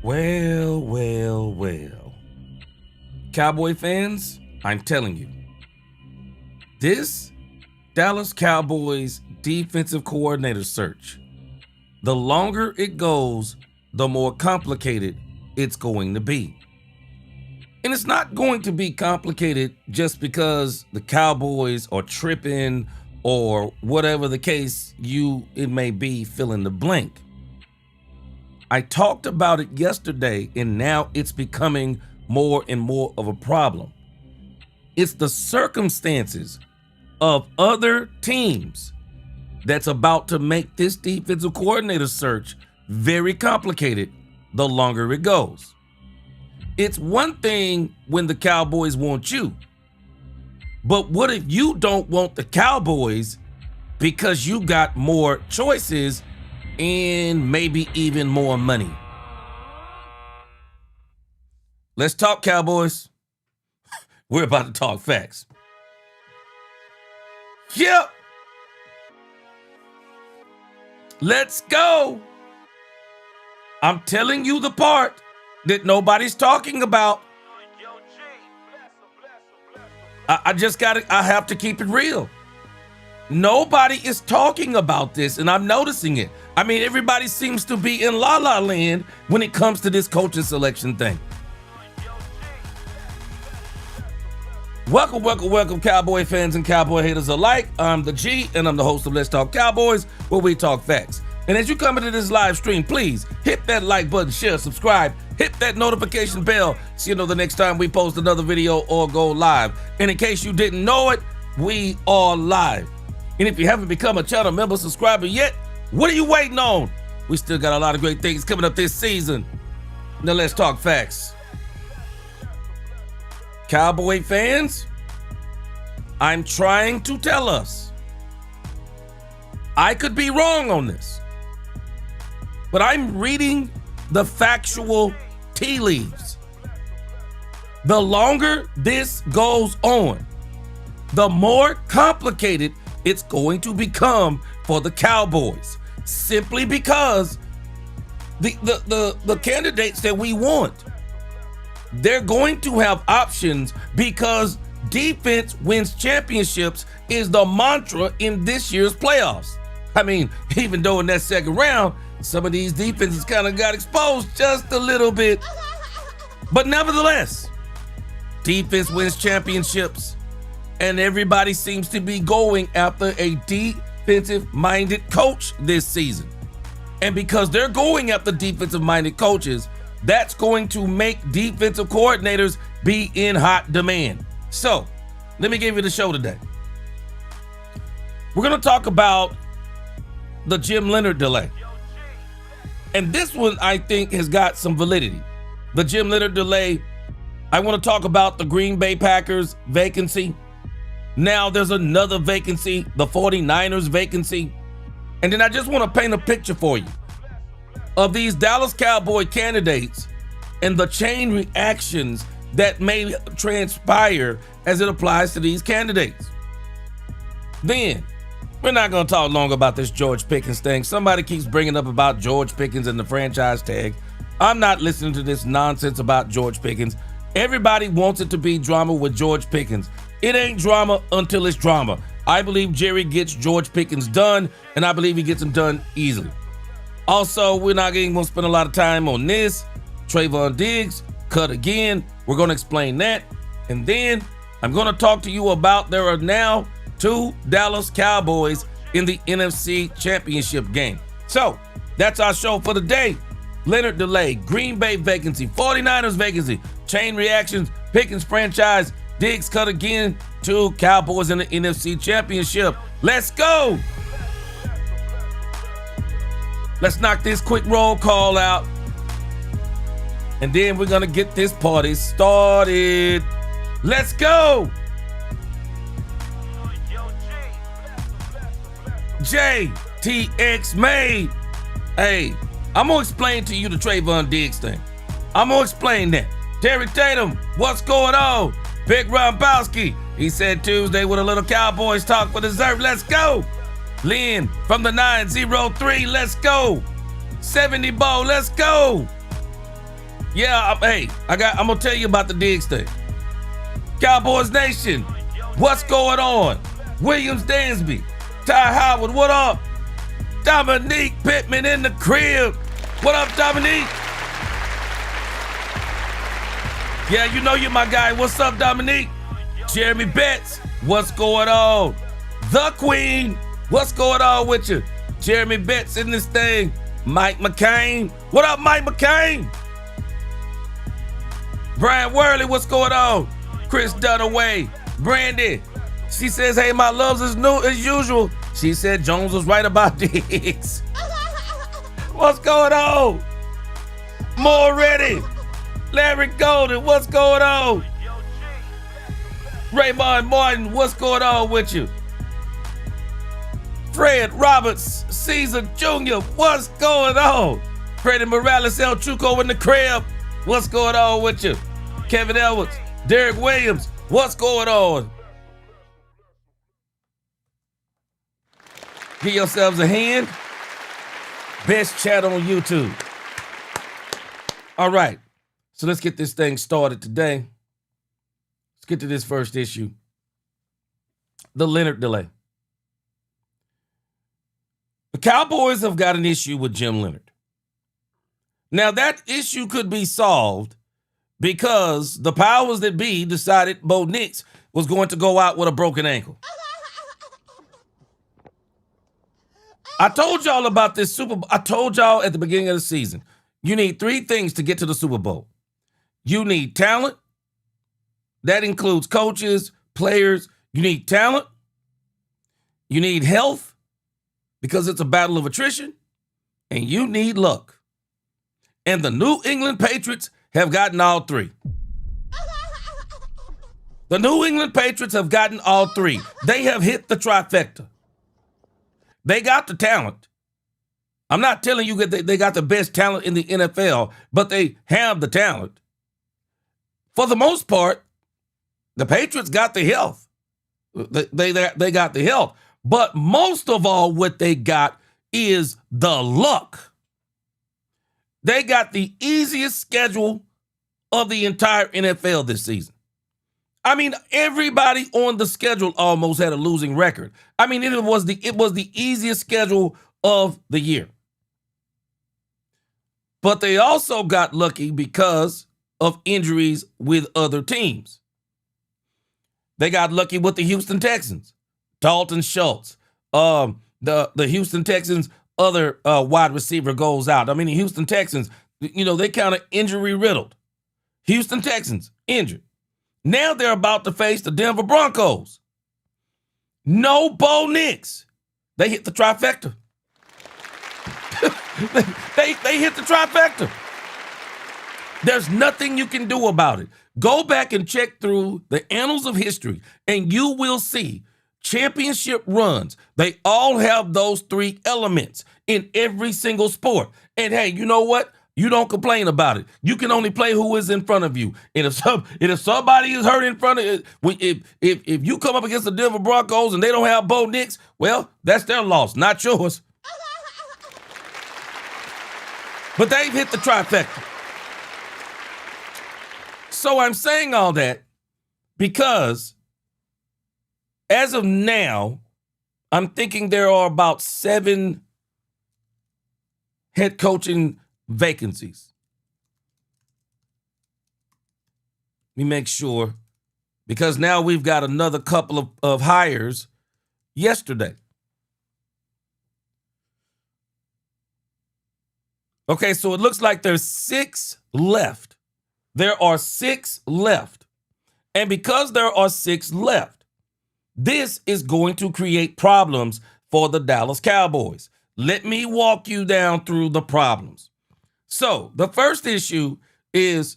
Well, well, well. Cowboy fans, I'm telling you, this Dallas Cowboys defensive coordinator search, the longer it goes, the more complicated it's going to be. And it's not going to be complicated just because the Cowboys are tripping or whatever the case it may be, fill in the blank. I talked about it yesterday, and now it's becoming more and more of a problem. It's the circumstances of other teams that's about to make this defensive coordinator search very complicated the longer it goes. It's one thing when the Cowboys want you, but what if you don't want the Cowboys because you got more choices and maybe even more money? Let's talk Cowboys. We're about to talk facts. Yep. Let's go. I'm telling you the part that nobody's talking about. I have to keep it real. Nobody is talking about this, and I'm noticing it. I mean, everybody seems to be in la la land when it comes to this coaching selection thing. Welcome, Cowboy fans and Cowboy haters alike. I'm the G, and I'm the host of Let's Talk Cowboys, where we talk facts. And as you come into this live stream, please hit that like button, share, subscribe, hit that notification bell so you know the next time we post another video or go live. And in case you didn't know it, we are live. And if you haven't become a channel member subscriber yet, what are you waiting on? We still got a lot of great things coming up this season. Now let's talk facts. Cowboy fans, I'm trying to tell us. I could be wrong on this, but I'm reading the factual tea leaves. The longer this goes on, the more complicated it's going to become for the Cowboys, simply because the candidates that we want, they're going to have options because defense wins championships is the mantra in this year's playoffs. I mean, even though in that second round, some of these defenses kind of got exposed just a little bit. But nevertheless, defense wins championships, and everybody seems to be going after a defensive-minded coach this season. And because they're going after defensive-minded coaches, that's going to make defensive coordinators be in hot demand. So, let me give you the show today. We're going to talk about the Jim Leonhard delay. And this one, I think, has got some validity. The Jim Leonhard delay. I want to talk about the Green Bay Packers vacancy. Now there's another vacancy, the 49ers vacancy. And then I just want to paint a picture for you of these Dallas Cowboy candidates and the chain reactions that may transpire as it applies to these candidates. Then, we're not going to talk long about this George Pickens thing. Somebody keeps bringing up about George Pickens and the franchise tag. I'm not listening to this nonsense about George Pickens. Everybody wants it to be drama with George Pickens. It ain't drama until it's drama. I believe Jerry gets George Pickens done, and I believe he gets him done easily. Also, we're not going to spend a lot of time on this. Trevon Diggs, cut again. We're going to explain that. And then I'm going to talk to you about there are now 2 Dallas Cowboys in the NFC Championship game. So that's our show for the day. Leonhard delay, Green Bay vacancy, 49ers vacancy, chain reactions, Pickens franchise, Diggs cut again, 2 Cowboys in the NFC Championship. Let's go. Let's knock this quick roll call out, and then we're going to get this party started. Let's go. JTX made. Hey, I'm going to explain to you the Trevon Diggs thing. I'm going to explain that. Terry Tatum, what's going on? Big Rombowski, he said Tuesday with a little Cowboys talk for dessert. Let's go. Lynn from the 903, let's go. 70 Bowl, let's go. Yeah, I'm gonna tell you about the Diggs thing. Cowboys Nation, what's going on? Williams Dansby, Ty Howard, what up? Dominique Pittman in the crib. What up, Dominique? Yeah, you know you're my guy. What's up, Dominique? Jeremy Betts, what's going on? The Queen, what's going on with you? Jeremy Betts in this thing. Mike McCain, what up, Mike McCain? Brian Worley, what's going on? Chris Dunaway, Brandy, she says, hey, my loves is new as usual. She said Jones was right about Diggs. What's going on? More ready. Larry Golden, what's going on? Raymond Martin, what's going on with you? Fred Roberts, Caesar Jr., what's going on? Freddie Morales, El Chuco in the crib, what's going on with you? Kevin Edwards, Derek Williams, what's going on? Give yourselves a hand. Best chat on YouTube. All right, so let's get this thing started today. Let's get to this first issue. The Leonhard delay. The Cowboys have got an issue with Jim Leonhard. Now, that issue could be solved because the powers that be decided Bo Nix was going to go out with a broken ankle. I told y'all about this Super Bowl. I told y'all at the beginning of the season, you need three things to get to the Super Bowl. You need talent. That includes coaches, players. You need talent. You need health because it's a battle of attrition. And you need luck. And the New England Patriots have gotten all three. The New England Patriots have gotten all three. They have hit the trifecta. They got the talent. I'm not telling you that they got the best talent in the NFL, but they have the talent. For the most part, the Patriots got the health. They got the health. But most of all, what they got is the luck. They got the easiest schedule of the entire NFL this season. I mean, everybody on the schedule almost had a losing record. I mean, it was the easiest schedule of the year. But they also got lucky because of injuries with other teams. They got lucky with the Houston Texans. Dalton Schultz. The Houston Texans' other wide receiver goes out. I mean, the Houston Texans, they kind of injury riddled. Houston Texans, injured. Now they're about to face the Denver Broncos. No Bo Nix. They hit the trifecta. they hit the trifecta. There's nothing you can do about it. Go back and check through the annals of history, and you will see championship runs. They all have those three elements in every single sport. And hey, you know what? You don't complain about it. You can only play who is in front of you. And if somebody is hurt in front of it, if you come up against the Denver Broncos and they don't have Bo Nix, well, that's their loss, not yours. But they've hit the trifecta. So I'm saying all that because as of now, I'm thinking there are about 7 head coaching vacancies. Let me make sure, because now we've got another couple of hires yesterday. Okay, so it looks like there's 6 left. There are 6 left. And because there are 6 left, this is going to create problems for the Dallas Cowboys. Let me walk you down through the problems. So the first issue is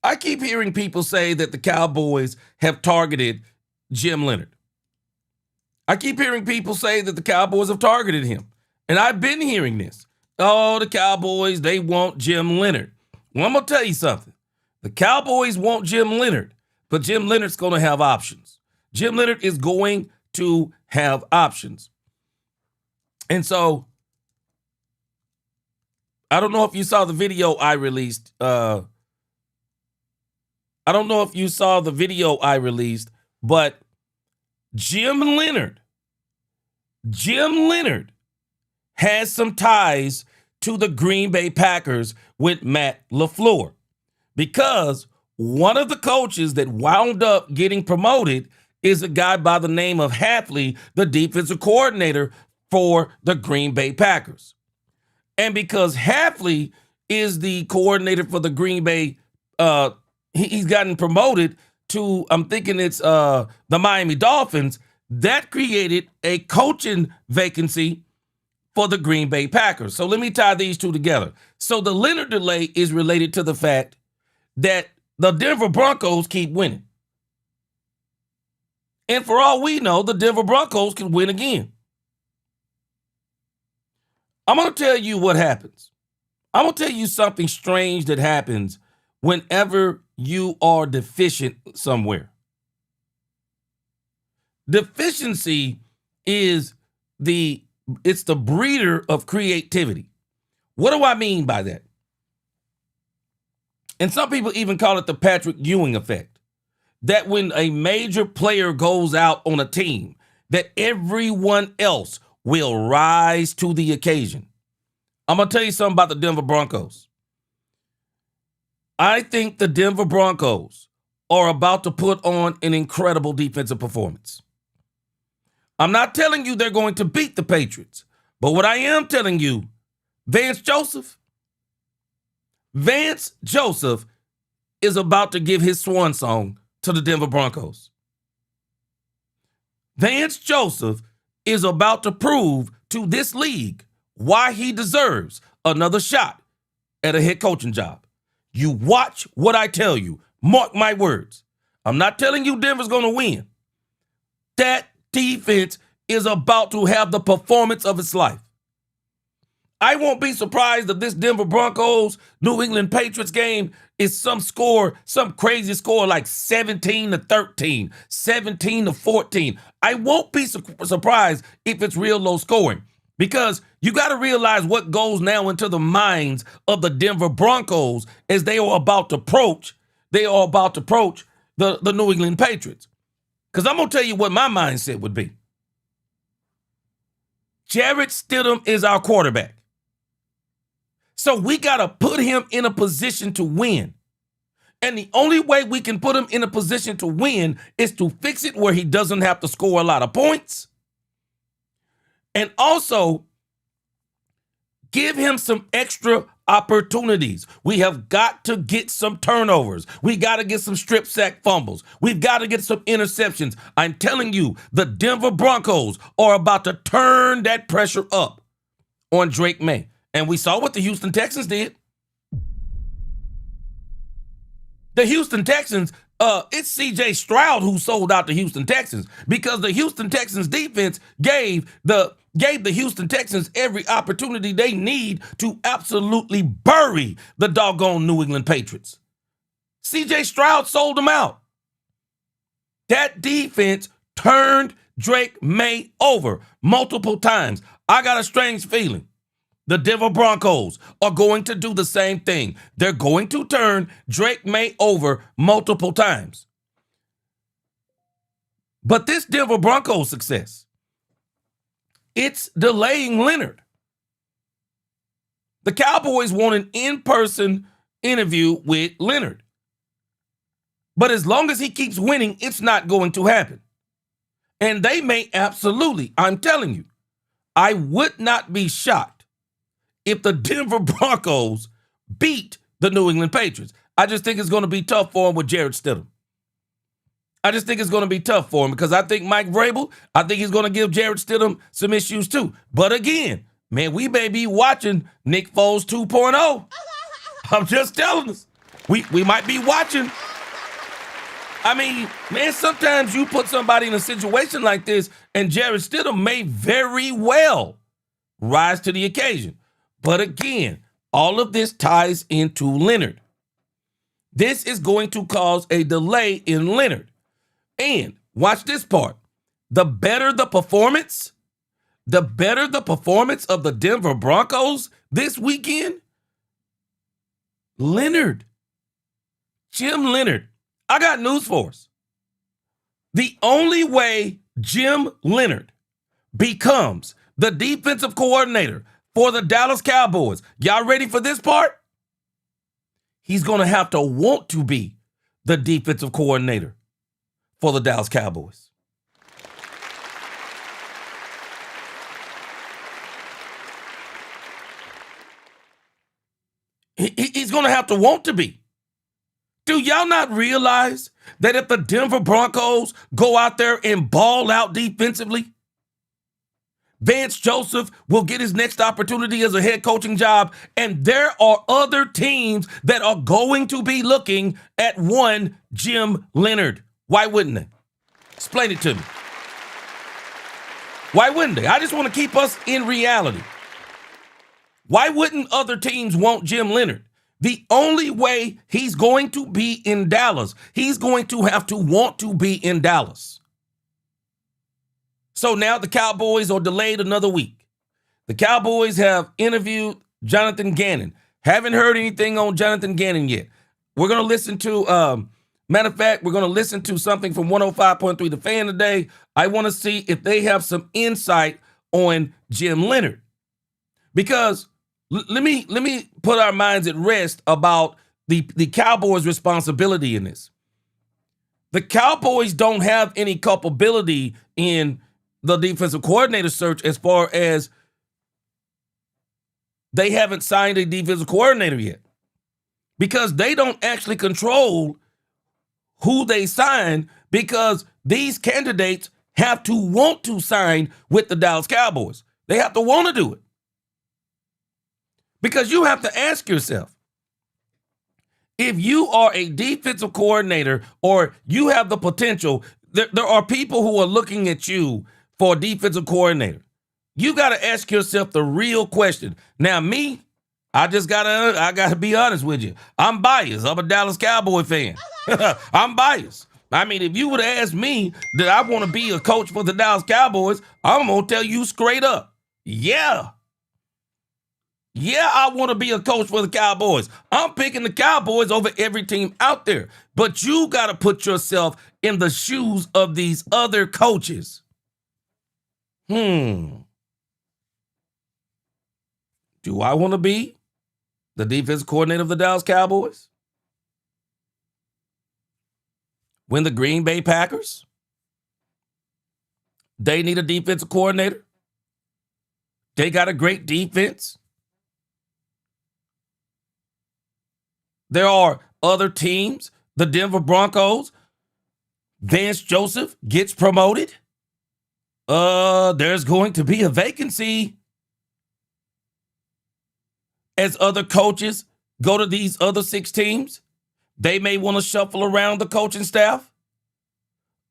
I keep hearing people say that the Cowboys have targeted Jim Leonhard. I keep hearing people say that the Cowboys have targeted him. And I've been hearing this. Oh, the Cowboys, they want Jim Leonhard. Well, I'm going to tell you something. The Cowboys want Jim Leonhard, but Jim Leonhard's going to have options. Jim Leonhard is going to have options. And so I don't know if you saw the video I released I don't know if you saw the video I released, but Jim Leonhard has some ties to the Green Bay Packers with Matt LaFleur, because one of the coaches that wound up getting promoted is a guy by the name of Hafley, the defensive coordinator for the Green Bay Packers. And because Hafley is the coordinator for the Green Bay, he's gotten promoted to, I'm thinking it's the Miami Dolphins. That created a coaching vacancy for the Green Bay Packers. So let me tie these two together. So the Leonhard delay is related to the fact that the Denver Broncos keep winning. And for all we know, the Denver Broncos can win again. I'm going to tell you what happens. I'm going to tell you something strange that happens whenever you are deficient somewhere. Deficiency is it's the breeder of creativity. What do I mean by that? And some people even call it the Patrick Ewing effect. That when a major player goes out on a team, that everyone else will rise to the occasion. I'm going to tell you something about the Denver Broncos. I think the Denver Broncos are about to put on an incredible defensive performance. I'm not telling you they're going to beat the Patriots, but what I am telling you, Vance Joseph is about to give his swan song to the Denver Broncos. Vance Joseph is about to prove to this league why he deserves another shot at a head coaching job. You watch what I tell you. Mark my words. I'm not telling you Denver's going to win. That defense is about to have the performance of its life. I won't be surprised if this Denver Broncos New England Patriots game is some crazy score like 17-13, 17-14. I won't be surprised if it's real low scoring, because you got to realize what goes now into the minds of the Denver Broncos as they are about to approach the New England Patriots. Because I'm going to tell you what my mindset would be. Jarrett Stidham is our quarterback. So we got to put him in a position to win. And the only way we can put him in a position to win is to fix it where he doesn't have to score a lot of points. And also give him some extra opportunities. We have got to get some turnovers. We got to get some strip sack fumbles. We've got to get some interceptions. I'm telling you, the Denver Broncos are about to turn that pressure up on Drake May. And we saw what the Houston Texans did. The Houston Texans, it's C.J. Stroud who sold out the Houston Texans, because the Houston Texans defense gave the Houston Texans every opportunity they need to absolutely bury the doggone New England Patriots. C.J. Stroud sold them out. That defense turned Drake May over multiple times. I got a strange feeling the Denver Broncos are going to do the same thing. They're going to turn Drake May over multiple times. But this Denver Broncos success, it's delaying Leonhard. The Cowboys want an in-person interview with Leonhard. But as long as he keeps winning, it's not going to happen. And they may absolutely, I'm telling you, I would not be shocked if the Denver Broncos beat the New England Patriots. I just think it's going to be tough for him with Jarrett Stidham. I just think it's going to be tough for him because I think Mike Vrabel, I think he's going to give Jarrett Stidham some issues too. But again, man, we may be watching Nick Foles 2.0. I'm just telling us. We might be watching. I mean, man, sometimes you put somebody in a situation like this and Jarrett Stidham may very well rise to the occasion. But again, all of this ties into Leonhard. This is going to cause a delay in Leonhard. And watch this part. The better the performance of the Denver Broncos this weekend, Jim Leonhard, I got news for us. The only way Jim Leonhard becomes the defensive coordinator for the Dallas Cowboys, y'all ready for this part? He's going to have to want to be the defensive coordinator for the Dallas Cowboys. He's going to have to want to be. Do y'all not realize that if the Denver Broncos go out there and ball out defensively, Vance Joseph will get his next opportunity as a head coaching job, and there are other teams that are going to be looking at one Jim Leonhard. Why wouldn't they? Explain it to me. Why wouldn't they? I just want to keep us in reality. Why wouldn't other teams want Jim Leonhard? The only way he's going to be in Dallas, he's going to have to want to be in Dallas. So now the Cowboys are delayed another week. The Cowboys have interviewed Jonathan Gannon. Haven't heard anything on Jonathan Gannon yet. We're going to listen to, matter of fact, we're going to listen to something from 105.3 The Fan today. I want to see if they have some insight on Jim Leonhard. Because let me put our minds at rest about the Cowboys' responsibility in this. The Cowboys don't have any culpability in the defensive coordinator search as far as they haven't signed a defensive coordinator yet, because they don't actually control who they sign, because these candidates have to want to sign with the Dallas Cowboys. They have to want to do it. Because you have to ask yourself, if you are a defensive coordinator or you have the potential, there are people who are looking at you for a defensive coordinator. You got to ask yourself the real question. Now, me, I gotta be honest with you. I'm biased. I'm a Dallas Cowboy fan. I'm biased. I mean, if you would have asked me that I want to be a coach for the Dallas Cowboys, I'm going to tell you straight up, yeah, I want to be a coach for the Cowboys. I'm picking the Cowboys over every team out there. But you got to put yourself in the shoes of these other coaches. Do I want to be the defensive coordinator of the Dallas Cowboys? When the Green Bay Packers, they need a defensive coordinator. They got a great defense. There are other teams, the Denver Broncos, Vance Joseph gets promoted. There's going to be a vacancy as other coaches go to these other 6 teams. They may want to shuffle around the coaching staff.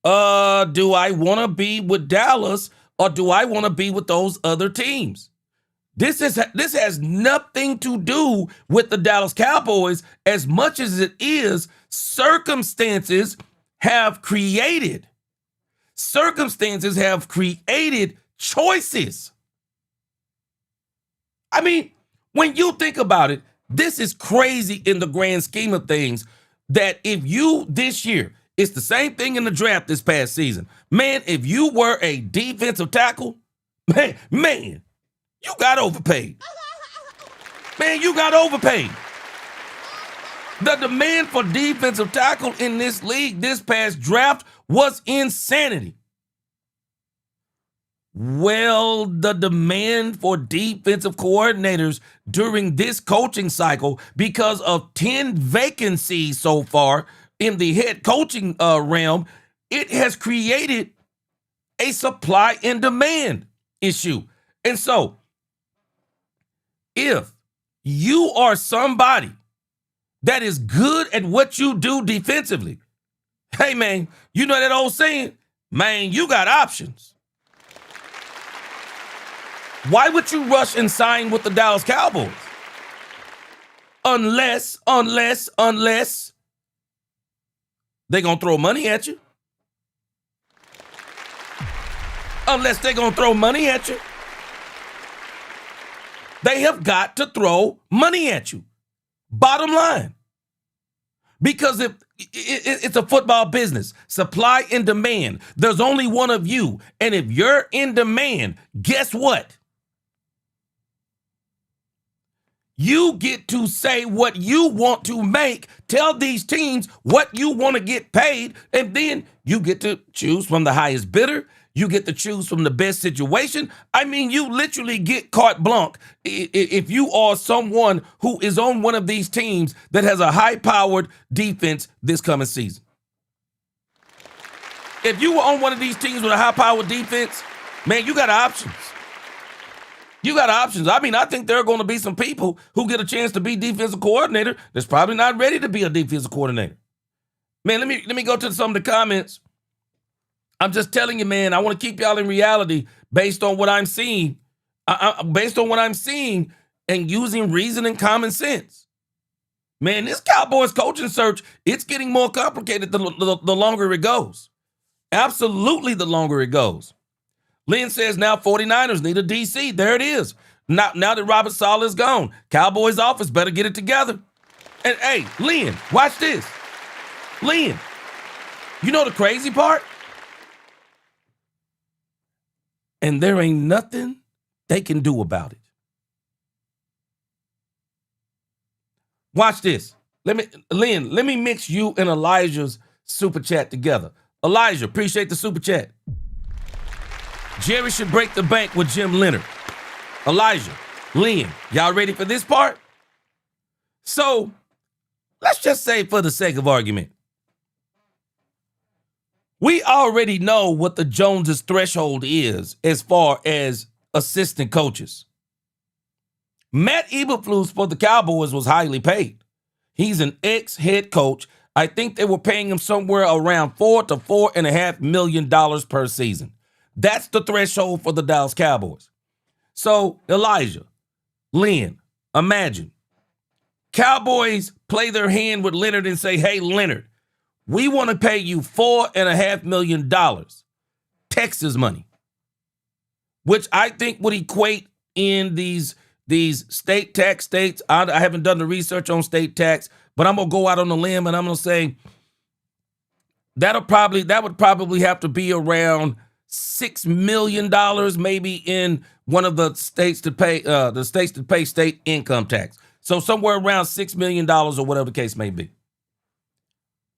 Do I want to be with Dallas or do I want to be with those other teams? This has nothing to do with the Dallas Cowboys as much as it is circumstances have created. Circumstances have created choices. I mean, when you think about it, this is crazy in the grand scheme of things that if you this year, it's the same thing in the draft this past season. Man, if you were a defensive tackle, man, you got overpaid. Man, you got overpaid. The demand for defensive tackle in this league this past draft was insanity. Well, the demand for defensive coordinators during this coaching cycle, because of 10 vacancies so far in the head coaching realm, it has created a supply and demand issue. And so, if you are somebody that is good at what you do defensively, hey, man, you know that old saying, man, you got options. Why would you rush and sign with the Dallas Cowboys? Unless they're going to throw money at you. Unless they're going to throw money at you. They have got to throw money at you. Bottom line. Because if it's a football business, supply and demand, there's only one of you. And if you're in demand, guess what? You get to say what you want to make, tell these teams what you want to get paid, and then you get to choose from the highest bidder. You get to choose from the best situation. I mean, you literally get carte blanche if you are someone who is on one of these teams that has a high-powered defense this coming season. If you were on one of these teams with a high-powered defense, man, you got options. You got options. I mean, I think there are going to be some people who get a chance to be defensive coordinator that's probably not ready to be a defensive coordinator. Man, let me go to some of the comments. I'm just telling you, man, I want to keep y'all in reality based on what I'm seeing. Based on what I'm seeing and using reason and common sense. Man, this Cowboys coaching search, it's getting more complicated the longer it goes. Absolutely the longer it goes. Lynn says now 49ers need a DC. There it is. Now that Robert Saleh is gone, Cowboys office better get it together. And hey, Lynn, watch this. Lynn, you know the crazy part? And there ain't nothing they can do about it. Watch this. Lynn, let me mix you and Elijah's super chat together. Elijah, appreciate the super chat. Jerry should break the bank with Jim Leonhard. Elijah, Lynn, y'all ready for this part? So, let's just say for the sake of argument, we already know what the Joneses threshold is as far as assistant coaches. Matt Eberflus for the Cowboys was highly paid. He's an ex-head coach. I think they were paying him somewhere around $4 to $4.5 million per season. That's the threshold for the Dallas Cowboys. So, Elijah, Lynn, imagine. Cowboys play their hand with Leonhard and say, hey, Leonhard, we want to pay you $4.5 million, Texas money, which I think would equate in these state tax states. I haven't done the research on state tax, but I'm going to go out on a limb and I'm going to say that would probably have to be around $6 million maybe in one of the states to pay state income tax. So somewhere around $6 million or whatever the case may be.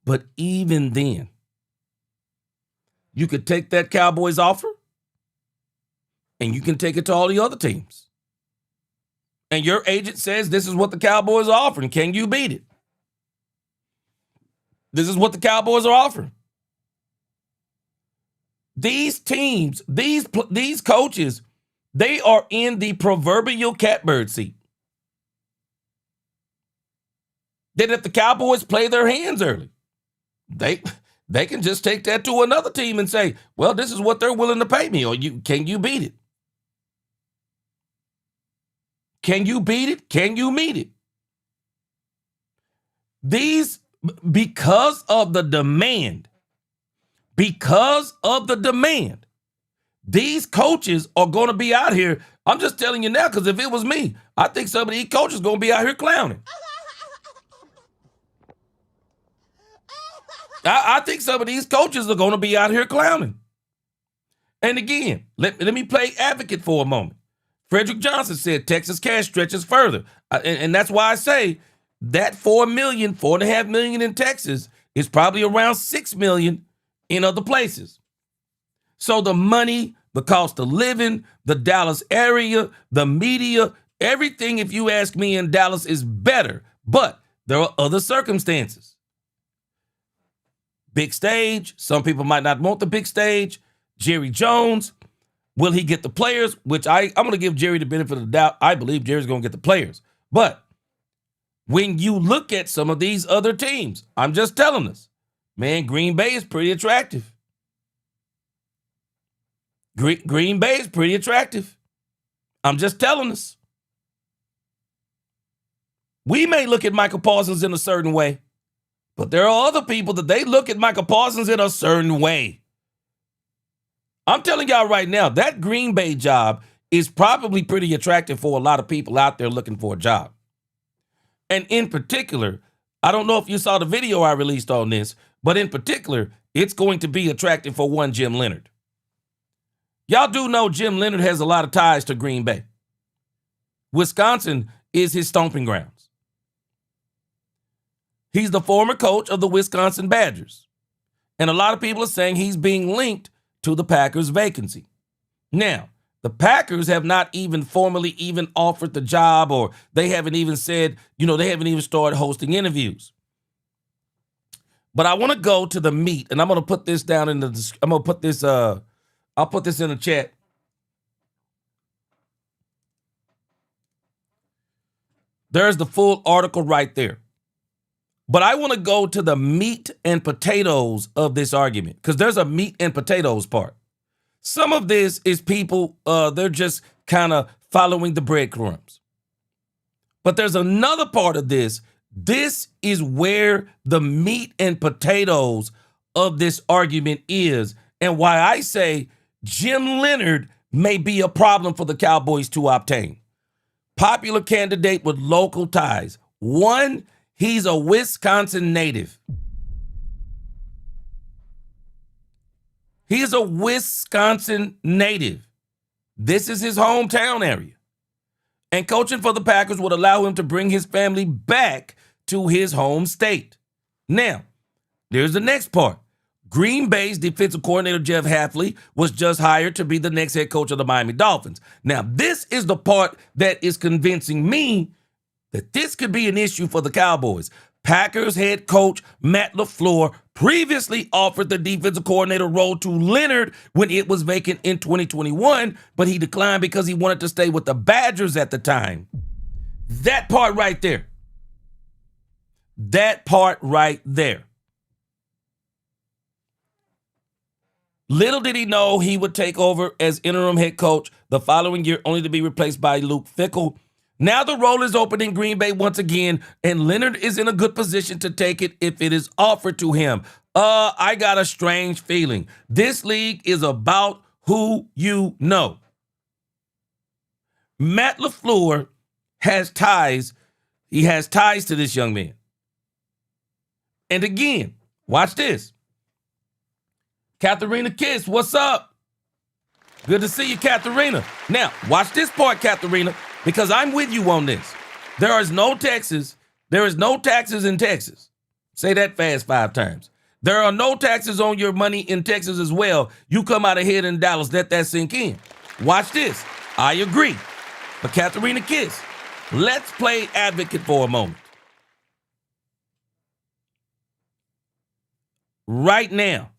But even then, you could take that Cowboys offer and you can take it to all the other teams. And your agent says this is what the Cowboys are offering. Can you beat it? This is what the Cowboys are offering. These teams, these coaches, they are in the proverbial catbird seat. Then if the Cowboys play their hands early, they can just take that to another team and say, well, this is what they're willing to pay me, or can you beat it? Can you beat it? Can you meet it? Because of the demand, these coaches are going to be out here. I'm just telling you now, because if it was me, I think some of these coaches are going to be out here clowning. I think some of these coaches are going to be out here clowning. And again, let me play advocate for a moment. Frederick Johnson said Texas cash stretches further. And that's why I say that $4.5 million in Texas is probably around $6 million in other places. So the money, the cost of living, the Dallas area, the media, everything, if you ask me, in Dallas is better. But there are other circumstances. Big stage. Some people might not want the big stage. Jerry Jones. Will he get the players? Which I'm going to give Jerry the benefit of the doubt. I believe Jerry's going to get the players. But when you look at some of these other teams, I'm just telling us, man, Green Bay is pretty attractive. Green Bay is pretty attractive. I'm just telling us. We may look at Michael Parsons in a certain way, but there are other people that they look at Michael Parsons in a certain way. I'm telling y'all right now, that Green Bay job is probably pretty attractive for a lot of people out there looking for a job. And in particular, I don't know if you saw the video I released on this, but in particular, it's going to be attractive for one Jim Leonhard. Y'all do know Jim Leonhard has a lot of ties to Green Bay. Wisconsin is his stomping grounds. He's the former coach of the Wisconsin Badgers. And a lot of people are saying he's being linked to the Packers vacancy. Now, the Packers have not even formally even offered the job, or they haven't even said, they haven't even started hosting interviews. But I want to go to the meat, and I'm going to put this down in the, I'm going to put this, I'll put this in the chat. There's the full article right there. But I want to go to the meat and potatoes of this argument, because there's a meat and potatoes part. Some of this is people, they're just kind of following the breadcrumbs. But there's another part of this. This is where the meat and potatoes of this argument is, and why I say Jim Leonhard may be a problem for the Cowboys to obtain. Popular candidate with local ties. One, he's a Wisconsin native. He's a Wisconsin native. This is his hometown area. And coaching for the Packers would allow him to bring his family back to his home state. Now, there's the next part. Green Bay's defensive coordinator, Jeff Hafley, was just hired to be the next head coach of the Miami Dolphins. Now, this is the part that is convincing me that this could be an issue for the Cowboys. Packers head coach Matt LaFleur previously offered the defensive coordinator role to Leonhard when it was vacant in 2021, but he declined because he wanted to stay with the Badgers at the time. That part right there. That part right there. Little did he know he would take over as interim head coach the following year, only to be replaced by Luke Fickell. Now the role is open in Green Bay once again, and Leonhard is in a good position to take it if it is offered to him. I got a strange feeling. This league is about who you know. Matt LaFleur has ties. He has ties to this young man. And again, watch this. Katharina Kiss, what's up? Good to see you, Katharina. Now, watch this part, Katharina, because I'm with you on this. There is no taxes. There is no taxes in Texas. Say that fast 5 times. There are no taxes on your money in Texas as well. You come out ahead in Dallas. Let that sink in. Watch this. I agree. But Katharina Kiss, let's play advocate for a moment. Right now,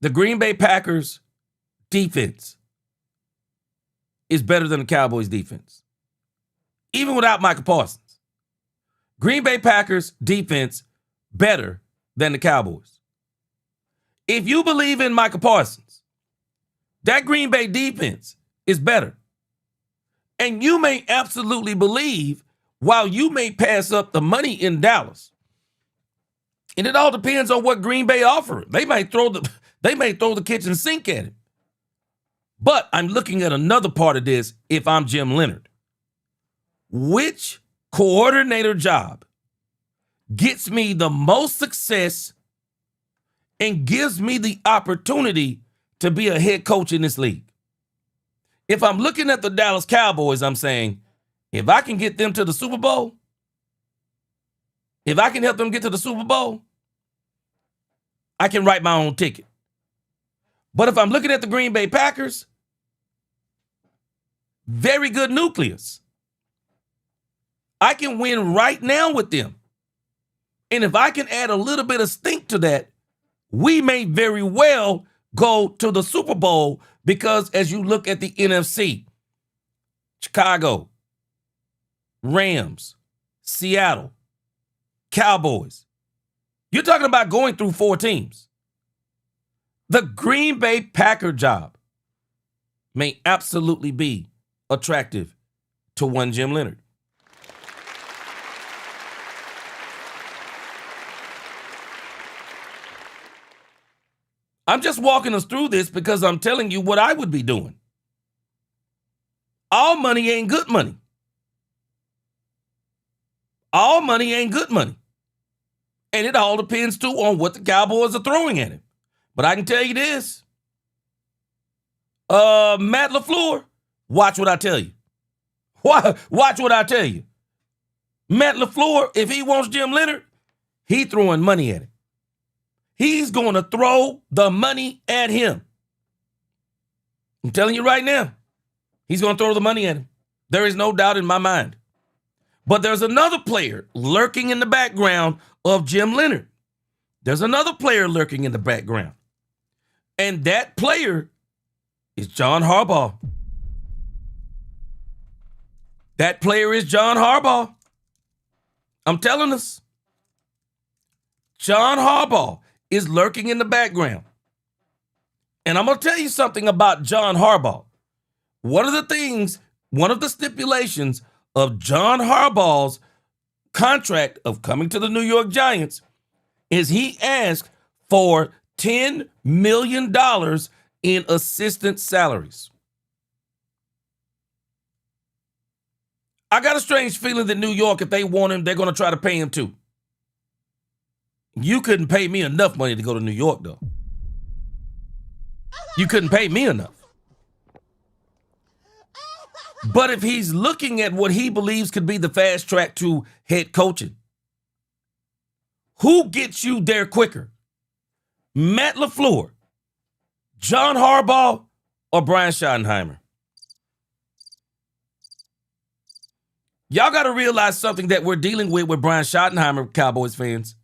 the Green Bay Packers defense is better than the Cowboys defense. Even without Micah Parsons. Green Bay Packers defense better than the Cowboys. If you believe in Micah Parsons, that Green Bay defense is better. And you may absolutely believe, while you may pass up the money in Dallas, and it all depends on what Green Bay offer. They may throw the kitchen sink at it. But I'm looking at another part of this if I'm Jim Leonhard. Which coordinator job gets me the most success and gives me the opportunity to be a head coach in this league? If I'm looking at the Dallas Cowboys, I'm saying, if I can get them to the Super Bowl, if I can help them get to the Super Bowl, I can write my own ticket. But if I'm looking at the Green Bay Packers, very good nucleus. I can win right now with them. And if I can add a little bit of stink to that, we may very well go to the Super Bowl, because as you look at the NFC, Chicago, Rams, Seattle, Cowboys, you're talking about going through 4 teams. The Green Bay Packer job may absolutely be attractive to one Jim Leonhard. I'm just walking us through this because I'm telling you what I would be doing. All money ain't good money. All money ain't good money. And it all depends, too, on what the Cowboys are throwing at him. But I can tell you this. Matt LaFleur, watch what I tell you. Watch what I tell you. Matt LaFleur, if he wants Jim Leonhard, he throwing money at him. He's going to throw the money at him. I'm telling you right now, he's going to throw the money at him. There is no doubt in my mind. But there's another player lurking in the background of Jim Leonhard. There's another player lurking in the background. And that player is John Harbaugh. That player is John Harbaugh. I'm telling us. John Harbaugh is lurking in the background. And I'm going to tell you something about John Harbaugh. One of the stipulations of John Harbaugh's contract of coming to the New York Giants is he asked for $10 million in assistant salaries. I got a strange feeling that New York, if they want him, they're going to try to pay him too. You couldn't pay me enough money to go to New York, though. You couldn't pay me enough. But if he's looking at what he believes could be the fast track to head coaching, who gets you there quicker? Matt LaFleur, John Harbaugh, or Brian Schottenheimer? Y'all got to realize something that we're dealing with Brian Schottenheimer, Cowboys fans.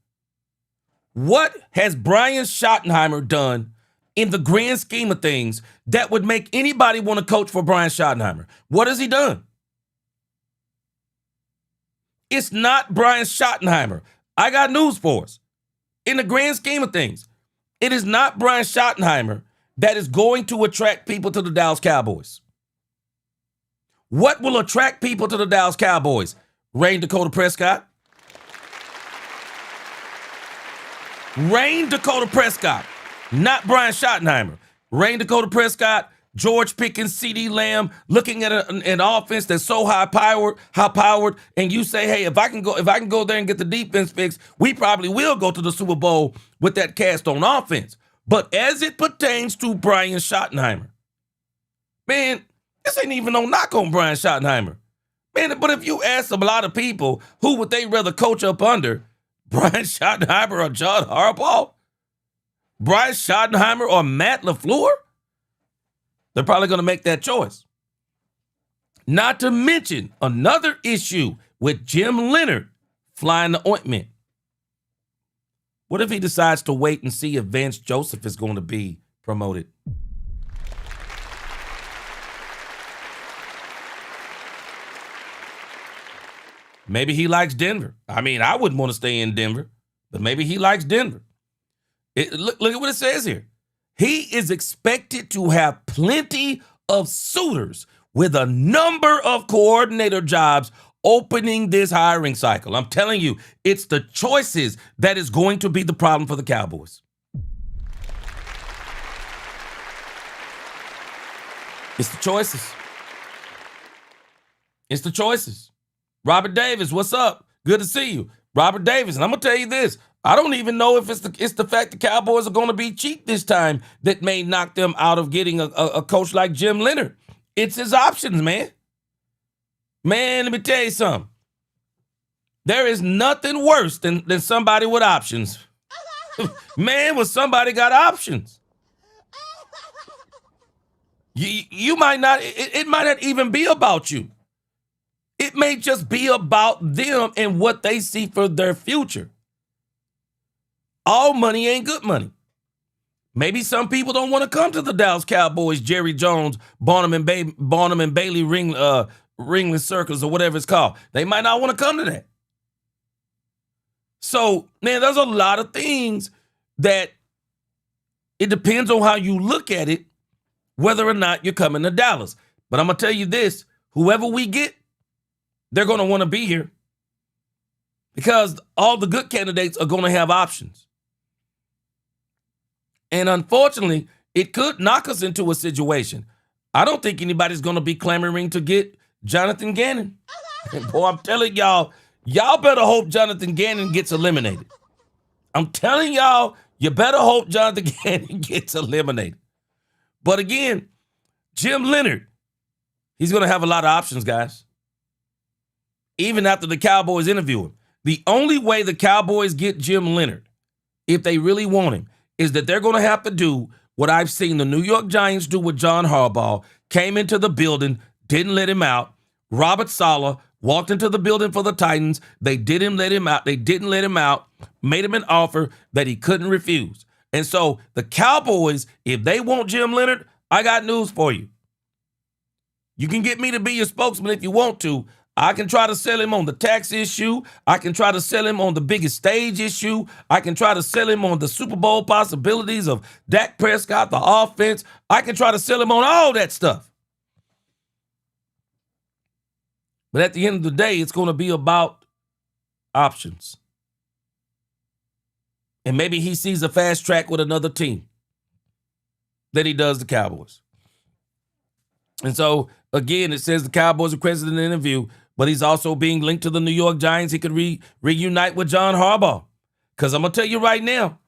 What has Brian Schottenheimer done in the grand scheme of things that would make anybody want to coach for Brian Schottenheimer? What has he done? It's not Brian Schottenheimer. I got news for us. In the grand scheme of things, it is not Brian Schottenheimer that is going to attract people to the Dallas Cowboys. What will attract people to the Dallas Cowboys? Rain Dakota Prescott. Rain Dakota Prescott, not Brian Schottenheimer. Rain Dakota Prescott, George Pickens, CeeDee Lamb, looking at an offense that's so high powered, and you say, hey, if I can go there and get the defense fixed, we probably will go to the Super Bowl with that cast on offense. But as it pertains to Brian Schottenheimer, man, this ain't even no knock on Brian Schottenheimer. Man, but if you ask a lot of people who would they rather coach up under, Brian Schottenheimer or John Harbaugh? Brian Schottenheimer or Matt LaFleur? They're probably going to make that choice. Not to mention another issue with Jim Leonhard flying the ointment. What if he decides to wait and see if Vance Joseph is going to be promoted? Maybe he likes Denver. I mean, I wouldn't want to stay in Denver, but maybe he likes Denver. Look at what it says here. He is expected to have plenty of suitors with a number of coordinator jobs opening this hiring cycle. I'm telling you, it's the choices that is going to be the problem for the Cowboys. It's the choices. It's the choices. Robert Davis, what's up? Good to see you. Robert Davis, and I'm going to tell you this. I don't even know if it's the fact the Cowboys are going to be cheap this time that may knock them out of getting a coach like Jim Leonhard. It's his options, man. Man, let me tell you something. There is nothing worse than somebody with options. Man, when somebody got options. You might not, it might not even be about you. It may just be about them and what they see for their future. All money ain't good money. Maybe some people don't want to come to the Dallas Cowboys, Jerry Jones, Barnum and Bailey Ringling Circus or whatever it's called. They might not want to come to that. So, man, there's a lot of things that it depends on how you look at it, whether or not you're coming to Dallas. But I'm going to tell you this, whoever we get, they're going to want to be here because all the good candidates are going to have options. And unfortunately, it could knock us into a situation. I don't think anybody's going to be clamoring to get Jonathan Gannon. And boy, I'm telling y'all, Y'all better hope Jonathan Gannon gets eliminated. I'm telling y'all, you better hope Jonathan Gannon gets eliminated. But again, Jim Leonhard, he's going to have a lot of options, guys. Even after the Cowboys interview him. The only way the Cowboys get Jim Leonhard, if they really want him, is that they're going to have to do what I've seen the New York Giants do with John Harbaugh. Came into the building, didn't let him out. Robert Saleh walked into the building for the Titans. They didn't let him out. They didn't let him out. Made him an offer that he couldn't refuse. And so the Cowboys, if they want Jim Leonhard, I got news for you. You can get me to be your spokesman if you want to. I can try to sell him on the tax issue. I can try to sell him on the biggest stage issue. I can try to sell him on the Super Bowl possibilities of Dak Prescott, the offense. I can try to sell him on all that stuff. But at the end of the day, it's going to be about options. And maybe he sees a fast track with another team than he does the Cowboys. And so, again, it says the Cowboys requested an interview, but he's also being linked to the New York Giants. He could reunite with John Harbaugh. Because I'm going to tell you right now,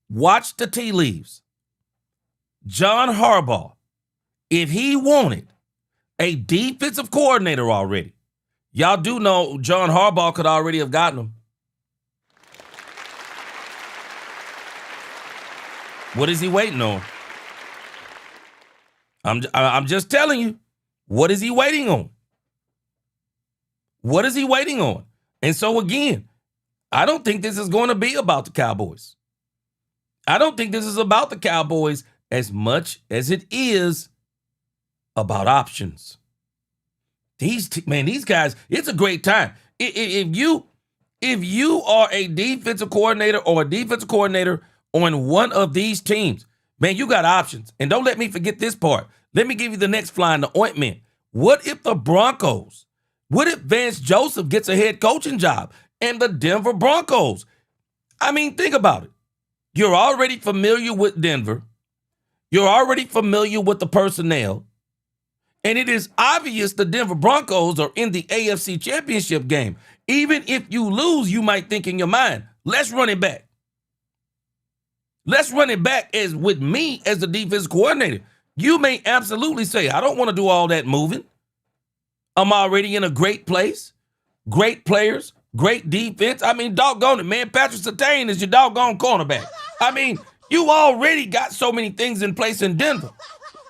watch the tea leaves. John Harbaugh, if he wanted a defensive coordinator already, y'all do know John Harbaugh could already have gotten him. What is he waiting on? I'm just telling you, what is he waiting on? What is he waiting on? And so again, I don't think this is going to be about the Cowboys. I don't think this is about the Cowboys as much as it is about options. These guys, it's a great time. If you are a defensive coordinator or a defensive coordinator on one of these teams, man, you got options. And don't let me forget this part. Let me give you the next fly in the ointment. What if the Broncos, what if Vance Joseph gets a head coaching job and the Denver Broncos? I mean, think about it. You're already familiar with Denver. You're already familiar with the personnel. And it is obvious the Denver Broncos are in the AFC Championship game. Even if you lose, you might think in your mind, let's run it back. Let's run it back as with me as the defense coordinator. You may absolutely say, I don't want to do all that moving. I'm already in a great place, great players, great defense. I mean, doggone it, man. Patrick Surtain is your doggone cornerback. I mean, you already got so many things in place in Denver.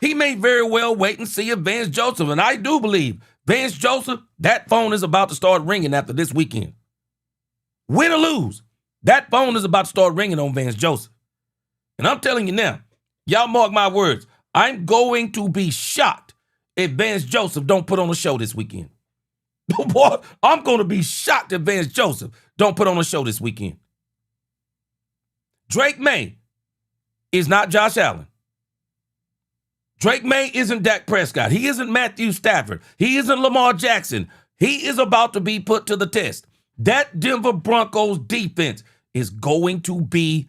He may very well wait and see if Vance Joseph, and I do believe Vance Joseph, that phone is about to start ringing after this weekend. Win or lose, that phone is about to start ringing on Vance Joseph. And I'm telling you now, y'all mark my words, I'm going to be shocked if Vance Joseph don't put on a show this weekend. Boy, I'm going to be shocked if Vance Joseph don't put on a show this weekend. Drake May is not Josh Allen. Drake May isn't Dak Prescott. He isn't Matthew Stafford. He isn't Lamar Jackson. He is about to be put to the test. That Denver Broncos defense is going to be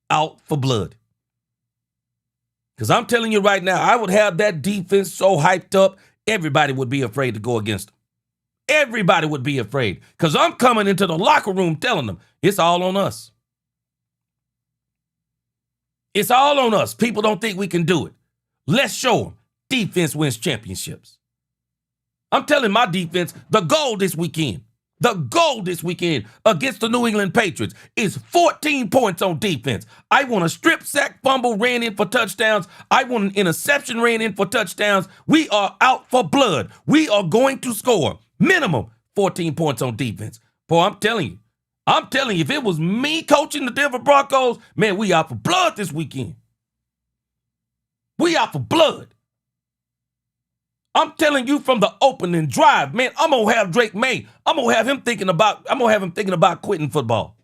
out for blood. Because I'm telling you right now, I would have that defense so hyped up, everybody would be afraid to go against them. Everybody would be afraid. Because I'm coming into the locker room telling them, it's all on us. It's all on us. People don't think we can do it. Let's show them. Defense wins championships. I'm telling my defense, the goal this weekend against the New England Patriots is 14 points on defense. I want a strip sack fumble ran in for touchdowns. I want an interception ran in for touchdowns. We are out for blood. We are going to score minimum 14 points on defense. Boy, I'm telling you, if it was me coaching the Denver Broncos, man, we out for blood this weekend. We out for blood. I'm telling you from the opening drive, man, I'm going to have Drake May. I'm going to have him thinking about quitting football.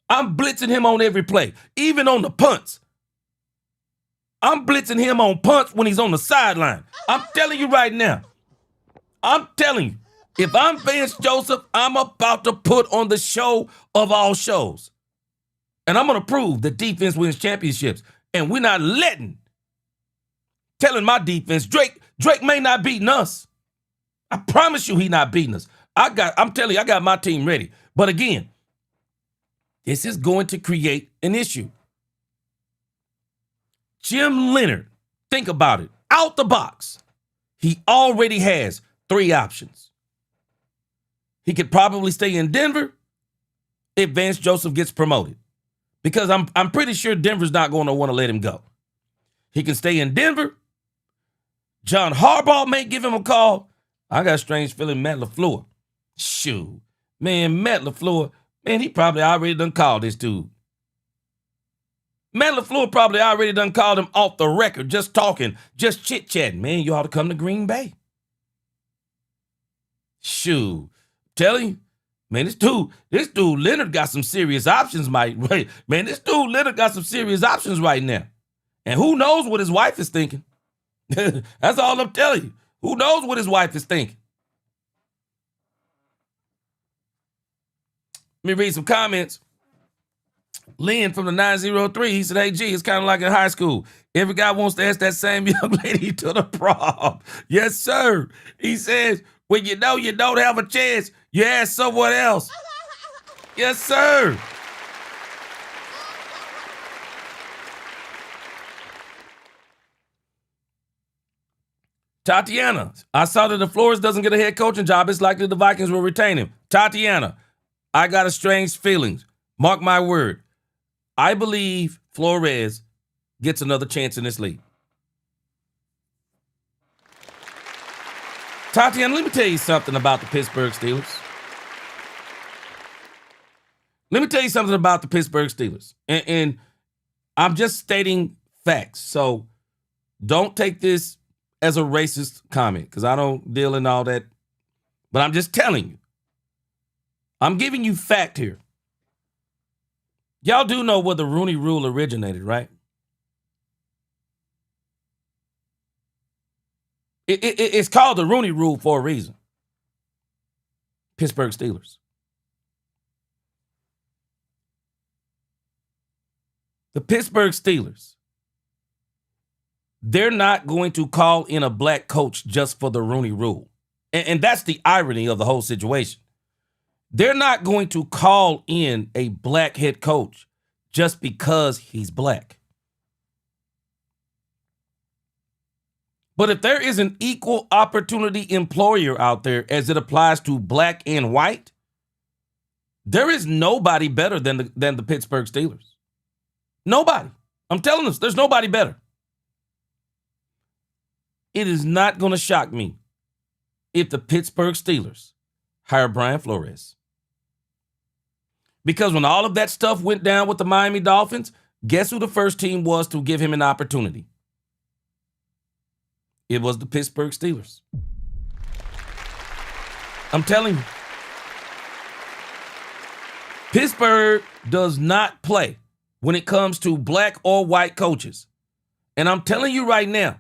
I'm blitzing him on every play, even on the punts. I'm blitzing him on punts when he's on the sideline. I'm telling you right now. I'm telling you, if I'm Vance Joseph, I'm about to put on the show of all shows. And I'm going to prove that defense wins championships. And we're not telling my defense, Drake may not beating us. I promise you he not beating us. I'm telling you, I got my team ready. But again, this is going to create an issue. Jim Leonhard, think about it. Out the box, he already has 3 options. He could probably stay in Denver if Vance Joseph gets promoted, because I'm pretty sure Denver's not going to want to let him go. He can stay in Denver. John Harbaugh may give him a call. I got a strange feeling Matt LaFleur. Shoot. Man, Matt LaFleur, man, he probably already done called this dude. Matt LaFleur probably already done called him off the record, just talking, just chit-chatting. Man, you ought to come to Green Bay. Shoot. Telling you, man, this dude Leonhard got some serious options, Mike. Man, this dude Leonhard got some serious options right now. And who knows what his wife is thinking? That's all I'm telling you. Who knows what his wife is thinking? Let me read some comments. Lynn from the 903, he said, hey, G, it's kind of like in high school. Every guy wants to ask that same young lady to the prom. Yes, sir. He says, when you know you don't have a chance, you ask someone else. Yes, sir. Tatiana, I saw that if Flores doesn't get a head coaching job, it's likely the Vikings will retain him. Tatiana, I got a strange feelings. Mark my word. I believe Flores gets another chance in this league. Tatiana, let me tell you something about the Pittsburgh Steelers. And I'm just stating facts. So don't take this as a racist comment, because I don't deal in all that. But I'm just telling you. I'm giving you fact here. Y'all do know where the Rooney Rule originated, right? It's called the Rooney Rule for a reason. Pittsburgh Steelers. The Pittsburgh Steelers, they're not going to call in a black coach just for the Rooney Rule. And that's the irony of the whole situation. They're not going to call in a black head coach just because he's black. But if there is an equal opportunity employer out there as it applies to black and white, there is nobody better than the Pittsburgh Steelers. Nobody. I'm telling us, there's nobody better. It is not going to shock me if the Pittsburgh Steelers hire Brian Flores. Because when all of that stuff went down with the Miami Dolphins, guess who the first team was to give him an opportunity? It was the Pittsburgh Steelers. I'm telling you. Pittsburgh does not play when it comes to black or white coaches. And I'm telling you right now,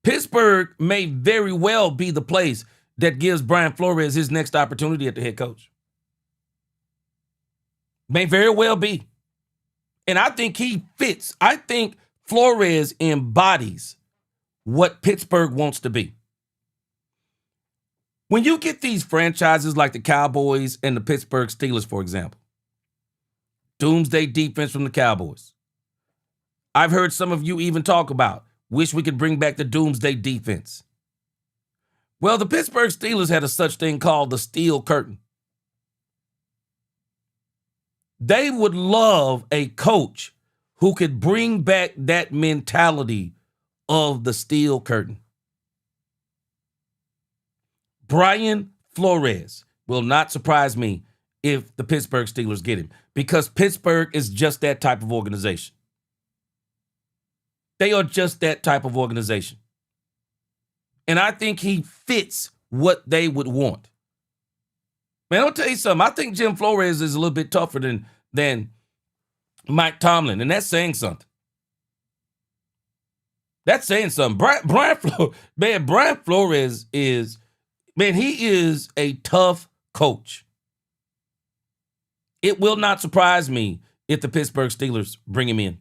Pittsburgh may very well be the place that gives Brian Flores his next opportunity at the head coach. May very well be. And I think he fits. I think Flores embodies what Pittsburgh wants to be. When you get these franchises like the Cowboys and the Pittsburgh Steelers, for example, doomsday defense from the Cowboys. I've heard some of you even talk about, wish we could bring back the doomsday defense. Well, the Pittsburgh Steelers had a such thing called the steel curtain. They would love a coach who could bring back that mentality of the steel curtain. Brian Flores will not surprise me if the Pittsburgh Steelers get him, because Pittsburgh is just that type of organization. They are just that type of organization. And I think he fits what they would want. Man, I'll tell you something. I think Jim Flores is a little bit tougher than Mike Tomlin, and that's saying something. That's saying something. Brian Flores is, man, he is a tough coach. It will not surprise me if the Pittsburgh Steelers bring him in.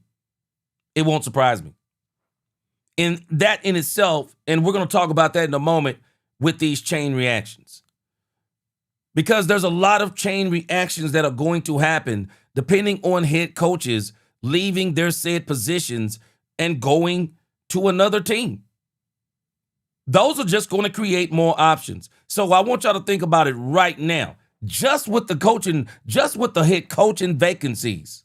It won't surprise me. And that in itself, and we're going to talk about that in a moment, with these chain reactions. Because there's a lot of chain reactions that are going to happen depending on head coaches leaving their said positions and going to another team. Those are just going to create more options. So I want y'all to think about it right now. Just with the coaching, just with the head coaching vacancies,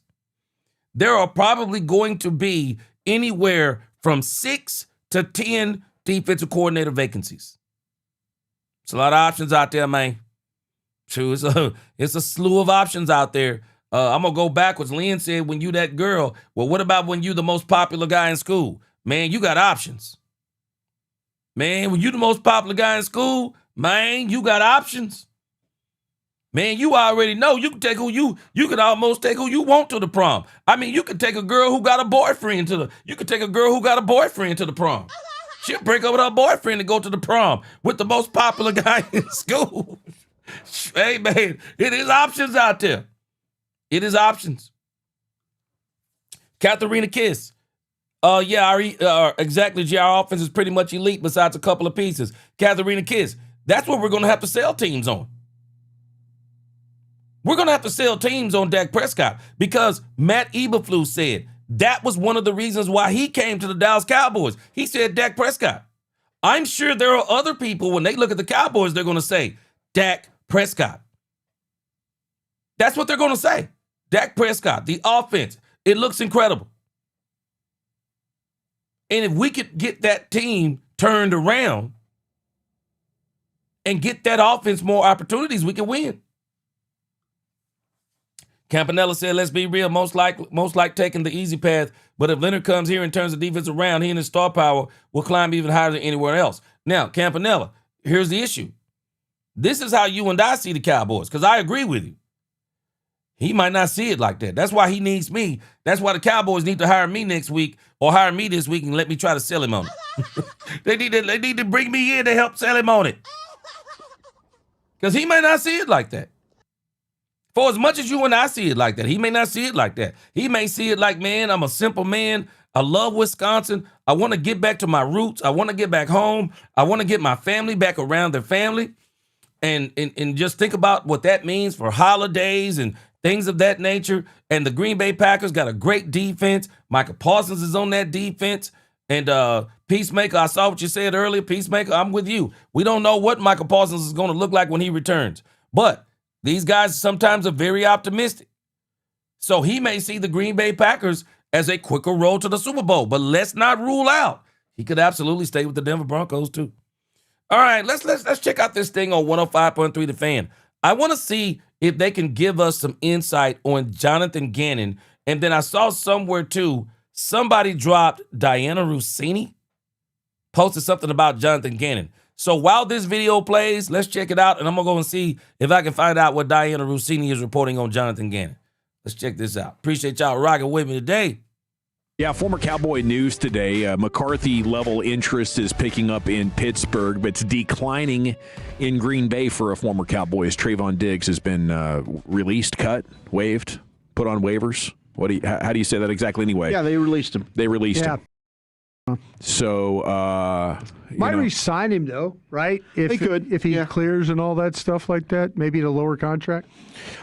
there are probably going to be anywhere from 6 to 10 defensive coordinator vacancies. It's a lot of options out there, man. True, it's a slew of options out there. I'm going to go backwards. Lynn said, when you that girl, well, what about when you the most popular guy in school? Man, you got options. Man, when you the most popular guy in school, man, you got options. Man, you already know you can take you can almost take who you want to the prom. I mean, you can take a girl who got a boyfriend to the prom. She'll break up with her boyfriend to go to the prom with the most popular guy in school. Hey, man, it is options out there. It is options. Katharina Kiss. Exactly, G. Our offense is pretty much elite besides a couple of pieces. Katharina Kiss. That's what we're going to have to sell teams on. We're going to have to sell teams on Dak Prescott because Matt Eberflus said that was one of the reasons why he came to the Dallas Cowboys. He said Dak Prescott. I'm sure there are other people, when they look at the Cowboys, they're going to say Dak Prescott. That's what they're going to say. Dak Prescott, the offense, it looks incredible. And if we could get that team turned around and get that offense more opportunities, we can win. Campanella said, let's be real, most like taking the easy path, but if Leonhard comes here and turns the defense around, he and his star power will climb even higher than anywhere else. Now, Campanella, here's the issue. This is how you and I see the Cowboys, because I agree with you. He might not see it like that. That's why he needs me. That's why the Cowboys need to hire me next week or hire me this week and let me try to sell him on it. They need to bring me in to help sell him on it. Because he may not see it like that. For as much as you and I see it like that, he may not see it like that. He may see it like, man, I'm a simple man. I love Wisconsin. I want to get back to my roots. I want to get back home. I want to get my family back around their family. And just think about what that means for holidays and things of that nature. And the Green Bay Packers got a great defense. Micah Parsons is on that defense. And Peacemaker, I saw what you said earlier. Peacemaker, I'm with you. We don't know what Micah Parsons is going to look like when he returns. But these guys sometimes are very optimistic. So he may see the Green Bay Packers as a quicker road to the Super Bowl. But let's not rule out he could absolutely stay with the Denver Broncos too. All right, let's check out this thing on 105.3 The Fan. I want to see if they can give us some insight on Jonathan Gannon. And then I saw somewhere too, somebody dropped Diana Rossini, posted something about Jonathan Gannon. So while this video plays, let's check it out, and I'm going to go and see if I can find out what Diana Rossini is reporting on Jonathan Gannon. Let's check this out. Appreciate y'all rocking with me today. Yeah, former Cowboy news today. McCarthy-level interest is picking up in Pittsburgh, but it's declining in Green Bay for a former Cowboys. Trevon Diggs has been released, cut, waived, put on waivers. How do you say that exactly anyway? Yeah, they released him. They released him. So, might re-sign him though, right? They could if he clears and all that stuff like that. Maybe at a lower contract.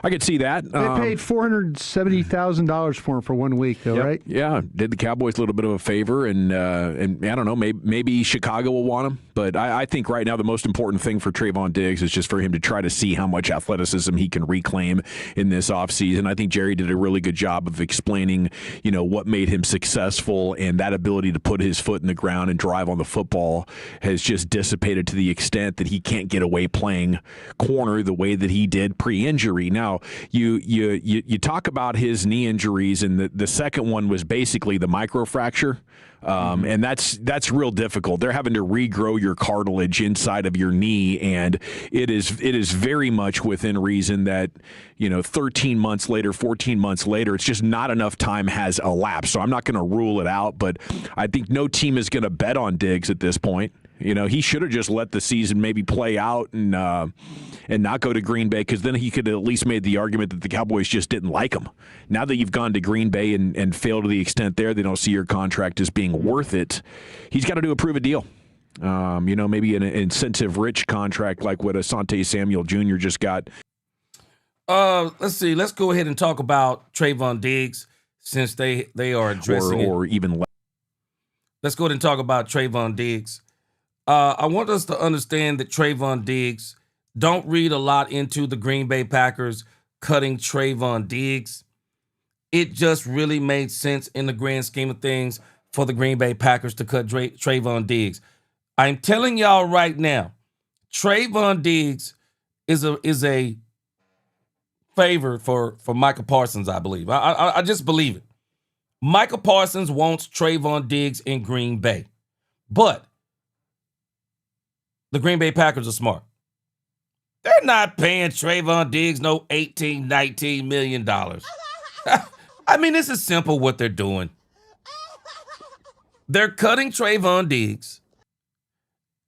I could see that. They paid $470,000 for him for 1 week, though, right? Yeah, did the Cowboys a little bit of a favor, and I don't know, maybe Chicago will want him. But I think right now the most important thing for Trevon Diggs is just for him to try to see how much athleticism he can reclaim in this offseason. I think Jerry did a really good job of explaining, what made him successful, and that ability to put his foot in the ground and drive on the football has just dissipated to the extent that he can't get away playing corner the way that he did pre-injury. Now, you talk about his knee injuries, and the second one was basically the microfracture. And that's real difficult. They're having to regrow your cartilage inside of your knee, and it is very much within reason that 13 months later, 14 months later, it's just not enough time has elapsed. So I'm not going to rule it out, but I think no team is going to bet on Diggs at this point. He should have just let the season maybe play out and not go to Green Bay, because then he could have at least made the argument that the Cowboys just didn't like him. Now that you've gone to Green Bay and failed to the extent there, they don't see your contract as being worth it. He's got to do a prove a deal. Maybe an incentive-rich contract like what Asante Samuel Jr. just got. Let's see. Let's go ahead and talk about Trevon Diggs since they are addressing or even less. Let's go ahead and talk about Trevon Diggs. I want us to understand that Trevon Diggs, don't read a lot into the Green Bay Packers cutting Trevon Diggs. It just really made sense in the grand scheme of things for the Green Bay Packers to cut Trevon Diggs. I'm telling y'all right now, Trevon Diggs is a favor for Micah Parsons, I believe. I just believe it. Micah Parsons wants Trevon Diggs in Green Bay. But the Green Bay Packers are smart. They're not paying Trevon Diggs no $18, $19 million. I mean, this is simple what they're doing. They're cutting Trevon Diggs.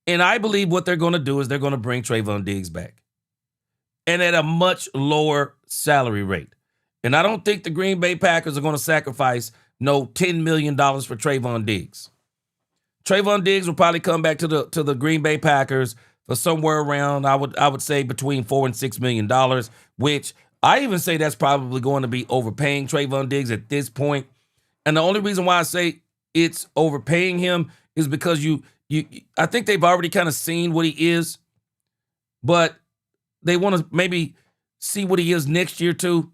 And I believe what they're going to do is they're going to bring Trevon Diggs back. And at a much lower salary rate. And I don't think the Green Bay Packers are going to sacrifice no $10 million for Trevon Diggs. Trevon Diggs will probably come back to the Green Bay Packers for somewhere around, I would say, between $4 and $6 million, which I even say that's probably going to be overpaying Trevon Diggs at this point. And the only reason why I say it's overpaying him is because I think they've already kind of seen what he is, but they want to maybe see what he is next year too.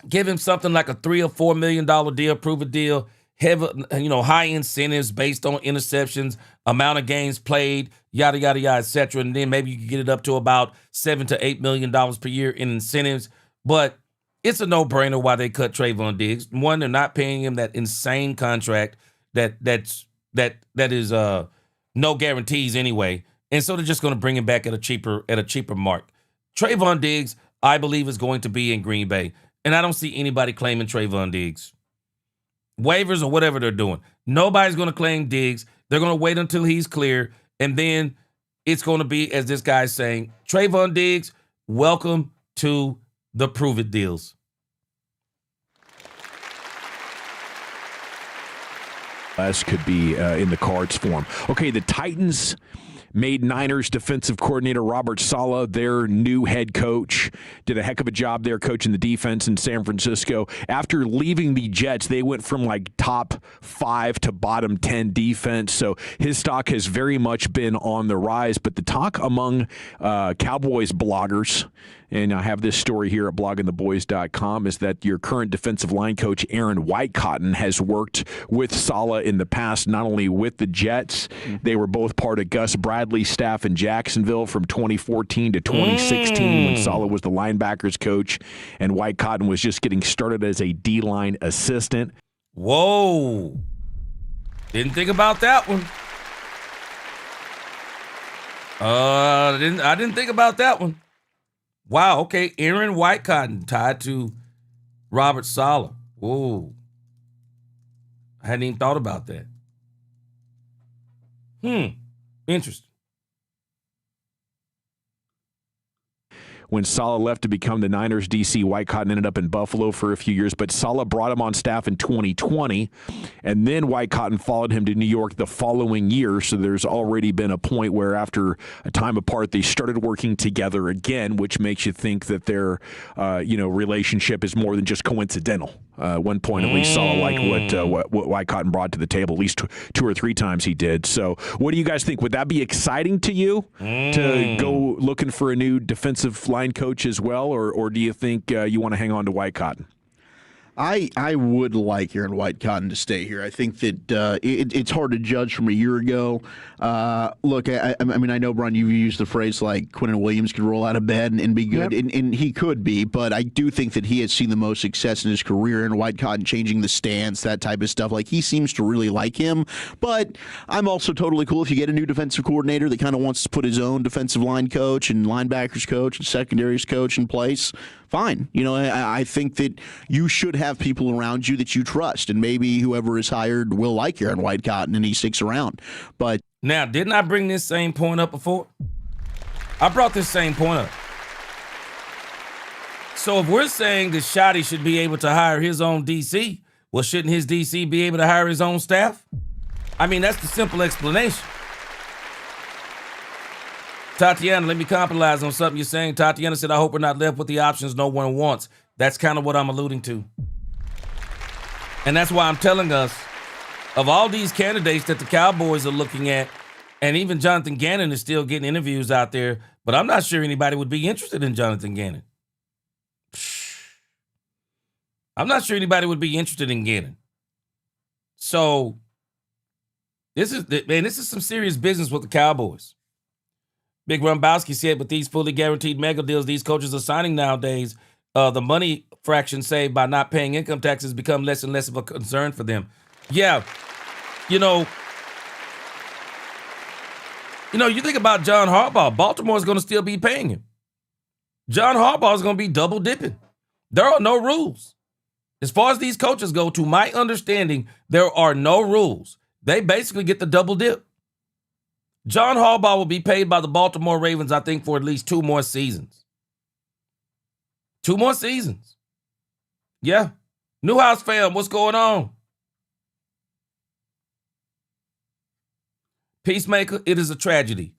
Give him something like a $3 or $4 million deal, prove a deal, have high incentives based on interceptions, amount of games played, yada yada yada, etc. And then maybe you can get it up to about $7 to $8 million per year in incentives. But it's a no-brainer why they cut Trevon Diggs. One, they're not paying him that insane contract that is no guarantees anyway. And so they're just going to bring him back at a cheaper mark. Trevon Diggs, I believe, is going to be in Green Bay. And I don't see anybody claiming Trevon Diggs. Waivers or whatever they're doing. Nobody's going to claim Diggs. They're going to wait until he's clear. And then it's going to be, as this guy's saying, Trevon Diggs, welcome to the Prove It deals. Could be in the cards for him. Okay, the Titans made Niners defensive coordinator Robert Saleh their new head coach. Did a heck of a job there coaching the defense in San Francisco. After leaving the Jets, they went from like top 5 to bottom 10 defense. So his stock has very much been on the rise. But the talk among Cowboys bloggers, and I have this story here at bloggingtheboys.com, is that your current defensive line coach, Aaron Whitecotton, has worked with Saleh in the past, not only with the Jets. They were both part of Gus Bradley's staff in Jacksonville from 2014 to 2016 when Saleh was the linebackers coach and Whitecotton was just getting started as a D-line assistant. Whoa. Didn't think about that one. I didn't think about that one. Wow, okay. Aaron Whitecotton tied to Robert Saleh. Whoa. I hadn't even thought about that. Interesting. When Saleh left to become the Niners DC, Whitecotton ended up in Buffalo for a few years, but Saleh brought him on staff in 2020, and then Whitecotton followed him to New York the following year, so there's already been a point where after a time apart, they started working together again, which makes you think that their relationship is more than just coincidental. One point, at least Saleh liked what Whitecotton brought to the table, at least 2 or 3 times he did. So what do you guys think? Would that be exciting to you to go looking for a new defensive line coach as well, or do you think you want to hang on to Whitecotton? I would like Aaron Whitecotton to stay here. I think that it's hard to judge from a year ago. Look, I mean, I know, Brian, you've used the phrase like Quinnen Williams could roll out of bed and be good, and he could be, but I do think that he has seen the most success in his career, and Whitecotton changing the stance, that type of stuff. Like, he seems to really like him, but I'm also totally cool if you get a new defensive coordinator that kind of wants to put his own defensive line coach and linebackers coach and secondaries coach in place. Fine. I think that you should have people around you that you trust, and maybe whoever is hired will like Aaron Whitecotton and he sticks around. But now, didn't I bring this same point up before? I brought this same point up. So if we're saying that Shotty should be able to hire his own DC, well, shouldn't his DC be able to hire his own staff? I mean, that's the simple explanation. Tatiana, let me capitalize on something you're saying. Tatiana said, I hope we're not left with the options no one wants. That's kind of what I'm alluding to. And that's why I'm telling us, of all these candidates that the Cowboys are looking at, and even Jonathan Gannon is still getting interviews out there, but I'm not sure anybody would be interested in Jonathan Gannon. I'm not sure anybody would be interested in Gannon. So, this is some serious business with the Cowboys. Big Rumbowski said, with these fully guaranteed mega deals these coaches are signing nowadays, the money fraction saved by not paying income taxes become less and less of a concern for them. Yeah, you think about John Harbaugh. Baltimore is going to still be paying him. John Harbaugh is going to be double dipping. There are no rules. As far as these coaches go, to my understanding, there are no rules. They basically get the double dip. John Harbaugh will be paid by the Baltimore Ravens, I think, for at least 2 more seasons. 2 more seasons. Yeah. Newhouse fam, what's going on? Peacemaker, it is a tragedy.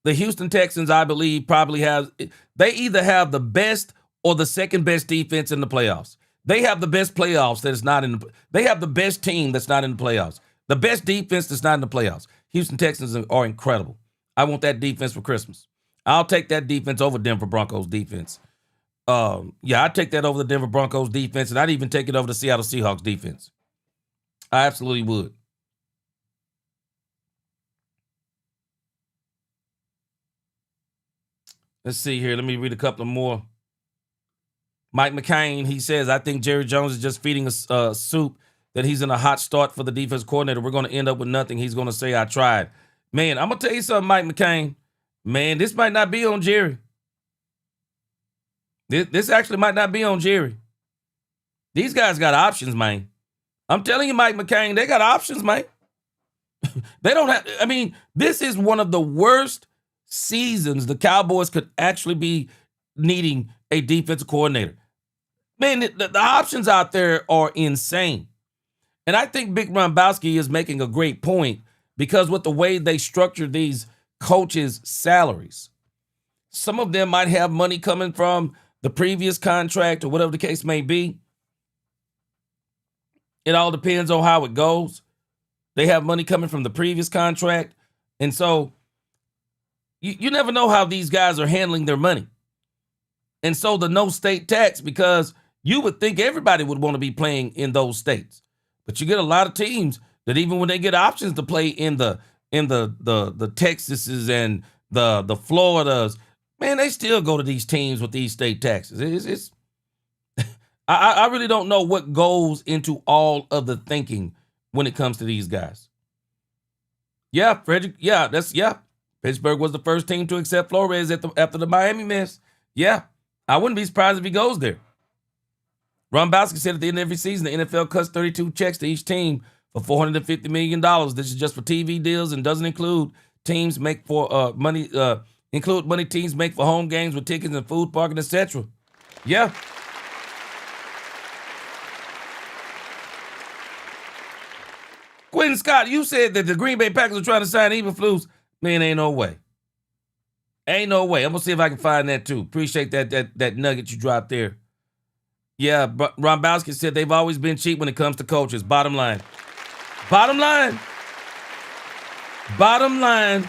The Houston Texans, I believe, they either have the best or the second best defense in the playoffs. They have the best playoffs that is not in the, they have the best team that's not in the playoffs. The best defense that's not in the playoffs. Houston Texans are incredible. I want that defense for Christmas. I'll take that defense over Denver Broncos defense. I'd take that over the Denver Broncos defense, and I'd even take it over the Seattle Seahawks defense. I absolutely would. Let's see here. Let me read a couple more. Mike McCain, he says, I think Jerry Jones is just feeding us soup that he's in a hot start for the defense coordinator. We're going to end up with nothing. He's going to say, I tried. Man, I'm going to tell you something, Mike McCain. Man, this might not be on Jerry. This actually might not be on Jerry. These guys got options, man. I'm telling you, Mike McCain, they got options, man. They don't have, this is one of the worst seasons the Cowboys could actually be needing a defensive coordinator. Man, the options out there are insane. And I think Big Rumbowski is making a great point because with the way they structure these coaches' salaries, some of them might have money coming from the previous contract or whatever the case may be. It all depends on how it goes. They have money coming from the previous contract. And so you never know how these guys are handling their money. And so the no state tax, because you would think everybody would want to be playing in those states. But you get a lot of teams that even when they get options to play in the Texases and the Floridas, man, they still go to these teams with these state taxes. I really don't know what goes into all of the thinking when it comes to these guys. Yeah, Frederick. Yeah. Pittsburgh was the first team to accept Flores after the Miami mess. Yeah, I wouldn't be surprised if he goes there. Rumbowski said at the end of every season, the NFL cuts 32 checks to each team for $450 million. This is just for TV deals and doesn't include teams make for money. Include money teams make for home games with tickets and food, parking, etc. Yeah. Quentin Scott, you said that the Green Bay Packers are trying to sign Eberflus. Man, ain't no way. Ain't no way. I'm going to see if I can find that too. Appreciate that nugget you dropped there. Yeah, Rombowski said they've always been cheap when it comes to coaches. Bottom line. Bottom line. Bottom line.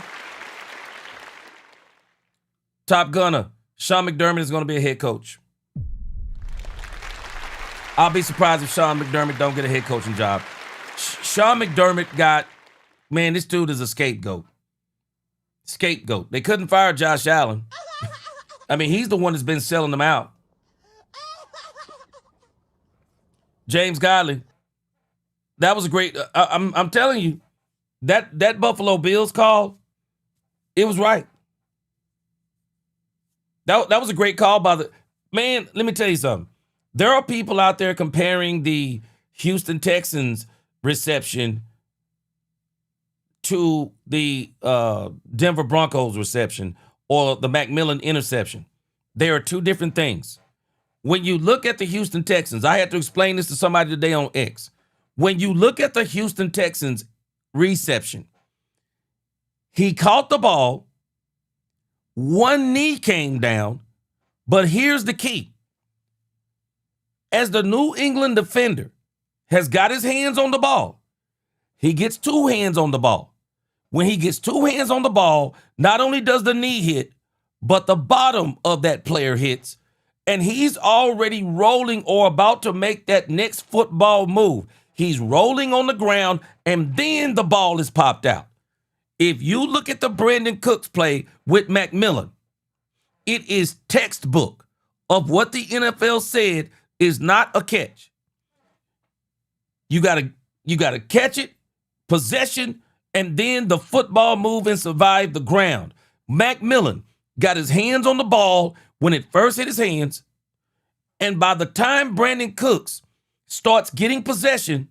Top Gunner. Sean McDermott is going to be a head coach. I'll be surprised if Sean McDermott don't get a head coaching job. Sean McDermott this dude is a scapegoat. Scapegoat. They couldn't fire Josh Allen. He's the one that's been selling them out. James Godley. That was a great. I'm telling you, that Buffalo Bills call, it was right. That was a great call by the man. Let me tell you something. There are people out there comparing the Houston Texans reception to the Denver Broncos reception or the McMillan interception. They are two different things. When you look at the Houston Texans, I had to explain this to somebody today on X. When you look at the Houston Texans reception, he caught the ball, one knee came down, but here's the key. As the New England defender has got his hands on the ball, he gets two hands on the ball. When he gets two hands on the ball, not only does the knee hit, but the bottom of that player hits, and he's already rolling or about to make that next football move. He's rolling on the ground, and then the ball is popped out. If you look at the Brandon Cooks play with McMillan, it is textbook of what the NFL said is not a catch. You gotta catch it, possession, and then the football move and survive the ground. McMillan got his hands on the ball when it first hit his hands, and by the time Brandon Cooks starts getting possession,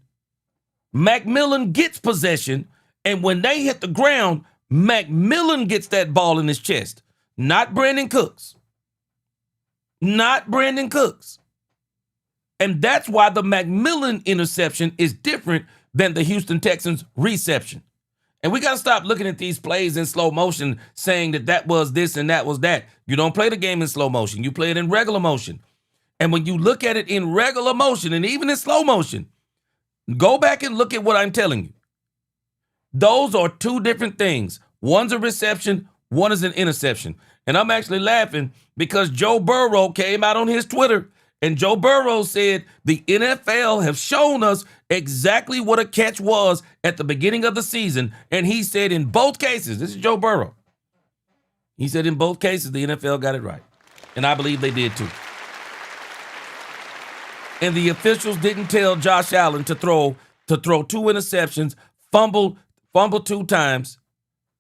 McMillan gets possession, and when they hit the ground, McMillan gets that ball in his chest, not Brandon Cooks. Not Brandon Cooks. And that's why the McMillan interception is different than the Houston Texans reception. And we got to stop looking at these plays in slow motion saying that was this and that was that. You don't play the game in slow motion. You play it in regular motion. And when you look at it in regular motion and even in slow motion, go back and look at what I'm telling you. Those are two different things. One's a reception, one is an interception. And I'm actually laughing because Joe Burrow came out on his Twitter, and Joe Burrow said the NFL have shown us exactly what a catch was at the beginning of the season. And he said in both cases, this is Joe Burrow, he said in both cases the NFL got it right. And I believe they did too. And the officials didn't tell Josh Allen to throw two interceptions, fumble two times,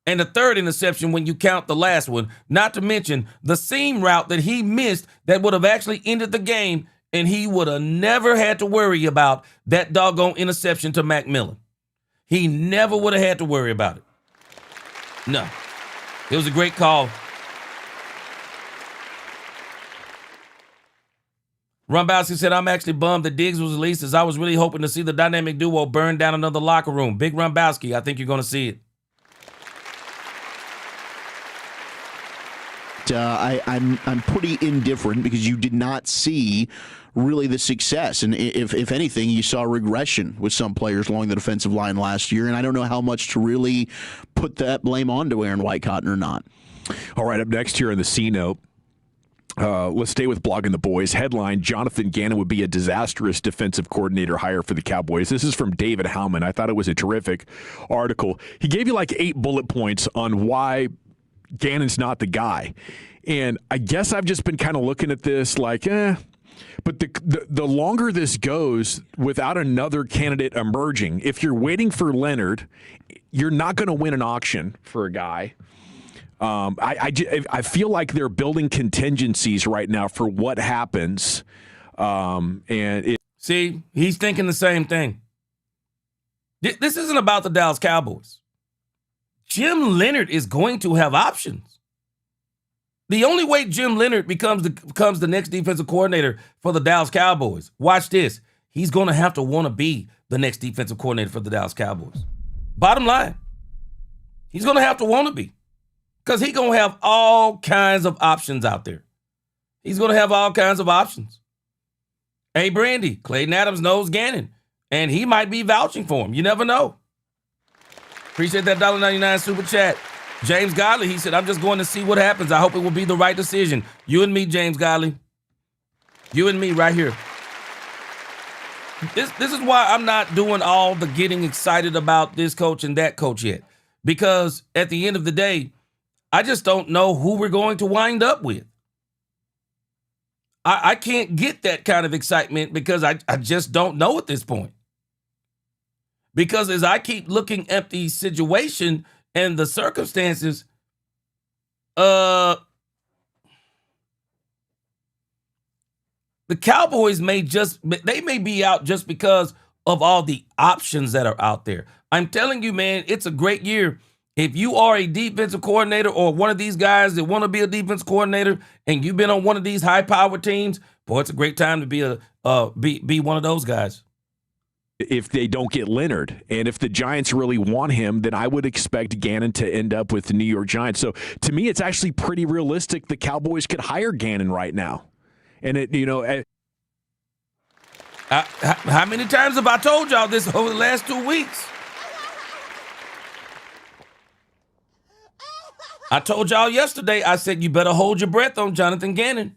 and the third interception when you count the last one, not to mention the seam route that he missed that would have actually ended the game, and he would have never had to worry about that doggone interception to McMillan. He never would have had to worry about it. No. It was a great call. Rumbowski said, I'm actually bummed that Diggs was released as I was really hoping to see the dynamic duo burn down another locker room. Big Rumbowski, I think you're going to see it. I'm pretty indifferent because you did not see really the success. And if anything, you saw regression with some players along the defensive line last year. And I don't know how much to really put that blame onto Aaron Whitecotton or not. All right, up next here in the C note. Let's stay with Blogging the Boys. Headline, Jonathan Gannon would be a disastrous defensive coordinator hire for the Cowboys. This is from David Howman. I thought it was a terrific article. He gave you like 8 bullet points on why Gannon's not the guy. And I guess I've just been kind of looking at this like, But the longer this goes without another candidate emerging, if you're waiting for Leonhard, you're not going to win an auction for a guy. I feel like they're building contingencies right now for what happens. See, he's thinking the same thing. This isn't about the Dallas Cowboys. Jim Leonhard is going to have options. The only way Jim Leonhard becomes the next defensive coordinator for the Dallas Cowboys, watch this, he's going to have to want to be the next defensive coordinator for the Dallas Cowboys. Bottom line, he's going to have to want to be. Because he's going to have all kinds of options out there. He's going to have all kinds of options. Hey, Brandy, Clayton Adams knows Gannon, and he might be vouching for him. You never know. Appreciate that $1.99 super chat. James Godley, he said, I'm just going to see what happens. I hope it will be the right decision. You and me, James Godley. You and me right here. This is why I'm not doing all the getting excited about this coach and that coach yet. Because at the end of the day, I just don't know who we're going to wind up with. I can't get that kind of excitement because I just don't know at this point. Because as I keep looking at the situation and the circumstances, the Cowboys may be out just because of all the options that are out there. I'm telling you, man, it's a great year. If you are a defensive coordinator or one of these guys that want to be a defensive coordinator and you've been on one of these high-powered teams, boy, it's a great time to be one of those guys. if they don't get Leonhard. And if the Giants really want him, then I would expect Gannon to end up with the New York Giants. So to me, it's actually pretty realistic the Cowboys could hire Gannon right now. And how many times have I told y'all this over the last 2 weeks? I told y'all yesterday, I said, you better hold your breath on Jonathan Gannon.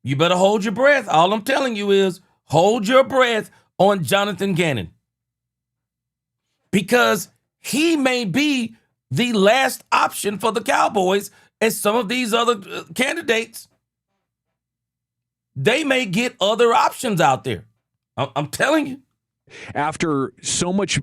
You better hold your breath. All I'm telling you is hold your breath on Jonathan Gannon. Because he may be the last option for the Cowboys, and some of these other candidates, they may get other options out there. I'm telling you. After so much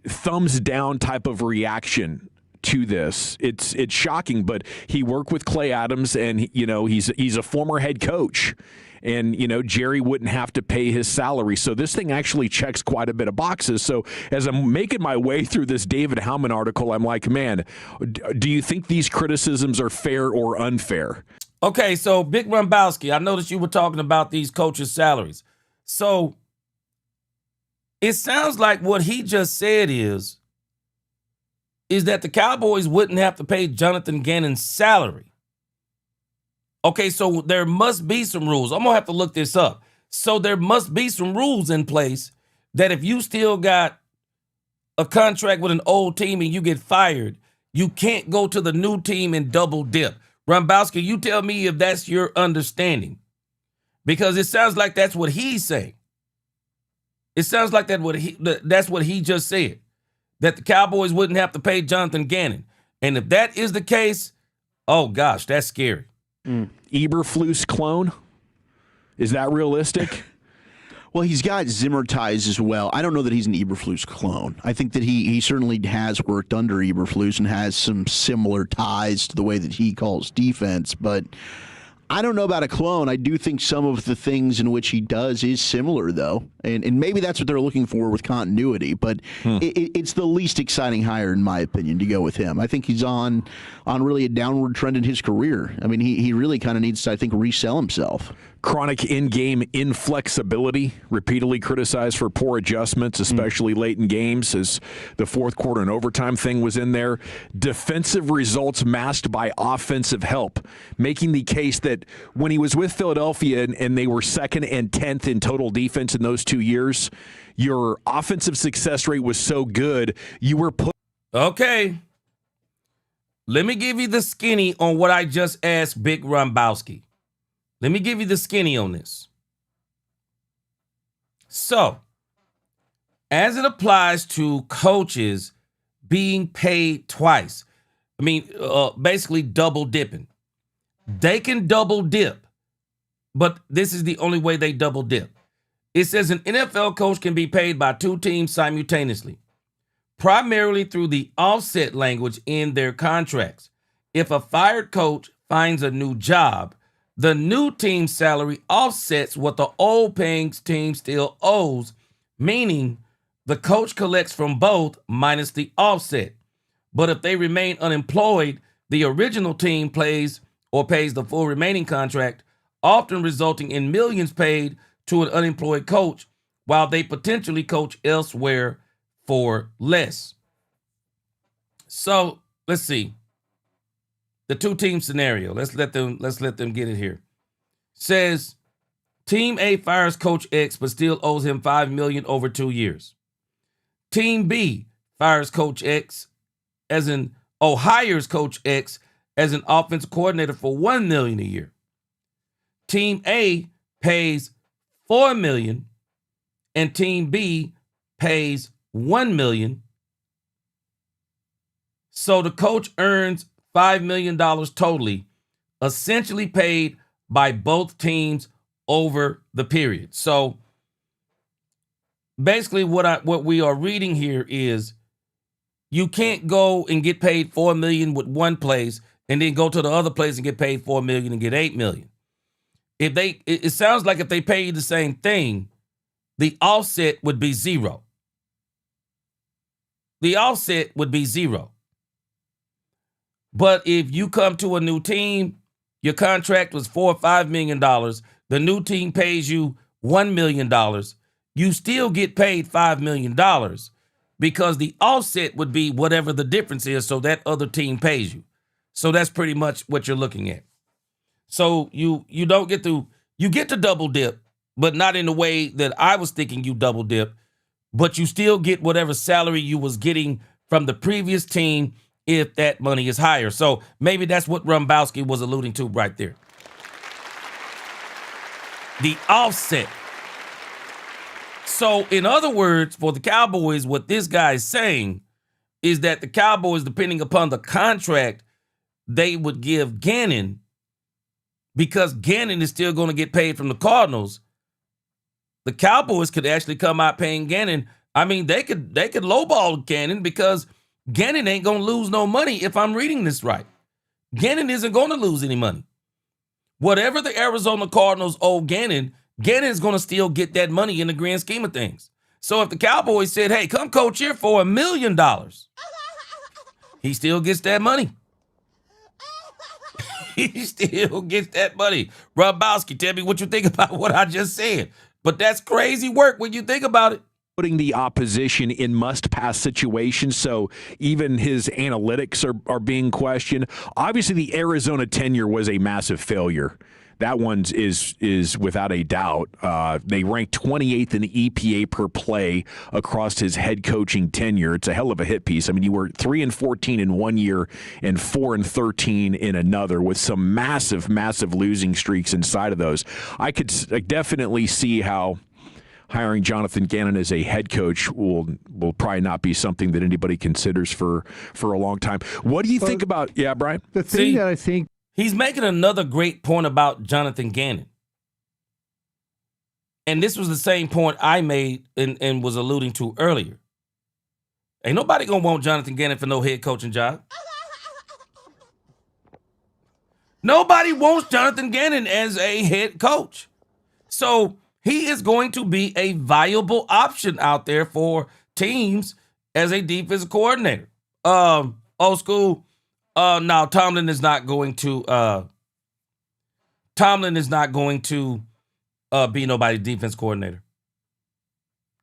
thumbs down type of reaction to this, it's shocking, but he worked with Clay Adams, and he's a former head coach, and Jerry wouldn't have to pay his salary, so this thing actually checks quite a bit of boxes. So as I'm making my way through this David Howman article, I'm like, man, do you think these criticisms are fair or unfair? Okay, so Big Rumbowski, I noticed you were talking about these coaches' salaries. So it sounds like what he just said is that the Cowboys wouldn't have to pay Jonathan Gannon's salary. Okay, so there must be some rules. I'm going to have to look this up. So there must be some rules in place that if you still got a contract with an old team and you get fired, you can't go to the new team and double dip. Rumbowski, you tell me if that's your understanding. Because it sounds like that's what he's saying. It sounds like that's what he just said. That the Cowboys wouldn't have to pay Jonathan Gannon. And if that is the case, oh gosh, that's scary. Eberflus clone? Is that realistic? Well, he's got Zimmer ties as well. I don't know that he's an Eberflus clone. I think that he certainly has worked under Eberflus and has some similar ties to the way that he calls defense, but I don't know about a clone. I do think some of the things in which he does is similar, though, and maybe that's what they're looking for with continuity. But it's the least exciting hire, in my opinion, to go with him. I think he's on really a downward trend in his career. I mean, he really kind of needs to, I think, resell himself. Chronic in-game inflexibility, repeatedly criticized for poor adjustments, especially late in games, as the fourth quarter and overtime thing was in there. Defensive results masked by offensive help, making the case that when he was with Philadelphia and they were 2nd and 10th in total defense in those 2 years, your offensive success rate was so good, you were put. Okay. Let me give you the skinny on what I just asked Big Rumbowski. Let me give you the skinny on this. So, as it applies to coaches being paid twice, basically double dipping. They can double dip, but this is the only way they double dip. It says an NFL coach can be paid by 2 teams simultaneously, primarily through the offset language in their contracts. If a fired coach finds a new job, the new team's salary offsets what the old paying team still owes, meaning the coach collects from both minus the offset. But if they remain unemployed, the original team pays the full remaining contract, often resulting in millions paid to an unemployed coach while they potentially coach elsewhere for less. So let's see. The 2-team scenario. Let's let them get it here. Says Team A fires Coach X but still owes him $5 million over 2 years. Team B fires Coach X hires Coach X as an offensive coordinator for $1 million a year. Team A pays $4 million and Team B pays $1 million. So the coach earns $5 million totally, essentially paid by both teams over the period. So basically what we are reading here is you can't go and get paid $4 million with one place and then go to the other place and get paid $4 million and get $8 million. It sounds like if they pay you the same thing, the offset would be zero. The offset would be zero. But if you come to a new team, your contract was $4 or $5 million. The new team pays you $1 million. you still get paid $5 million because the offset would be whatever the difference is, so that other team pays you. So that's pretty much what you're looking at. So you don't get to, you get to double dip, but not in the way that I was thinking you double dip, but you still get whatever salary you was getting from the previous team if that money is higher. So maybe that's what Rumbowski was alluding to right there. The offset. So in other words, for the Cowboys, what this guy is saying is that the Cowboys, depending upon the contract, they would give Gannon, because Gannon is still going to get paid from the Cardinals. The Cowboys could actually come out paying Gannon. I mean, they could lowball Gannon because Gannon ain't going to lose no money if I'm reading this right. Gannon isn't going to lose any money. Whatever the Arizona Cardinals owe Gannon, Gannon is going to still get that money in the grand scheme of things. So if the Cowboys said, hey, come coach here for $1 million, he still gets that money. He still gets that money. Rumbowski, tell me what you think about what I just said. But that's crazy work when you think about it. Putting the opposition in must-pass situations, so even his analytics are being questioned. Obviously, the Arizona tenure was a massive failure. That one is without a doubt. They ranked 28th in the EPA per play across his head coaching tenure. It's a hell of a hit piece. I mean, you were 3-14 in one year and 4-13 in another, with some massive losing streaks inside of those. I could definitely see how hiring Jonathan Gannon as a head coach will probably not be something that anybody considers for a long time. What do you think about? Yeah, Brian. The thing that I think. He's making another great point about Jonathan Gannon. And this was the same point I made and was alluding to earlier. Ain't nobody going to want Jonathan Gannon for no head coaching job. Nobody wants Jonathan Gannon as a head coach. So he is going to be a viable option out there for teams as a defensive coordinator. Old school. Now Tomlin is not going to be nobody's defense coordinator.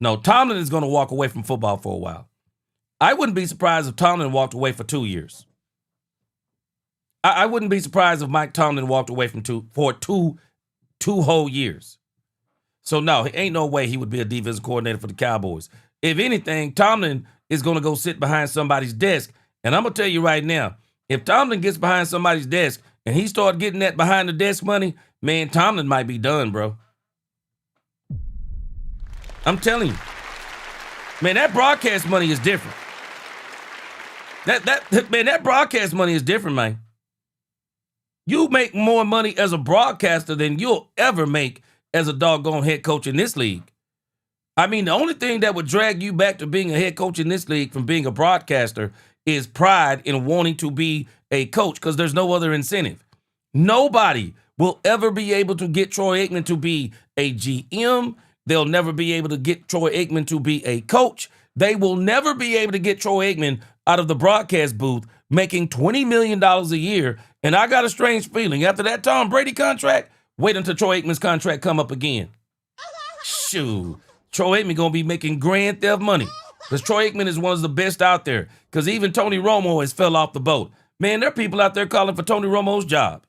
No, Tomlin is going to walk away from football for a while. I wouldn't be surprised if Tomlin walked away for 2 years. I wouldn't be surprised if Mike Tomlin walked away from two whole years. So no, ain't no way he would be a defensive coordinator for the Cowboys. If anything, Tomlin is going to go sit behind somebody's desk. And I'm going to tell you right now, if Tomlin gets behind somebody's desk and he starts getting that behind the desk money, man, Tomlin might be done, bro. I'm telling you. Man, that broadcast money is different. That broadcast money is different, man. You make more money as a broadcaster than you'll ever make as a doggone head coach in this league. I mean, the only thing that would drag you back to being a head coach in this league from being a broadcaster is pride in wanting to be a coach, because there's no other incentive. Nobody will ever be able to get Troy Aikman to be a GM. They'll never be able to get Troy Aikman to be a coach. They will never be able to get Troy Aikman out of the broadcast booth making $20 million a year. And I got a strange feeling after that Tom Brady contract, wait until Troy Aikman's contract come up again. Shoot, Troy Aikman going to be making grand theft money. Because Troy Aikman is one of the best out there. Because even Tony Romo has fell off the boat. Man, there are people out there calling for Tony Romo's job.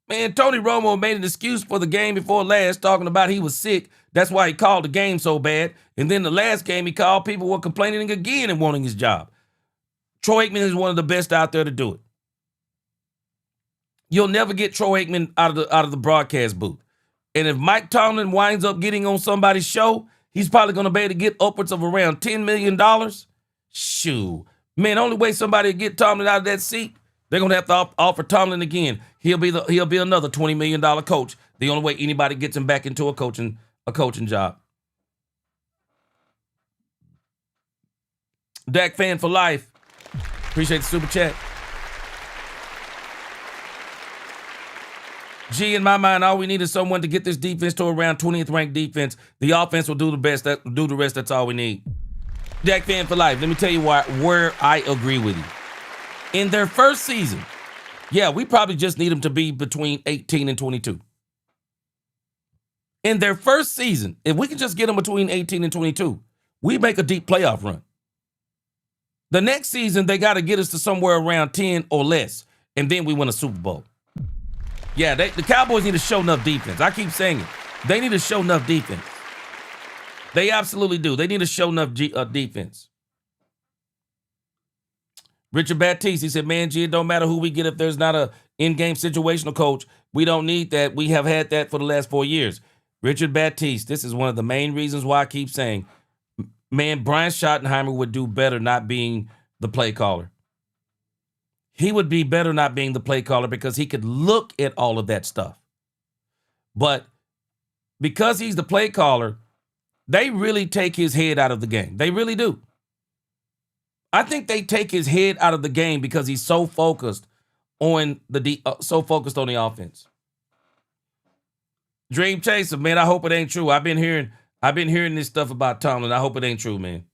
Man, Tony Romo made an excuse for the game before last, talking about he was sick. That's why he called the game so bad. And then the last game he called, people were complaining again and wanting his job. Troy Aikman is one of the best out there to do it. You'll never get Troy Aikman out of the broadcast booth. And if Mike Tomlin winds up getting on somebody's show, he's probably going to be able to get upwards of around $10 million. Shoo. Man, the only way somebody will get Tomlin out of that seat, they're going to have to offer Tomlin again. He'll be another $20 million coach. The only way anybody gets him back into a coaching job. Dak fan for life. Appreciate the super chat. G, in my mind, all we need is someone to get this defense to around 20th ranked defense. The offense will do the best. Do the rest. That's all we need. Dak fan for life. Let me tell you where I agree with you. In their first season, yeah, we probably just need them to be between 18 and 22. In their first season, if we can just get them between 18 and 22, we make a deep playoff run. The next season, they got to get us to somewhere around 10 or less, and then we win a Super Bowl. Yeah, the Cowboys need to show enough defense. I keep saying it. They need to show enough defense. They absolutely do. They need to show enough defense. Richard Baptiste, he said, man, G, it don't matter who we get if there's not a in-game situational coach. We don't need that. We have had that for the last 4 years. Richard Baptiste, this is one of the main reasons why I keep saying, man, Brian Schottenheimer would do better not being the play caller. He would be better not being the play caller because he could look at all of that stuff. But because he's the play caller, they really take his head out of the game. They really do. I think they take his head out of the game because he's so focused on the offense. Dream Chaser, man, I hope it ain't true. I've been hearing this stuff about Tomlin. I hope it ain't true, man.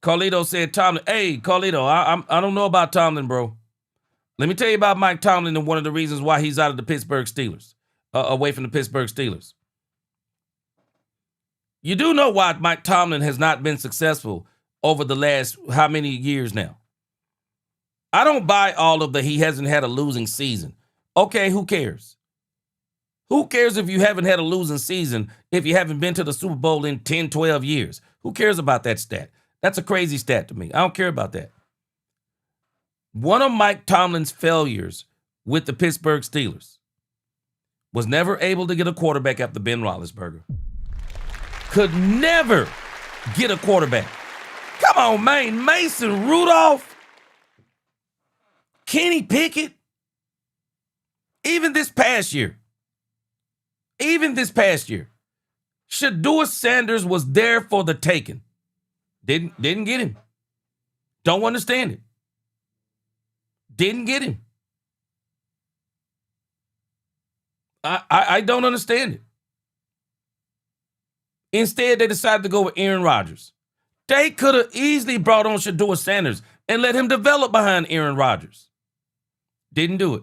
Carlito said Tomlin. Hey, Carlito, I don't know about Tomlin, bro. Let me tell you about Mike Tomlin and one of the reasons why he's out of the Pittsburgh Steelers, away from the Pittsburgh Steelers. You do know why Mike Tomlin has not been successful over the last how many years now? I don't buy all of the he hasn't had a losing season. Okay, who cares? Who cares if you haven't had a losing season if you haven't been to the Super Bowl in 10, 12 years? Who cares about that stat? That's a crazy stat to me. I don't care about that. One of Mike Tomlin's failures with the Pittsburgh Steelers was never able to get a quarterback after Ben Roethlisberger. Could never get a quarterback. Come on, man. Mason Rudolph, Kenny Pickett, even this past year, Shedeur Sanders was there for the taking. Didn't get him. Don't understand it. Didn't get him. I don't understand it. Instead, they decided to go with Aaron Rodgers. They could have easily brought on Shedeur Sanders and let him develop behind Aaron Rodgers. Didn't do it.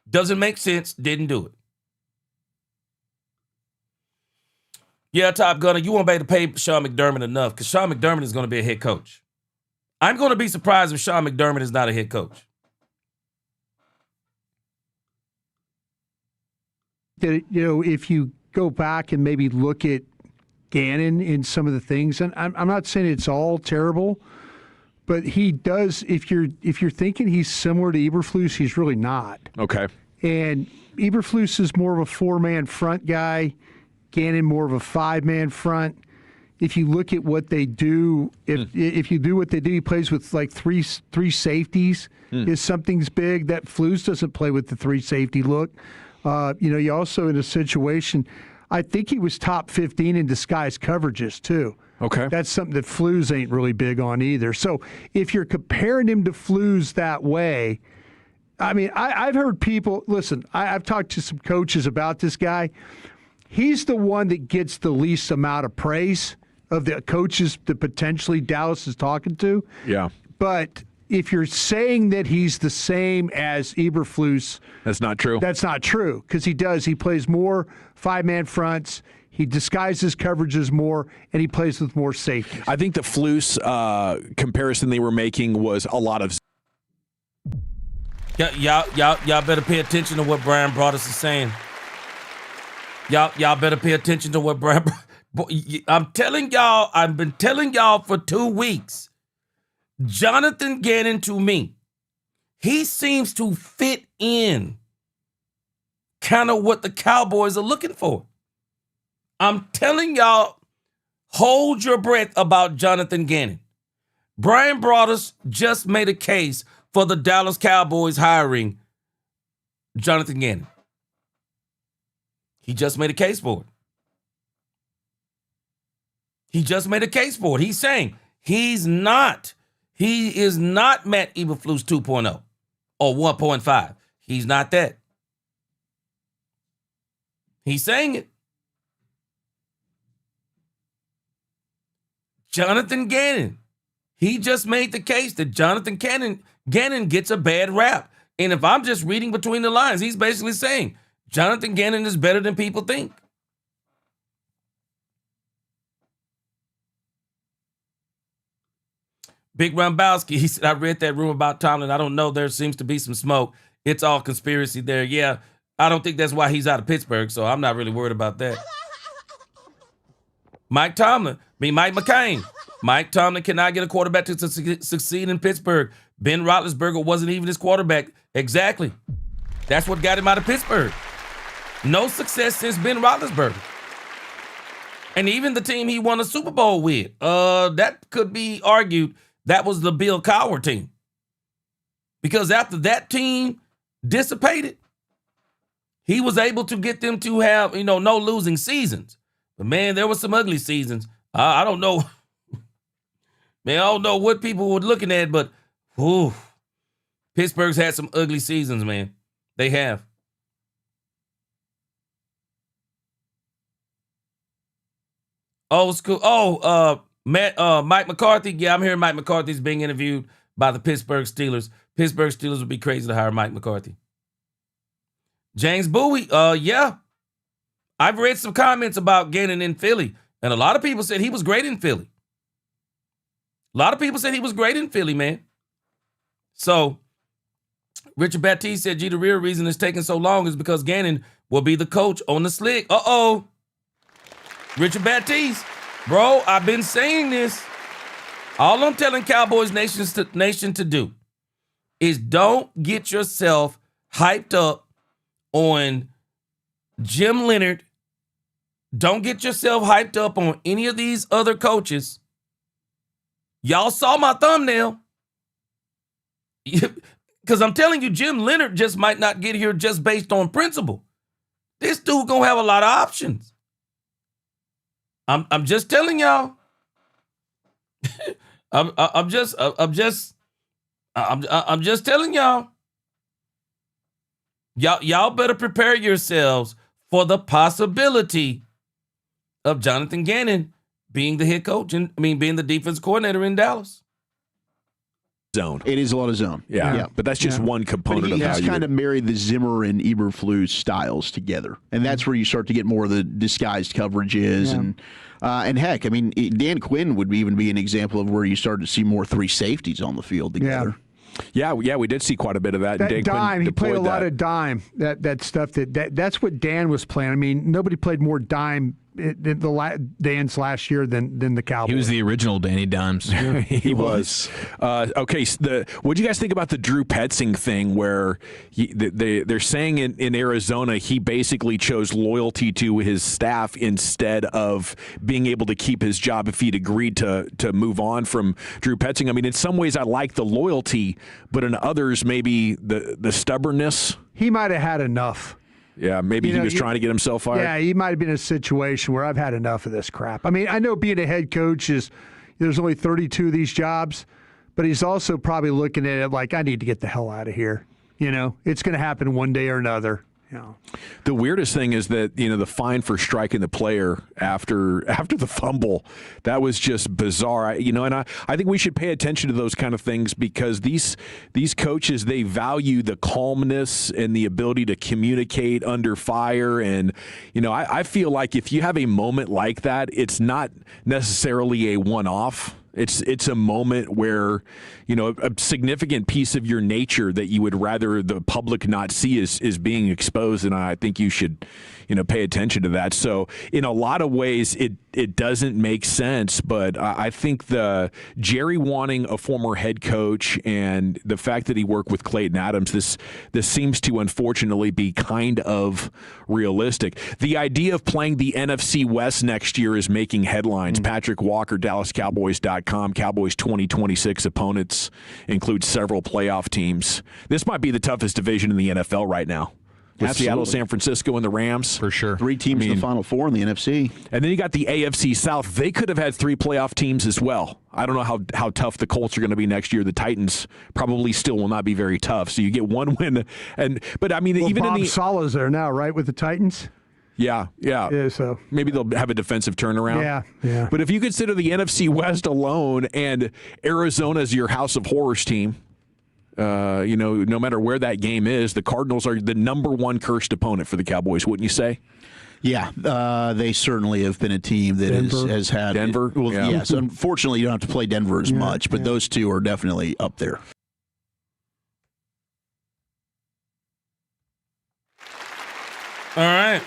Doesn't make sense. Didn't do it. Yeah, Top Gunner, you won't be able to pay Sean McDermott enough because Sean McDermott is going to be a head coach. I'm going to be surprised if Sean McDermott is not a head coach. You know, if you go back and maybe look at Gannon in some of the things, and I'm not saying it's all terrible, but he does. If you're thinking he's similar to Eberflus, he's really not. Okay. And Eberflus is more of a 4-man front guy. Gannon more of a 5-man front. If you look at what they do, if you do what they do, he plays with like three safeties. If something's big, that Flus doesn't play with the 3 safety look. You also in a situation, I think he was top 15 in disguise coverages too. Okay. That's something that Flus ain't really big on either. So if you're comparing him to Flus that way, I mean, I've heard people, listen, I've talked to some coaches about this guy. He's the one that gets the least amount of praise of the coaches that potentially Dallas is talking to. Yeah. But if you're saying that he's the same as Eberflus, that's not true. That's not true because he does. He plays more 5-man fronts. He disguises coverages more, and he plays with more safety. I think the Flus comparison they were making was a lot of. Y'all better pay attention to what Brian Broaddus is saying. Y'all better pay attention to what Brian. I'm telling y'all. I've been telling y'all for 2 weeks. Jonathan Gannon, to me, he seems to fit in kind of what the Cowboys are looking for. I'm telling y'all, hold your breath about Jonathan Gannon. Brian Broaddus just made a case for the Dallas Cowboys hiring Jonathan Gannon. He just made a case for it. He just made a case for it. He's saying he is not Matt Eberflus 2.0 or 1.5. He's not that. He's saying it. Jonathan Gannon. He just made the case that Jonathan Gannon gets a bad rap. And if I'm just reading between the lines, he's basically saying Jonathan Gannon is better than people think. Big Rumbowski, he said, I read that rumor about Tomlin. I don't know. There seems to be some smoke. It's all conspiracy there. Yeah, I don't think that's why he's out of Pittsburgh, so I'm not really worried about that. Mike McCain. Mike Tomlin cannot get a quarterback to succeed in Pittsburgh. Ben Roethlisberger wasn't even his quarterback. Exactly. That's what got him out of Pittsburgh. No success since Ben Roethlisberger. And even the team he won a Super Bowl with, that could be argued that was the Bill Cowher team. Because after that team dissipated, he was able to get them to have, no losing seasons. But man, there were some ugly seasons. I don't know. Man, I don't know what people were looking at, but Pittsburgh's had some ugly seasons, man. They have. Old school. Mike McCarthy. Yeah, I'm hearing Mike McCarthy's being interviewed by the Pittsburgh Steelers. Pittsburgh Steelers would be crazy to hire Mike McCarthy. James Bowie. Yeah. I've read some comments about Gannon in Philly, and a lot of people said he was great in Philly. Man. So, Richard Baptiste said, the real reason it's taking so long is because Gannon will be the coach on the slick. Uh-oh. Richard Baptiste. Bro, I've been saying this. All I'm telling Cowboys Nation to do is don't get yourself hyped up on Jim Leonhard. Don't get yourself hyped up on any of these other coaches. Y'all saw my thumbnail. Because I'm telling you, Jim Leonhard just might not get here just based on principle. This dude gonna have a lot of options. I'm just telling y'all. I'm just telling y'all. Y'all better prepare yourselves for the possibility of Jonathan Gannon being the head coach being the defense coordinator in Dallas. Zone. It is a lot of zone. Yeah. But that's just one component of how you kind of married the Zimmer and Eberflus styles together. And that's where you start to get more of the disguised coverages. And heck, Dan Quinn would even be an example of where you start to see more three safeties on the field together. Yeah, we did see quite a bit of that. That dime, he played a lot of dime. That stuff that's what Dan was playing. Nobody played more dime Dan's last year than the Cowboys. He was the original Danny Dimes. He was. Okay, what do you guys think about the Drew Petzing thing where they're saying in Arizona he basically chose loyalty to his staff instead of being able to keep his job if he'd agreed to move on from Drew Petzing? In some ways I like the loyalty, but in others maybe the stubbornness. He might have had enough. Yeah, maybe he was trying to get himself fired. Yeah, he might have been in a situation where I've had enough of this crap. I know being a head coach there's only 32 of these jobs, but he's also probably looking at it like, I need to get the hell out of here. It's going to happen one day or another. The weirdest thing is that the fine for striking the player after the fumble, that was just bizarre. And I think we should pay attention to those kind of things because these coaches, they value the calmness and the ability to communicate under fire. And I feel like if you have a moment like that, it's not necessarily a one-off. It's a moment where, a significant piece of your nature that you would rather the public not see is being exposed, and I think you should, pay attention to that. So in a lot of ways, it doesn't make sense, but I think the Jerry wanting a former head coach and the fact that he worked with Clayton Adams, this seems to unfortunately be kind of realistic. The idea of playing the NFC West next year is making headlines. Patrick Walker, DallasCowboys.com. Cowboys 2026 opponents include several playoff teams. This might be the toughest division in the NFL right now. With Seattle, San Francisco, and the Rams. For sure. 3 teams in the Final Four in the NFC. And then you got the AFC South. They could have had 3 playoff teams as well. I don't know how tough the Colts are going to be next year. The Titans probably still will not be very tough. So you get one win. But even Bob in the Saleh's there now, right, with the Titans? Yeah. So maybe they'll have a defensive turnaround. Yeah. But if you consider the NFC West alone and Arizona's your House of Horrors team, No matter where that game is, the Cardinals are the number one cursed opponent for the Cowboys, wouldn't you say? Yeah, they certainly have been a team that has had Denver. Well, yes, unfortunately, you don't have to play Denver as much, but those two are definitely up there. All right.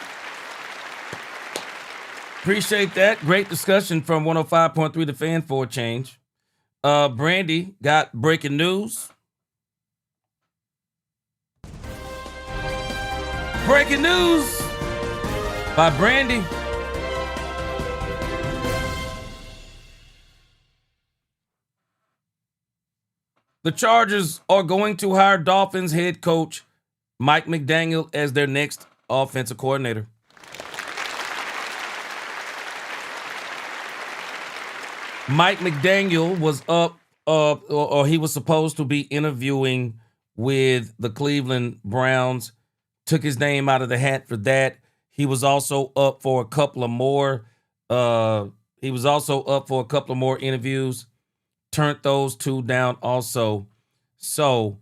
Appreciate that. Great discussion from 105.3 The Fan for a change. Brandy got breaking news. Breaking news by Brandy. The Chargers are going to hire Dolphins head coach Mike McDaniel as their next offensive coordinator. Mike McDaniel was he was supposed to be interviewing with the Cleveland Browns. Took his name out of the hat for that. He was also up for a couple of more. Interviews. Turned those two down also. So,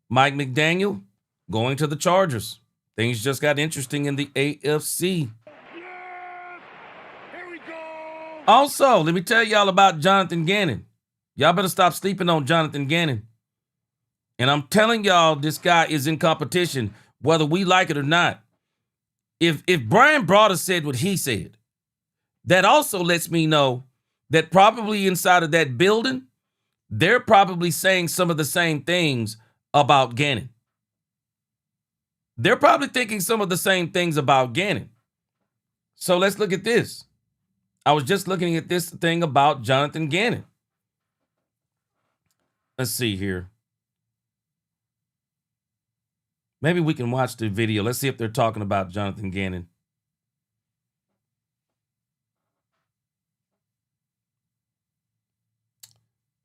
Mike McDaniel going to the Chargers. Things just got interesting in the AFC. Also, let me tell y'all about Jonathan Gannon. Y'all better stop sleeping on Jonathan Gannon. And I'm telling y'all, this guy is in competition, whether we like it or not. If Brian Broader said what he said, that also lets me know that probably inside of that building, they're probably saying some of the same things about Gannon. They're probably thinking some of the same things about Gannon. So let's look at this. I was just looking at this thing about Jonathan Gannon. Let's see here. Maybe we can watch the video. Let's see if they're talking about Jonathan Gannon.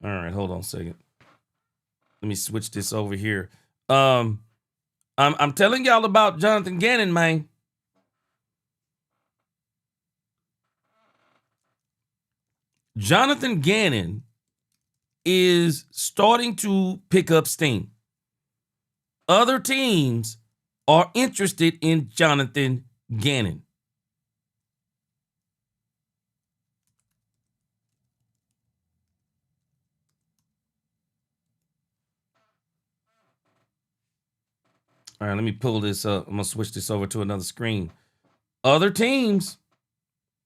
All right, hold on a second. Let me switch this over here. I'm telling y'all about Jonathan Gannon, man. Jonathan Gannon is starting to pick up steam. Other teams are interested in Jonathan Gannon. All right, let me pull this up. I'm going to switch this over to another screen. Other teams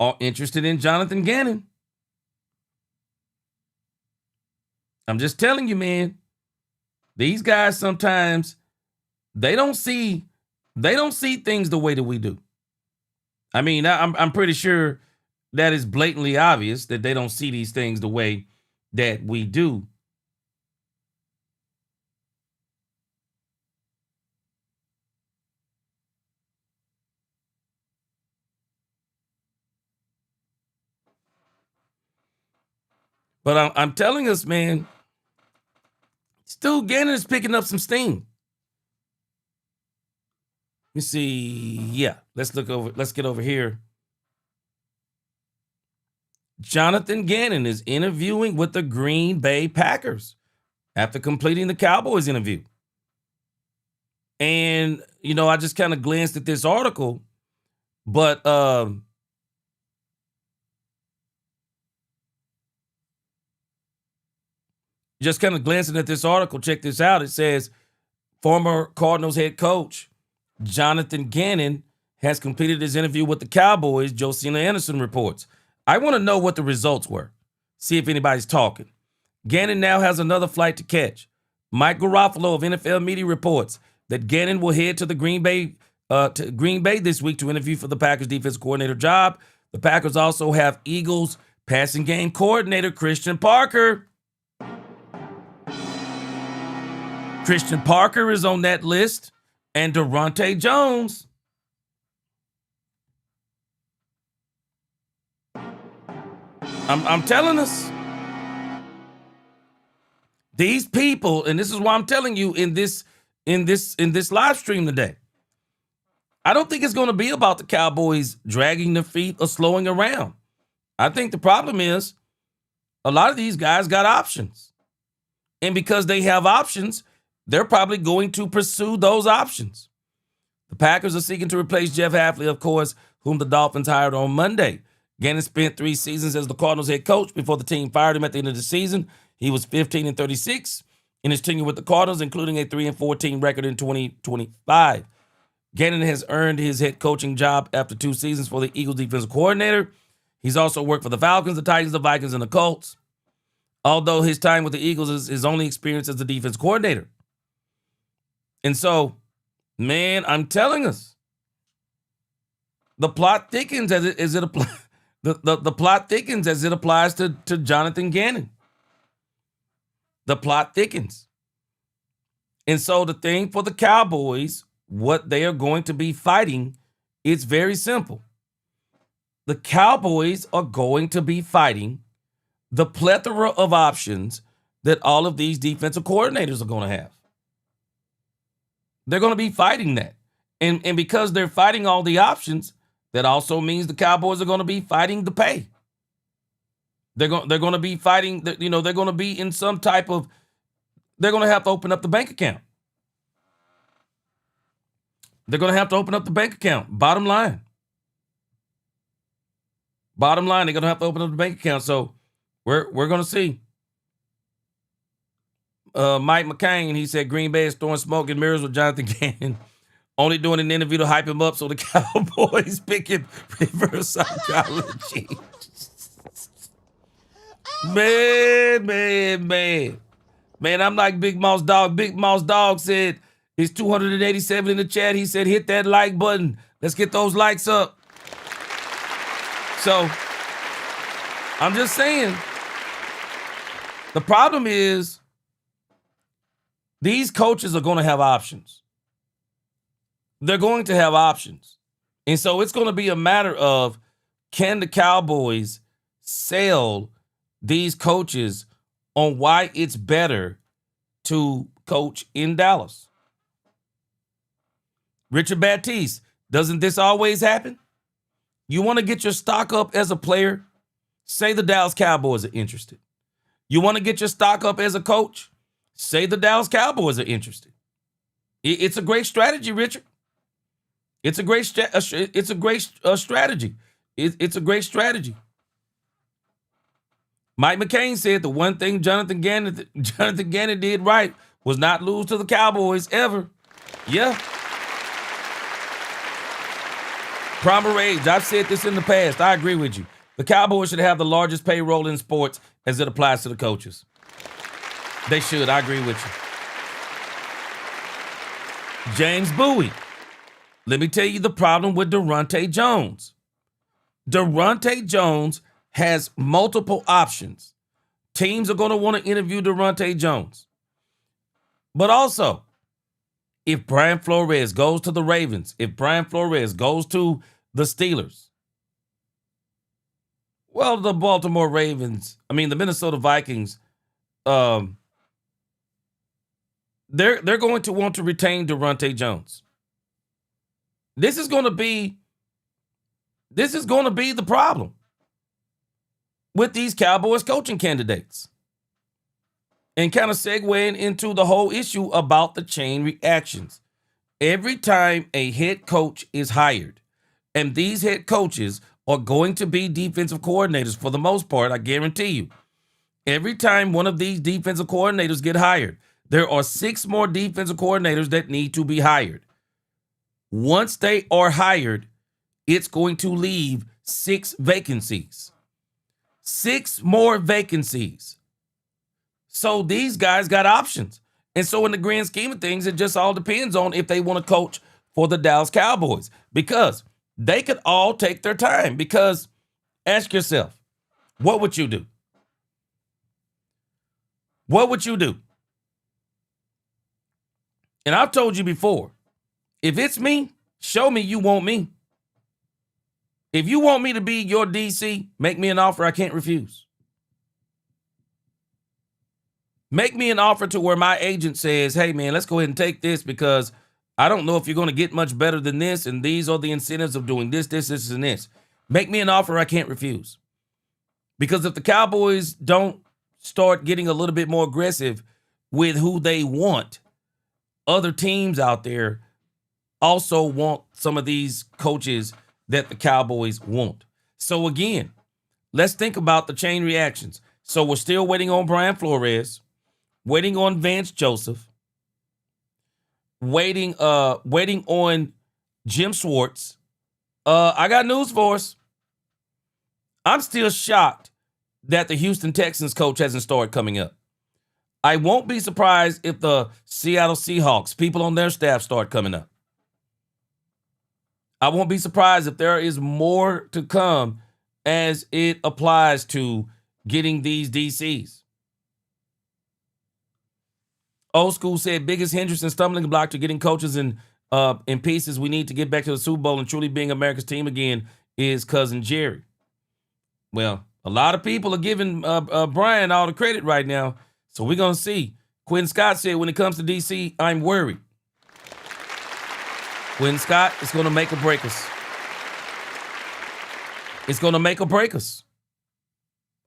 are interested in Jonathan Gannon. I'm just telling you, man. These guys sometimes they don't see things the way that we do. I mean, I'm pretty sure that is blatantly obvious that they don't see these things the way that we do. But I'm telling us, man, Stu Gannon is picking up some steam. Let me see. Yeah, let's get over here. Jonathan Gannon is interviewing with the Green Bay Packers after completing the Cowboys interview. And, I just kind of glanced at this article, but just kind of glancing at this article, check this out. It says, former Cardinals head coach Jonathan Gannon has completed his interview with the Cowboys, Josina Anderson reports. I want to know what the results were. See if anybody's talking. Gannon now has another flight to catch. Mike Garofalo of NFL Media reports that Gannon will head to the Green Bay this week to interview for the Packers defensive coordinator job. The Packers also have Eagles passing game coordinator Christian Parker. Christian Parker is on that list, and Durante Jones. I'm telling us, these people, and this is why I'm telling you in this live stream today, I don't think it's going to be about the Cowboys dragging their feet or slowing around. I think the problem is a lot of these guys got options. And because they have options, they're probably going to pursue those options. The Packers are seeking to replace Jeff Hafley, of course, whom the Dolphins hired on Monday. Gannon spent 3 seasons as the Cardinals head coach before the team fired him at the end of the season. He was 15-36 in his tenure with the Cardinals, including a 3-14 record in 2025. Gannon has earned his head coaching job after 2 seasons for the Eagles defensive coordinator. He's also worked for the Falcons, the Titans, the Vikings, and the Colts, although his time with the Eagles is his only experience as the defense coordinator. And so, man, I'm telling us, the plot thickens as it applies. The plot thickens as it applies to Jonathan Gannon. The plot thickens. And so the thing for the Cowboys, what they are going to be fighting, it's very simple. The Cowboys are going to be fighting the plethora of options that all of these defensive coordinators are going to have. They're going to be fighting that. And because they're fighting all the options, that also means the Cowboys are going to be fighting the pay. They're going to be fighting, they're going to be in some type of, they're going to have to open up the bank account. They're going to have to open up the bank account. Bottom line, they're going to have to open up the bank account. So we're going to see. Mike McCain, he said Green Bay is throwing smoke and mirrors with Jonathan Gannon. Only doing an interview to hype him up so the Cowboys pick him reverse psychology. Man, I'm like Big Mouse Dog. Big Mouse Dog said it's 287 in the chat. He said, hit that like button. Let's get those likes up. So, I'm just saying, the problem is these coaches are going to have options. They're going to have options. And so it's going to be a matter of, can the Cowboys sell these coaches on why it's better to coach in Dallas? Richard Baptiste, doesn't this always happen? You want to get your stock up as a player? Say the Dallas Cowboys are interested. You want to get your stock up as a coach? Say the Dallas Cowboys are interested. It's a great strategy, Richard. It's a great strategy. It's a great strategy. Mike McCain said the one thing Jonathan Gannon did right was not lose to the Cowboys ever. Yeah. Primer Rage, I've said this in the past. I agree with you. The Cowboys should have the largest payroll in sports as it applies to the coaches. They should. I agree with you. James Bowie. Let me tell you the problem with Durante Jones. Durante Jones has multiple options. Teams are going to want to interview Durante Jones. But also, if Brian Flores goes to the Ravens, if Brian Flores goes to the Steelers, well, the Minnesota Vikings, they're going to want to retain Durante Jones. This is going to be the problem with these Cowboys coaching candidates. And kind of segueing into the whole issue about the chain reactions. Every time a head coach is hired, and these head coaches are going to be defensive coordinators for the most part, I guarantee you. Every time one of these defensive coordinators get hired, there are 6 more defensive coordinators that need to be hired. Once they are hired, it's going to leave 6 vacancies. 6 more vacancies. So these guys got options. And so in the grand scheme of things, it just all depends on if they want to coach for the Dallas Cowboys. Because they could all take their time. Because ask yourself, what would you do? What would you do? And I've told you before, if it's me, show me you want me. If you want me to be your DC, make me an offer I can't refuse. Make me an offer to where my agent says, hey, man, let's go ahead and take this because I don't know if you're going to get much better than this, and these are the incentives of doing this, and this. Make me an offer I can't refuse. Because if the Cowboys don't start getting a little bit more aggressive with who they want, other teams out there also want some of these coaches that the Cowboys want. So again, let's think about the chain reactions. So we're still waiting on Brian Flores, waiting on Vance Joseph, waiting on Jim Schwartz. I got news for us. I'm still shocked that the Houston Texans coach hasn't started coming up. I won't be surprised if the Seattle Seahawks, people on their staff, start coming up. I won't be surprised if there is more to come as it applies to getting these DCs. Old School said, biggest hindrance and stumbling block to getting coaches in pieces we need to get back to the Super Bowl and truly being America's team again is Cousin Jerry. Well, a lot of people are giving Brian all the credit right now, so we're going to see. Quinn Scott said, when it comes to DC, I'm worried. Quinn Scott is going to make or break us. It's going to make or break us.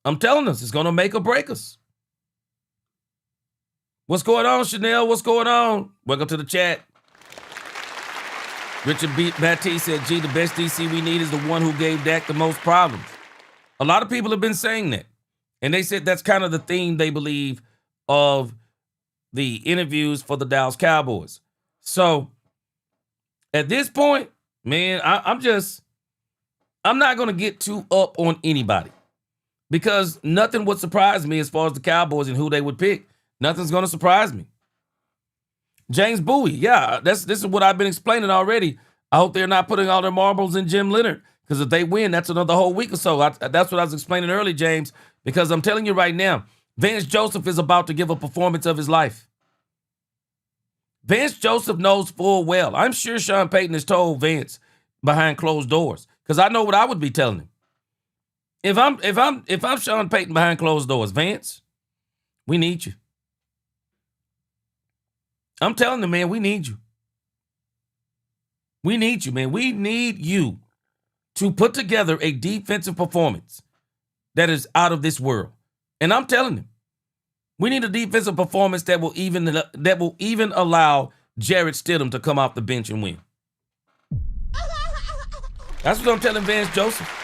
I'm telling us, it's going to make or break us. What's going on, Chanel? What's going on? Welcome to the chat. Richard Baptiste said, gee, the best DC we need is the one who gave Dak the most problems. A lot of people have been saying that. And they said that's kind of the theme they believe of the interviews for the Dallas Cowboys. So at this point, man, I'm not going to get too up on anybody because nothing would surprise me as far as the Cowboys and who they would pick. Nothing's going to surprise me. James Bowie, yeah, this is what I've been explaining already. I hope they're not putting all their marbles in Jim Leonhard because if they win, that's another whole week or so. That's what I was explaining early, James, because I'm telling you right now, Vance Joseph is about to give a performance of his life. Vance Joseph knows full well. I'm sure Sean Payton has told Vance behind closed doors because I know what I would be telling him. If I'm Sean Payton behind closed doors, Vance, we need you. I'm telling them, man, we need you. We need you, man. We need you to put together a defensive performance that is out of this world. And I'm telling them, we need a defensive performance that will even allow Jarrett Stidham to come off the bench and win. That's what I'm telling Vance Joseph.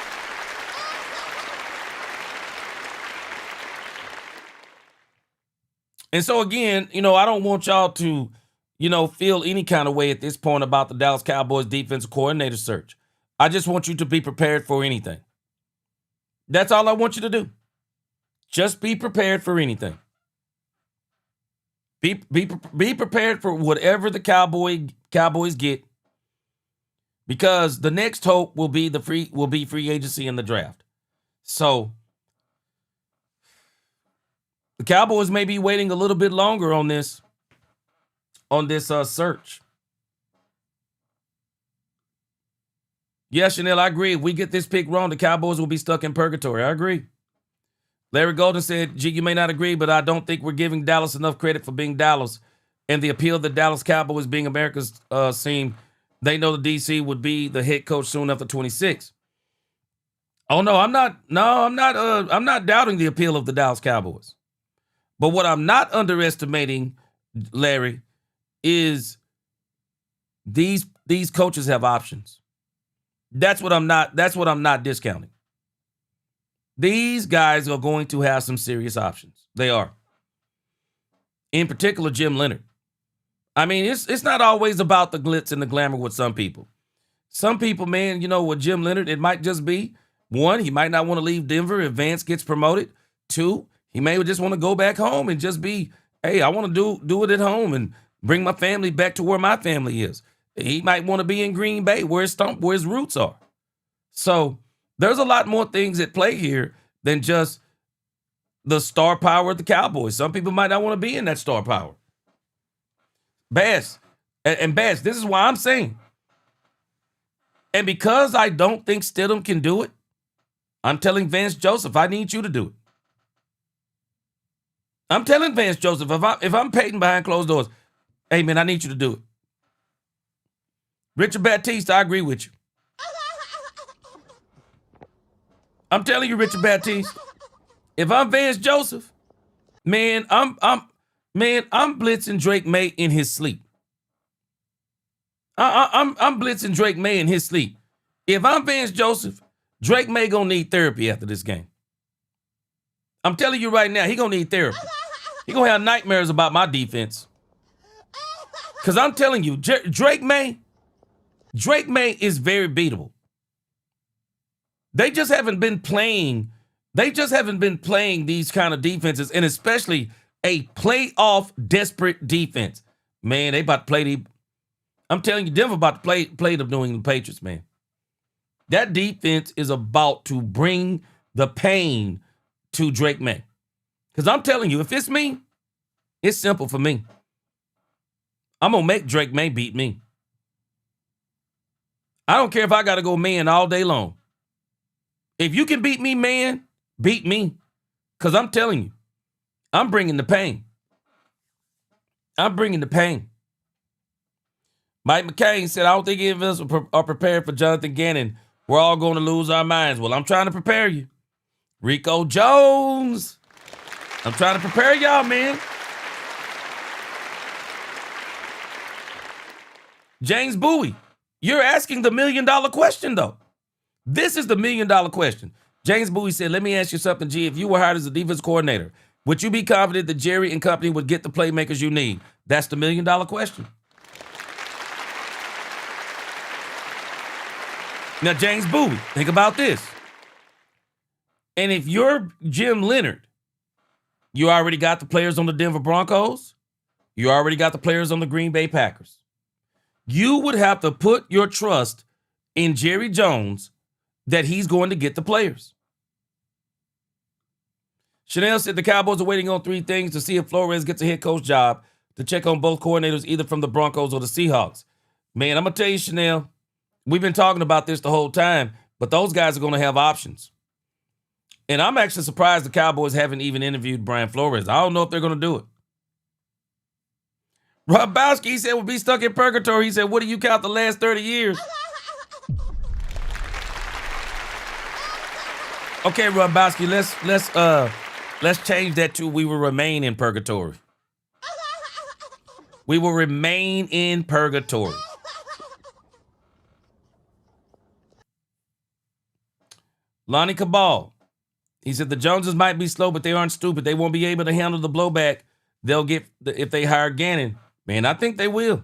And so again, I don't want y'all to, feel any kind of way at this point about the Dallas Cowboys defensive coordinator search. I just want you to be prepared for anything. That's all I want you to do. Just be prepared for anything. Be prepared for whatever the Cowboys get, because the next hope will be free agency in the draft. So the Cowboys may be waiting a little bit longer on this search. Yeah, Chanel, I agree. If we get this pick wrong, the Cowboys will be stuck in purgatory. I agree. Larry Golden said, gee, you may not agree, but I don't think we're giving Dallas enough credit for being Dallas. And the appeal of the Dallas Cowboys being America's team, they know the DC would be the head coach soon after 26. Oh, no, I'm not doubting the appeal of the Dallas Cowboys. But what I'm not underestimating, Larry, is these coaches have options. That's what I'm not discounting. These guys are going to have some serious options. They are. In particular, Jim Leonhard. I mean, it's not always about the glitz and the glamour with some people. Some people, man, with Jim Leonhard, it might just be, one, he might not want to leave Denver if Vance gets promoted. Two, he may just want to go back home and just be, hey, I want to do it at home and bring my family back to where my family is. He might want to be in Green Bay where his roots are. So there's a lot more things at play here than just the star power of the Cowboys. Some people might not want to be in that star power. Bass, this is why I'm saying. And because I don't think Stidham can do it, I'm telling Vance Joseph, I need you to do it. I'm telling Vance Joseph, if I'm Peyton behind closed doors, hey, man, I need you to do it. Richard Baptiste, I agree with you. I'm telling you, Richard Baptiste, if I'm Vance Joseph, man, I'm blitzing Drake May in his sleep. I'm blitzing Drake May in his sleep. If I'm Vance Joseph, Drake May gonna need therapy after this game. I'm telling you right now, he gonna need therapy. He gonna have nightmares about my defense. Cause I'm telling you, Drake May is very beatable. They just haven't been playing. They just haven't been playing these kind of defenses, and especially a playoff desperate defense. Man, they about to play I'm telling you, Denver about to play the New England Patriots, man. That defense is about to bring the pain to Drake May. Because I'm telling you, if it's me, it's simple for me. I'm going to make Drake May beat me. I don't care if I got to go man all day long. If you can beat me, man, beat me. Because I'm telling you, I'm bringing the pain. I'm bringing the pain. Mike McCain said, I don't think any of us are prepared for Jonathan Gannon. We're all going to lose our minds. Well, I'm trying to prepare you. Rico Jones. I'm trying to prepare y'all, man. James Bowie, you're asking the $1 million question, though. This is the $1 million question. James Bowie said, let me ask you something, G. If you were hired as a defense coordinator, would you be confident that Jerry and company would get the playmakers you need? That's the $1 million question. Now, James Bowie, think about this. And if you're Jim Leonhard, you already got the players on the Denver Broncos. You already got the players on the Green Bay Packers. You would have to put your trust in Jerry Jones that he's going to get the players. Chanel said the Cowboys are waiting on 3 things to see if Flores gets a head coach job, to check on both coordinators, either from the Broncos or the Seahawks. Man, I'm going to tell you, Chanel, we've been talking about this the whole time, but those guys are going to have options. And I'm actually surprised the Cowboys haven't even interviewed Brian Flores. I don't know if they're going to do it. Rob Bowski, he said, we'll be stuck in purgatory. He said, what do you count the last 30 years? Okay, Rob Bowski, let's change that to we will remain in purgatory. We will remain in purgatory. Lonnie Cabal, he said the Joneses might be slow, but they aren't stupid. They won't be able to handle the blowback they'll get if they hire Gannon. Man, I think they will.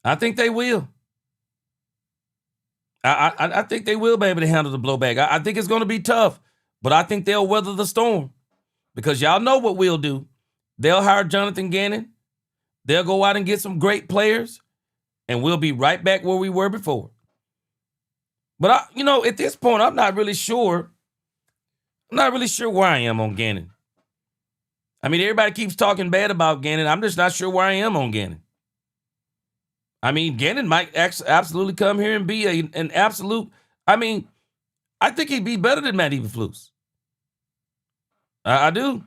I think they will. I think they will be able to handle the blowback. I think it's going to be tough, but I think they'll weather the storm because y'all know what we'll do. They'll hire Jonathan Gannon. They'll go out and get some great players, and we'll be right back where we were before. But, at this point, I'm not really sure. I'm not really sure where I am on Gannon. I mean, everybody keeps talking bad about Gannon. I'm just not sure where I am on Gannon. I mean, Gannon might absolutely come here and be an absolute. I mean, I think he'd be better than Matt Eberflus. I do.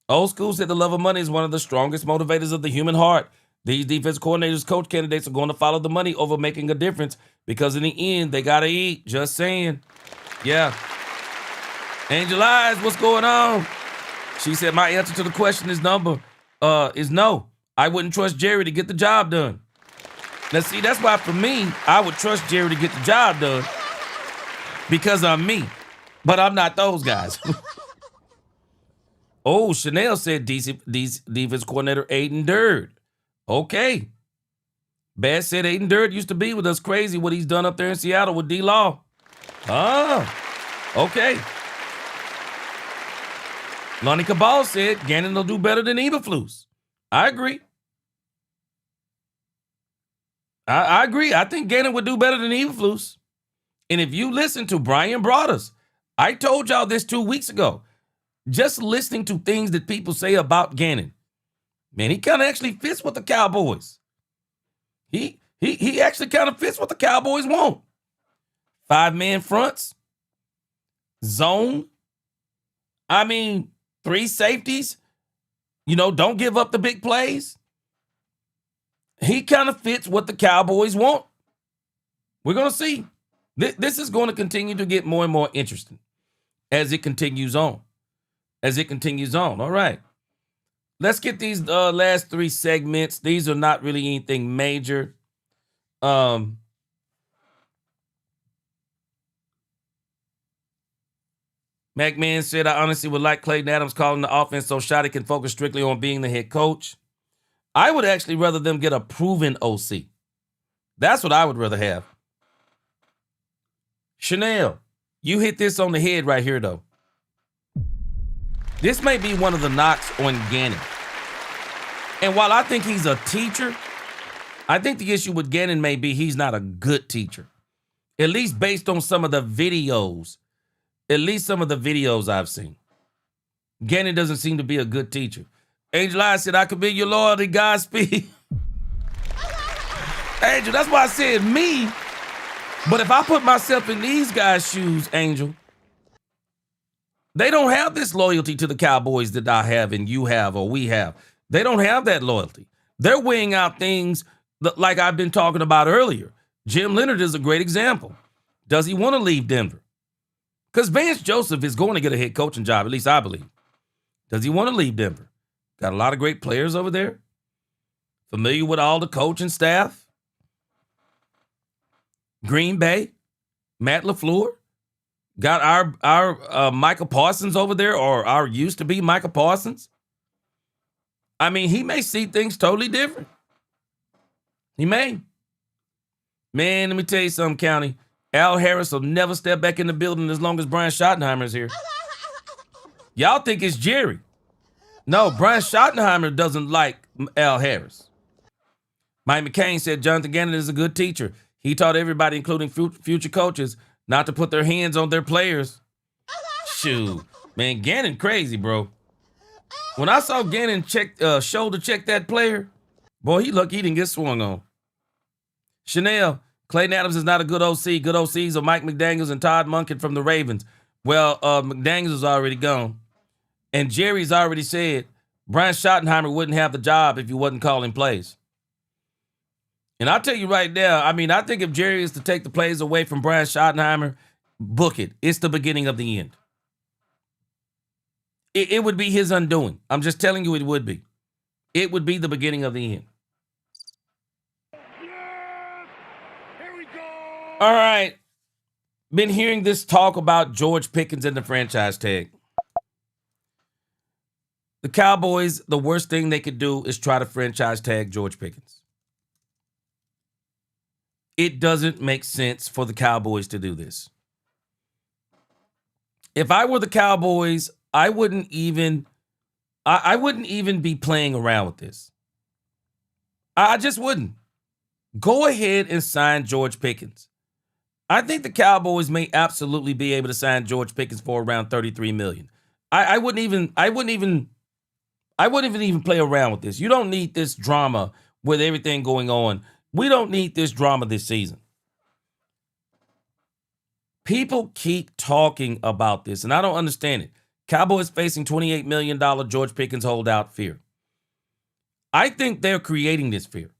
Old School said the love of money is one of the strongest motivators of the human heart. These defense coordinators, coach candidates are going to follow the money over making a difference because in the end, they got to eat. Just saying. Yeah. Angel Eyes, what's going on? She said, my answer to the question is no. I wouldn't trust Jerry to get the job done. Now, see, that's why for me, I would trust Jerry to get the job done because I'm me. But I'm not those guys. Oh, Chanel said DC defense coordinator Aiden Durd. Okay. Bass said Aiden Durd used to be with us. Crazy what he's done up there in Seattle with D-Law. Oh, okay. Lonnie Cabal said Gannon will do better than Eberflus. I agree. I agree. I think Gannon would do better than Eberflus. And if you listen to Brian Broadus, I told y'all this 2 weeks ago. Just listening to things that people say about Gannon, man, he kind of actually fits what the Cowboys. He actually kind of fits what the Cowboys want. 5-man fronts, zone. I mean, 3 safeties. Don't give up the big plays. He kind of fits what the Cowboys want. We're going to see. This is going to continue to get more and more interesting as it continues on. All right. let's get these last three segments. These are not really anything major. McMahon said, I honestly would like Clayton Adams calling the offense so Shotty can focus strictly on being the head coach. I would actually rather them get a proven OC. That's what I would rather have. Chanel, you hit this on the head right here, though. This may be one of the knocks on Gannon. And while I think he's a teacher, I think the issue with Gannon may be he's not a good teacher. At least based on some of the videos. At least some of the videos I've seen. Gannon doesn't seem to be a good teacher. Angel I said, I could be your loyalty, Godspeed. Angel, that's why I said me. But if I put myself in these guys' shoes, Angel, they don't have this loyalty to the Cowboys that I have and you have or we have. They don't have that loyalty. They're weighing out things like I've been talking about earlier. Jim Leonhard is a great example. Does he want to leave Denver? Because Vance Joseph is going to get a head coaching job, at least I believe. Does he want to leave Denver? Got a lot of great players over there. Familiar with all the coaching staff. Green Bay, Matt LaFleur. Got our Micah Parsons over there, or our used to be Micah Parsons. I mean, he may see things totally different. He may. Man, let me tell you something, County. Al Harris will never step back in the building as long as Brian Schottenheimer is here. Y'all think it's Jerry. No, Brian Schottenheimer doesn't like Al Harris. Mike McCain said Jonathan Gannon is a good teacher. He taught everybody, including future coaches, not to put their hands on their players. Shoot. Man, Gannon crazy, bro. When I saw Gannon shoulder check that player, boy, he lucky he didn't get swung on. Chanel, Clayton Adams is not a good OC. Good OCs are Mike McDaniels and Todd Monken from the Ravens. Well, McDaniels is already gone. And Jerry's already said Brian Schottenheimer wouldn't have the job if he wasn't calling plays. And I'll tell you right now, I mean, I think if Jerry is to take the plays away from Brian Schottenheimer, book it. It's the beginning of the end. It would be his undoing. I'm just telling you it would be. It would be the beginning of the end. All right. Been hearing this talk about George Pickens and the franchise tag. The Cowboys, the worst thing they could do is try to franchise tag George Pickens. It doesn't make sense for the Cowboys to do this. If I were the Cowboys, I wouldn't even be playing around with this. I just wouldn't. Go ahead and sign George Pickens. I think the Cowboys may absolutely be able to sign George Pickens for around $33 million. I wouldn't even play around with this. You don't need this drama with everything going on. We don't need this drama this season. People keep talking about this, and I don't understand it. Cowboys facing $28 million George Pickens holdout fear. I think they're creating this fear.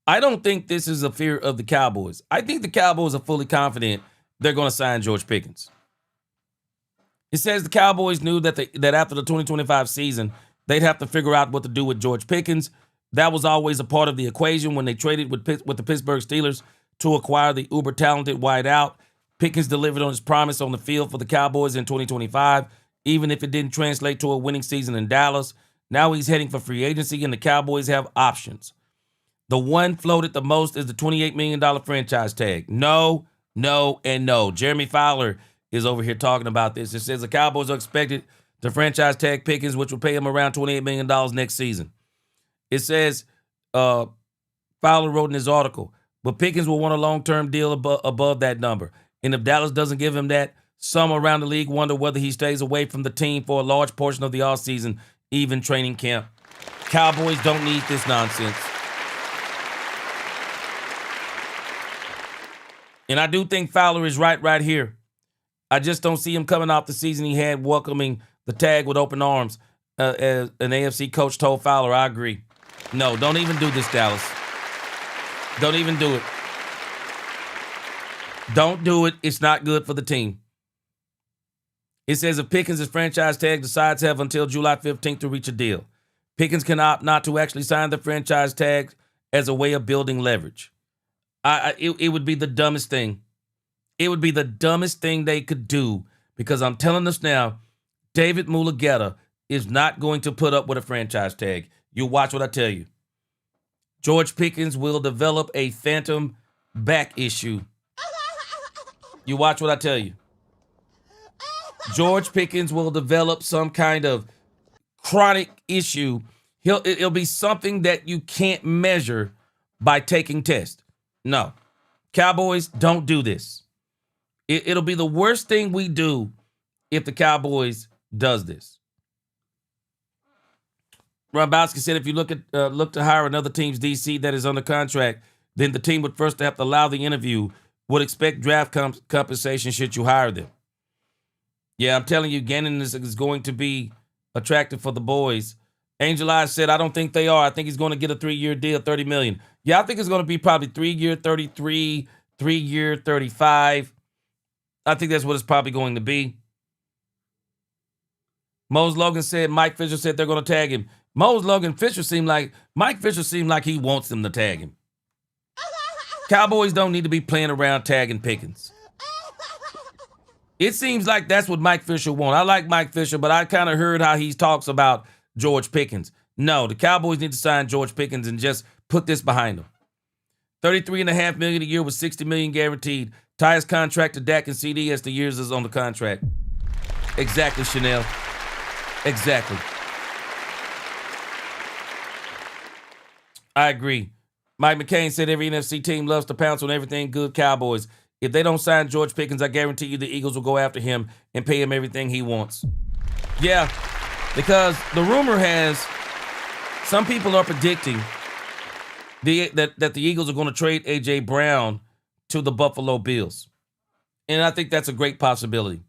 I don't think this is a fear of the Cowboys. I think the Cowboys are fully confident they're going to sign George Pickens. It says the Cowboys knew that after the 2025 season, they'd have to figure out what to do with George Pickens. That was always a part of the equation when they traded with the Pittsburgh Steelers to acquire the uber-talented wideout. Pickens delivered on his promise on the field for the Cowboys in 2025, even if it didn't translate to a winning season in Dallas. Now he's heading for free agency, and the Cowboys have options. The one floated the most is the $28 million franchise tag. No, and no. Jeremy Fowler is over here talking about this. It says the Cowboys are expected to franchise tag Pickens, which will pay him around $28 million next season. It says, Fowler wrote in his article, but Pickens will want a long-term deal above that number. And if Dallas doesn't give him that, some around the league wonder whether he stays away from the team for a large portion of the offseason, even training camp. Cowboys don't need this nonsense. And I do think Fowler is right here. I just don't see him coming off the season he had, welcoming the tag with open arms. As an AFC coach told Fowler, I agree. No, don't even do this, Dallas. Don't even do it. Don't do it. It's not good for the team. It says if Pickens' franchise tag decides to have until July 15th to reach a deal. Pickens can opt not to actually sign the franchise tag as a way of building leverage. It would be the dumbest thing. It would be the dumbest thing they could do, because I'm telling us now, David Mulugeta is not going to put up with a franchise tag. You watch what I tell you. George Pickens will develop a phantom back issue. You watch what I tell you. George Pickens will develop some kind of chronic issue. It'll be something that you can't measure by taking tests. No. Cowboys, don't do this. It'll be the worst thing we do if the Cowboys does this. Rombowski said if you look to hire another team's DC that is under contract, then the team would first have to allow the interview, would expect draft compensation should you hire them. Yeah, I'm telling you, Gannon is going to be attractive for the boys. Angel Eyes said, I don't think they are. I think he's going to get a 3-year deal, $30 million. Yeah, I think it's going to be probably 3-year, 33, 3-year, 35. I think that's what it's probably going to be. Mose Logan said, Mike Fisher said they're going to tag him. Mike Fisher seemed like he wants them to tag him. Cowboys don't need to be playing around tagging Pickens. It seems like that's what Mike Fisher wants. I like Mike Fisher, but I kind of heard how he talks about George Pickens. No, the Cowboys need to sign George Pickens and just put this behind them. $33.5 million a year with $60 million guaranteed. Tie his contract to Dak and CD as the years is on the contract. Exactly, Chanel. Exactly. I agree. Mike McCain said every NFC team loves to pounce on everything good Cowboys. If they don't sign George Pickens, I guarantee you the Eagles will go after him and pay him everything he wants. Yeah, because the rumor has some people are predicting that the Eagles are going to trade A.J. Brown to the Buffalo Bills. And I think that's a great possibility.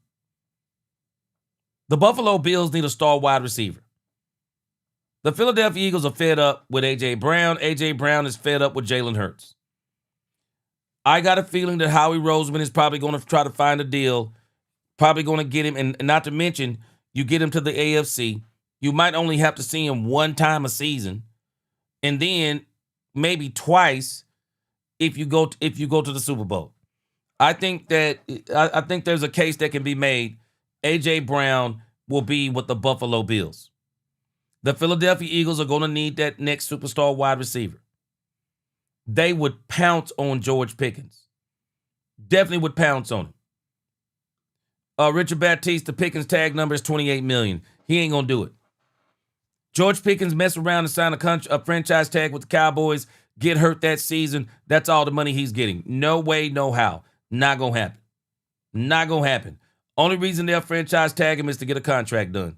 The Buffalo Bills need a star wide receiver. The Philadelphia Eagles are fed up with A.J. Brown. A.J. Brown is fed up with Jalen Hurts. I got a feeling that Howie Roseman is probably going to try to find a deal, probably going to get him, and not to mention, you get him to the AFC. You might only have to see him one time a season, and then maybe twice if you go to the Super Bowl. I think there's a case that can be made. A.J. Brown will be with the Buffalo Bills. The Philadelphia Eagles are going to need that next superstar wide receiver. They would pounce on George Pickens. Definitely would pounce on him. Richard Baptiste, the Pickens tag number is $28 million. He ain't going to do it. George Pickens mess around and sign a franchise tag with the Cowboys, get hurt that season. That's all the money he's getting. No way, no how. Not going to happen. Not going to happen. Only reason they'll franchise tag him is to get a contract done.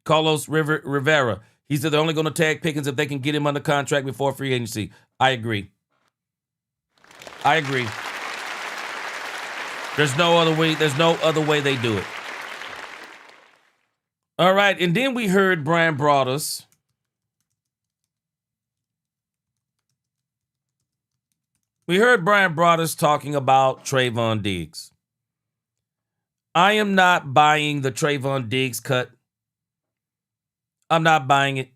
Carlos Rivera, he said they're only going to tag Pickens if they can get him under contract before free agency. I agree. There's no other way. There's no other way they do it. All right, and then we heard Brian Broaddus. We heard Brian Broaddus talking about Trevon Diggs. I am not buying the Trevon Diggs cut. I'm not buying it.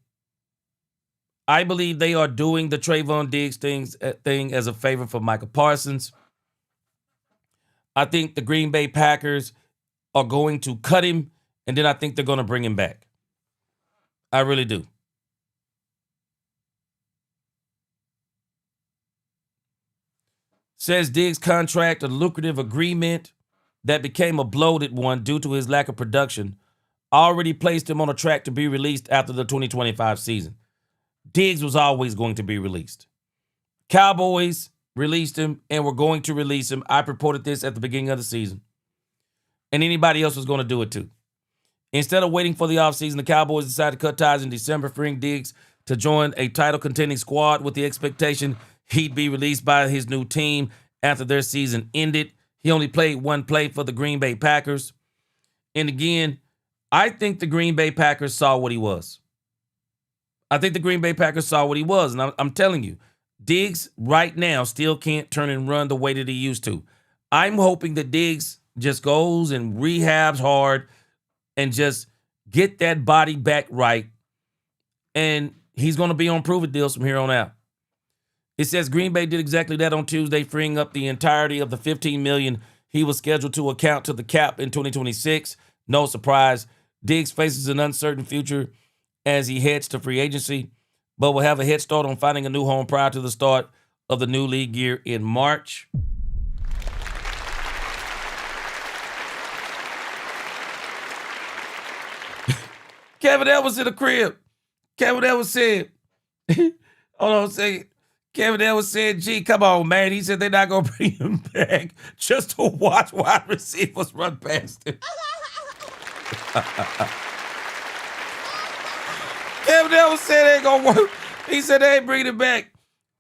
I believe they are doing the Trevon Diggs thing as a favor for Michael Parsons. I think the Green Bay Packers are going to cut him, and then I think they're going to bring him back. I really do. Says Diggs' contract, a lucrative agreement that became a bloated one due to his lack of production, already placed him on a track to be released after the 2025 season. Diggs was always going to be released. Cowboys released him and were going to release him. I reported this at the beginning of the season. And anybody else was going to do it too. Instead of waiting for the offseason, the Cowboys decided to cut ties in December, freeing Diggs to join a title-contending squad with the expectation he'd be released by his new team after their season ended. He only played one play for the Green Bay Packers. And again, I think the Green Bay Packers saw what he was. And I'm telling you, Diggs right now still can't turn and run the way that he used to. I'm hoping that Diggs just goes and rehabs hard and just get that body back right and he's going to be on prove-it deals from here on out. It says Green Bay did exactly that on Tuesday, freeing up the entirety of the $15 million he was scheduled to account to the cap in 2026. No surprise, Diggs faces an uncertain future as he heads to free agency, but will have a head start on finding a new home prior to the start of the new league year in March. Kevin Edwards in the crib. Kevin Edwards said, hold on a second. Kevin Edwards said, gee, come on, man. He said they're not going to bring him back just to watch wide receivers run past him. Kevin Edwards said it ain't going to work. He said they ain't bringing him back.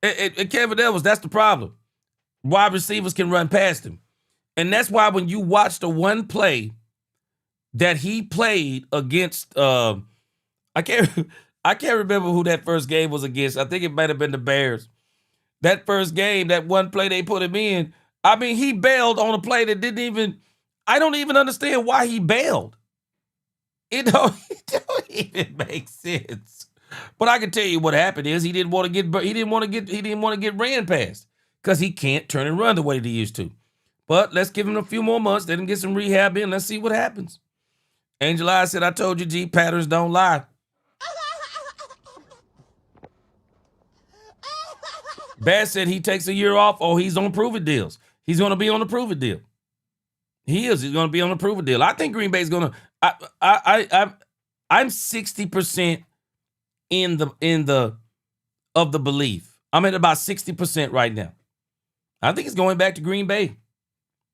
And Kevin Edwards, that's the problem. Wide receivers can run past him. And that's why when you watch the one play that he played against, I can't remember who that first game was against. I think it might have been the Bears. That first game, that one play they put him in, I mean, he bailed on a play that I don't even understand why he bailed. It don't even make sense. But I can tell you what happened is he didn't want to get ran past because he can't turn and run the way that he used to. But let's give him a few more months, let him get some rehab in, let's see what happens. Angel Eyes said, I told you, G, patterns don't lie. Bass said he takes a year off. Oh, he's on prove-it deals. He's going to be on the prove-it deal. He is. He's going to be on the prove-it deal. I think Green Bay's going to. I'm 60% of the belief. I'm at about 60% right now. I think he's going back to Green Bay.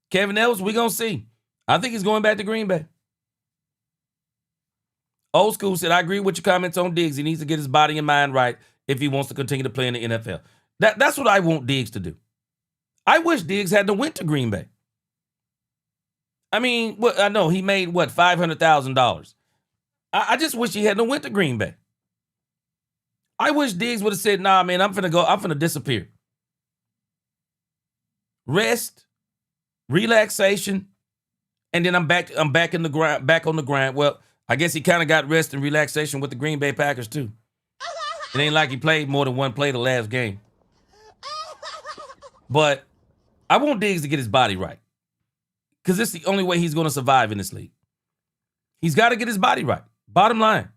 Kevin Ellis, we're going to see. I think he's going back to Green Bay. Old School said, I agree with your comments on Diggs. He needs to get his body and mind right if he wants to continue to play in the NFL. That's what I want Diggs to do. I wish Diggs hadn't went to Green Bay. I mean, I know he made, $500,000. I just wish he hadn't went to Green Bay. I wish Diggs would have said, nah, man, I'm finna disappear. Rest, relaxation, and then I'm back in the grind, back on the grind. Well, I guess he kind of got rest and relaxation with the Green Bay Packers too. It ain't like he played more than one play the last game. But I want Diggs to get his body right. Because it's the only way he's going to survive in this league. He's got to get his body right. Bottom line.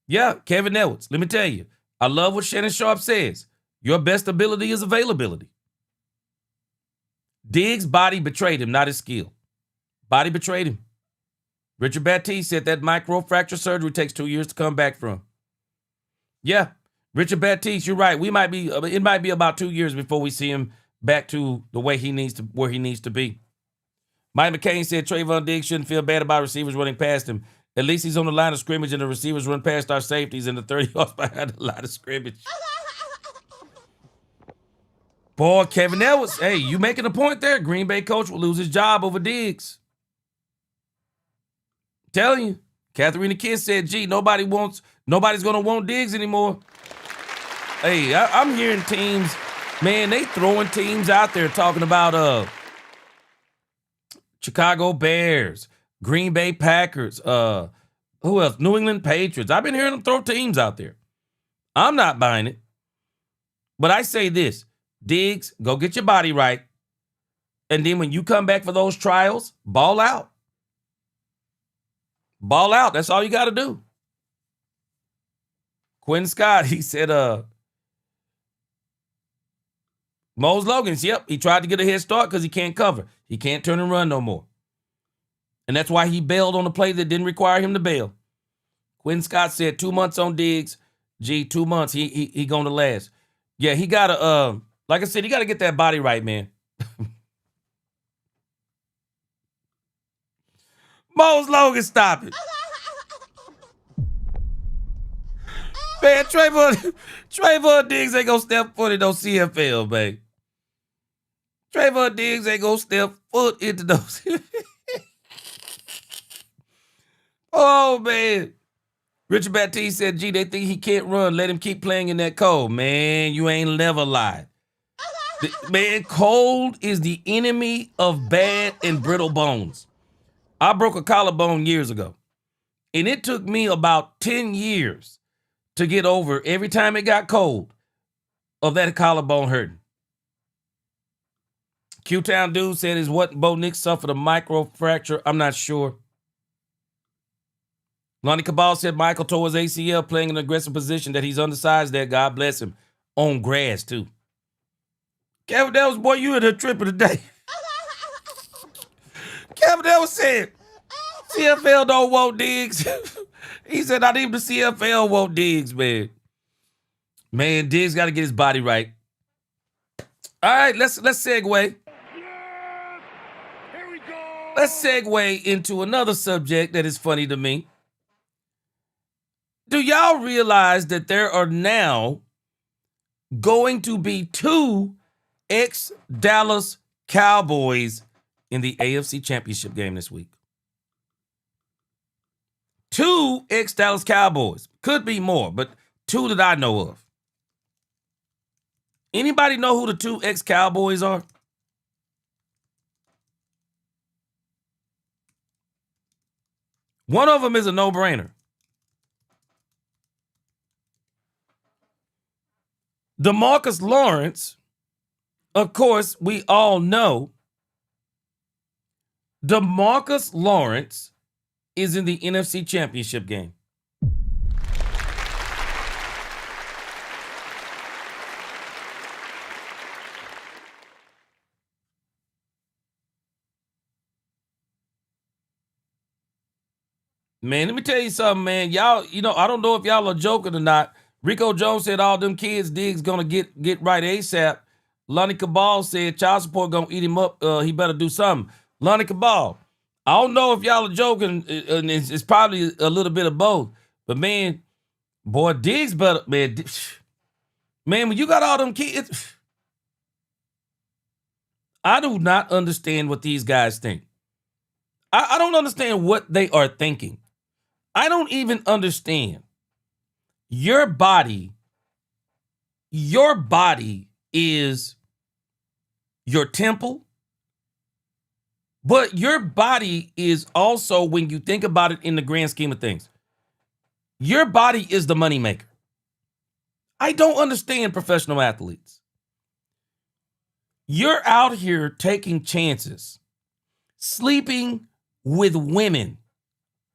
Yeah, Kevin Edwards, let me tell you. I love what Shannon Sharp says. Your best ability is availability. Diggs' body betrayed him, not his skill. Body betrayed him. Richard Baptiste said that microfracture surgery takes 2 years to come back from. Yeah, Richard Baptiste, you're right. It might be about 2 years before we see him back to the way where he needs to be. Mike McCain said Trevon Diggs shouldn't feel bad about receivers running past him. At least he's on the line of scrimmage and the receivers run past our safeties in the 30 yards behind the line of scrimmage. Boy, Kevin Edwards, hey, you making a point there. Green Bay coach will lose his job over Diggs. Telling you. Katharina Kidd said, gee, nobody's going to want Diggs anymore. Hey, I'm hearing teams, man, they throwing teams out there talking about Chicago Bears, Green Bay Packers, who else? New England Patriots. I've been hearing them throw teams out there. I'm not buying it. But I say this, Diggs, go get your body right. And then when you come back for those trials, ball out. Ball out. That's all you got to do. Quinn Scott, he said, Mose Logan, yep, he tried to get a head start because he can't cover. He can't turn and run no more. And that's why he bailed on a play that didn't require him to bail. Quinn Scott said 2 months on Diggs. 2 months, he going to last. Yeah, he got to, like I said, he got to get that body right, man. Mose Logan, stop it. Man, Trevon Diggs ain't gonna step foot in no CFL, man. Trevon Diggs ain't gonna step foot into those. Oh, man. Richard Baptiste said, gee, they think he can't run. Let him keep playing in that cold. Man, you ain't never lied. Man, cold is the enemy of bad and brittle bones. I broke a collarbone years ago. And it took me about 10 years to get over every time it got cold of that collarbone hurting. Q-Town dude said his what Bo Nix suffered a microfracture. I'm not sure. Lonnie Cabal said Michael tore his ACL playing an aggressive position that he's undersized there. God bless him. On grass, too. Kevin Dell boy, you had a trip of the day. Kevin Dell said, CFL don't want Diggs. He said, not even the CFL want Diggs, man. Man, Diggs got to get his body right. All right, let's segue. Here we go. Let's segue into another subject that is funny to me. Do y'all realize that there are now going to be 2 ex-Dallas Cowboys in the AFC Championship game this week? 2 ex-Dallas Cowboys. Could be more, but 2 that I know of. Anybody know who the 2 ex-Cowboys are? One of them is a no-brainer. DeMarcus Lawrence, of course, we all know. DeMarcus Lawrence is in the NFC Championship game. Man, let me tell you something, man. Y'all, I don't know if y'all are joking or not. Rico Jones said all them kids Diggs gonna get right ASAP. Lonnie Cabal said child support gonna eat him up. He better do something. Lonnie Cabal, I don't know if y'all are joking, and it's probably a little bit of both. But man, boy, Diggs better, man. Man, when you got all them kids, I do not understand what these guys think. I don't understand what they are thinking. I don't even understand. Your body is your temple, but your body is also, when you think about it in the grand scheme of things, your body is the moneymaker. I don't understand professional athletes. You're out here taking chances, sleeping with women,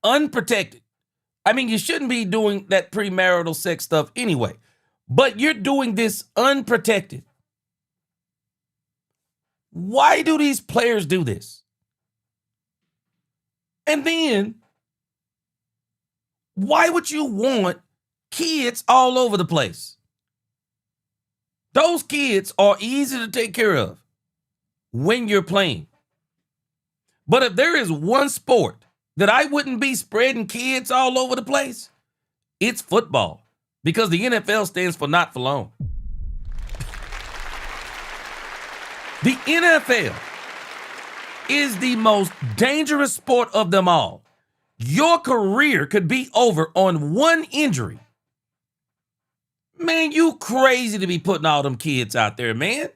unprotected. I mean, you shouldn't be doing that premarital sex stuff anyway, but you're doing this unprotected. Why do these players do this? And then, why would you want kids all over the place? Those kids are easy to take care of when you're playing. But if there is one sport that I wouldn't be spreading kids all over the place, it's football. Because the NFL stands for not for long. The NFL is the most dangerous sport of them all. Your career could be over on one injury. Man, you crazy to be putting all them kids out there, man.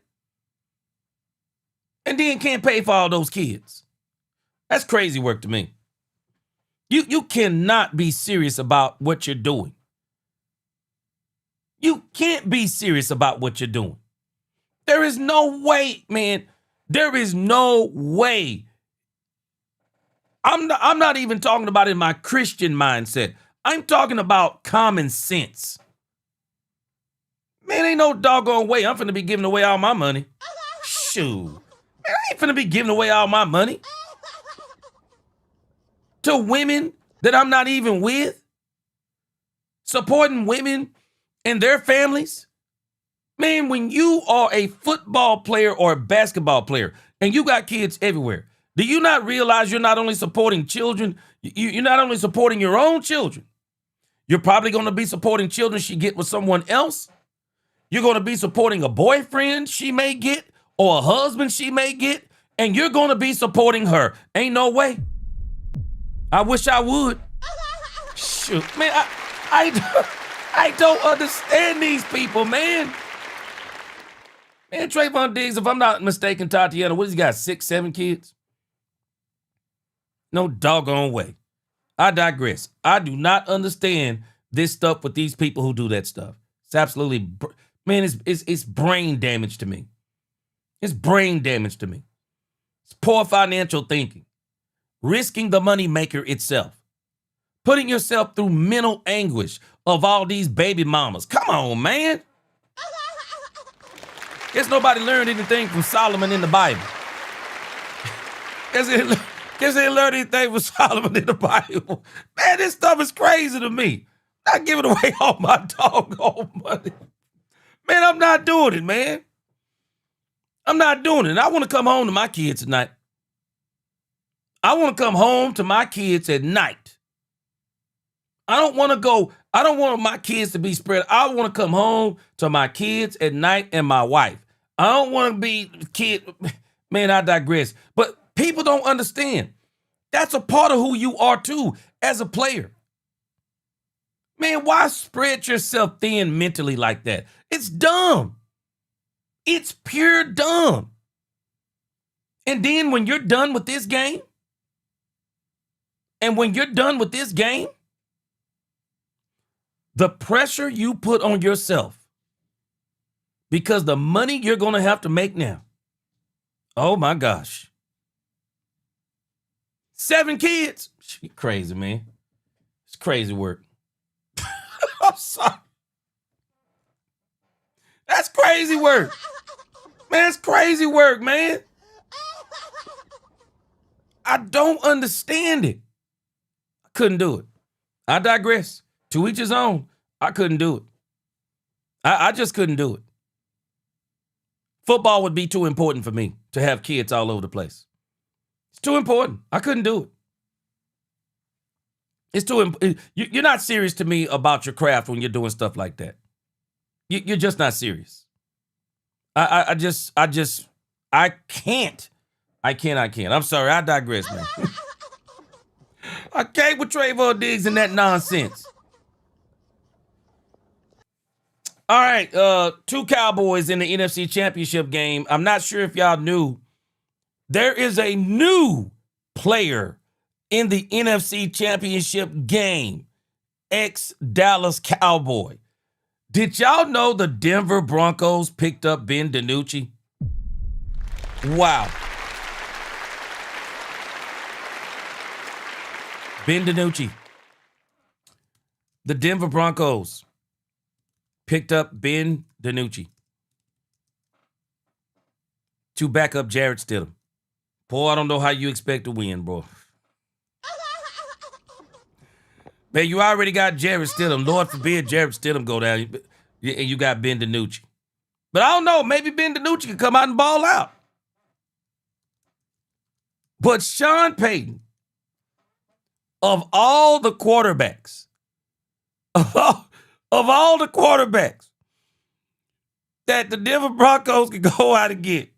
And then can't pay for all those kids. That's crazy work to me. You cannot be serious about what you're doing. You can't be serious about what you're doing. There is no way, man. There is no way. I'm not even talking about in my Christian mindset. I'm talking about common sense. Man, ain't no doggone way I'm finna be giving away all my money. Shoot. Man, I ain't finna be giving away all my money to women that I'm not even with, supporting women and their families. Man, when you are a football player or a basketball player and you got kids everywhere, do you not realize you're not only supporting children, you're not only supporting your own children, you're probably going to be supporting children she get with someone else. You're going to be supporting a boyfriend she may get or a husband she may get, and you're going to be supporting her. Ain't no way. I wish I would. Shoot, man, I don't understand these people, man. Man, Trevon Diggs, if I'm not mistaken, Tatiana, what has he got, 6, 7 kids? No doggone way. I digress. I do not understand this stuff with these people who do that stuff. It's absolutely, man, it's brain damage to me. It's brain damage to me. It's poor financial thinking. Risking the moneymaker itself. Putting yourself through mental anguish of all these baby mamas. Come on, man. Guess nobody learned anything from Solomon in the Bible. Guess they learned anything from Solomon in the Bible. Man, this stuff is crazy to me. Not giving away all my doggone money. Man, I'm not doing it, man. I'm not doing it. I want to come home to my kids tonight. I want to come home to my kids at night. I don't want my kids to be spread. I want to come home to my kids at night and my wife. I don't want to be kid. Man, I digress. But people don't understand. That's a part of who you are too as a player. Man, why spread yourself thin mentally like that? It's dumb. It's pure dumb. And then when you're done with this game, the pressure you put on yourself because the money you're going to have to make now. Oh my gosh. 7 kids. You're crazy, man. It's crazy work. I'm sorry. That's crazy work. Man, it's crazy work, man. I don't understand it. I couldn't do it. I digress. To each his own. I couldn't do it. I just couldn't do it. Football would be too important for me to have kids all over the place. It's too important. I couldn't do it. It's too. You're not serious to me about your craft when you're doing stuff like that. You're just not serious. I can't. I'm sorry. I digress, man. I can't with Trevon Diggs and that nonsense. All right, 2 Cowboys in the NFC Championship game. I'm not sure if y'all knew. There is a new player in the NFC Championship game, ex-Dallas Cowboy. Did y'all know the Denver Broncos picked up Ben DiNucci? Wow. Ben DiNucci. The Denver Broncos picked up Ben DiNucci to back up Jarrett Stidham. Boy, I don't know how you expect to win, bro. Man, you already got Jarrett Stidham. Lord forbid Jarrett Stidham go down. And you got Ben DiNucci. But I don't know. Maybe Ben DiNucci can come out and ball out. But Sean Payton, of all the quarterbacks, that the Denver Broncos could go out and get,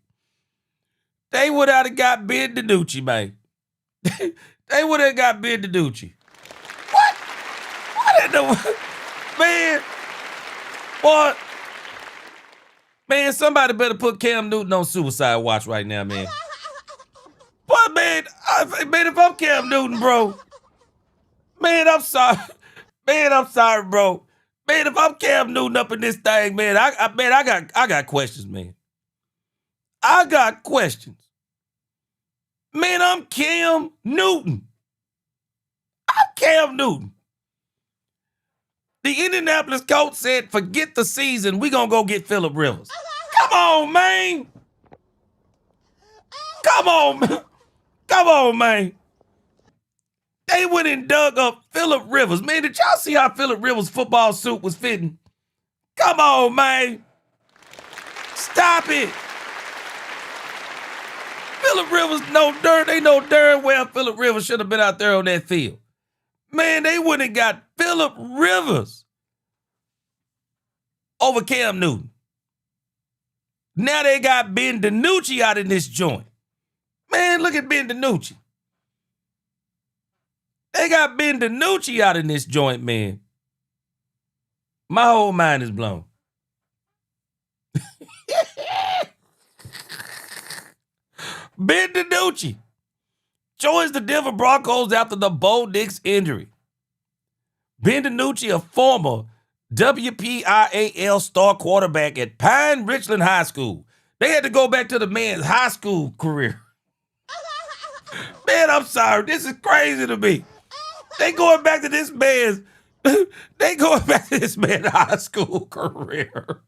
they would have got Ben DiNucci, man. They would have got Ben DiNucci. What in the... Man. What? Man, somebody better put Cam Newton on suicide watch right now, man. But, man, if I'm Cam Newton, bro, man, I'm sorry. Man, I'm sorry, bro. Man, if I'm Cam Newton up in this thing, man, I got questions, man. I got questions. Man, I'm Cam Newton. I'm Cam Newton. The Indianapolis coach said, forget the season. We gonna go get Phillip Rivers. Come on, man. Come on, man. They went and dug up Phillip Rivers. Man, did y'all see how Phillip Rivers' football suit was fitting? Come on, man. Stop it. Phillip Rivers, they know darn well Phillip Rivers should have been out there on that field. Man, they went and got Phillip Rivers over Cam Newton. Now they got Ben DiNucci out in this joint. Man, look at Ben DiNucci. They got Ben DiNucci out in this joint, man. My whole mind is blown. Ben DiNucci joins the Denver Broncos after the Bo Nix injury. Ben DiNucci, a former WPIAL star quarterback at Pine Richland High School. They had to go back to the man's high school career. Man, I'm sorry. This is crazy to me. They going back to this man's high school career.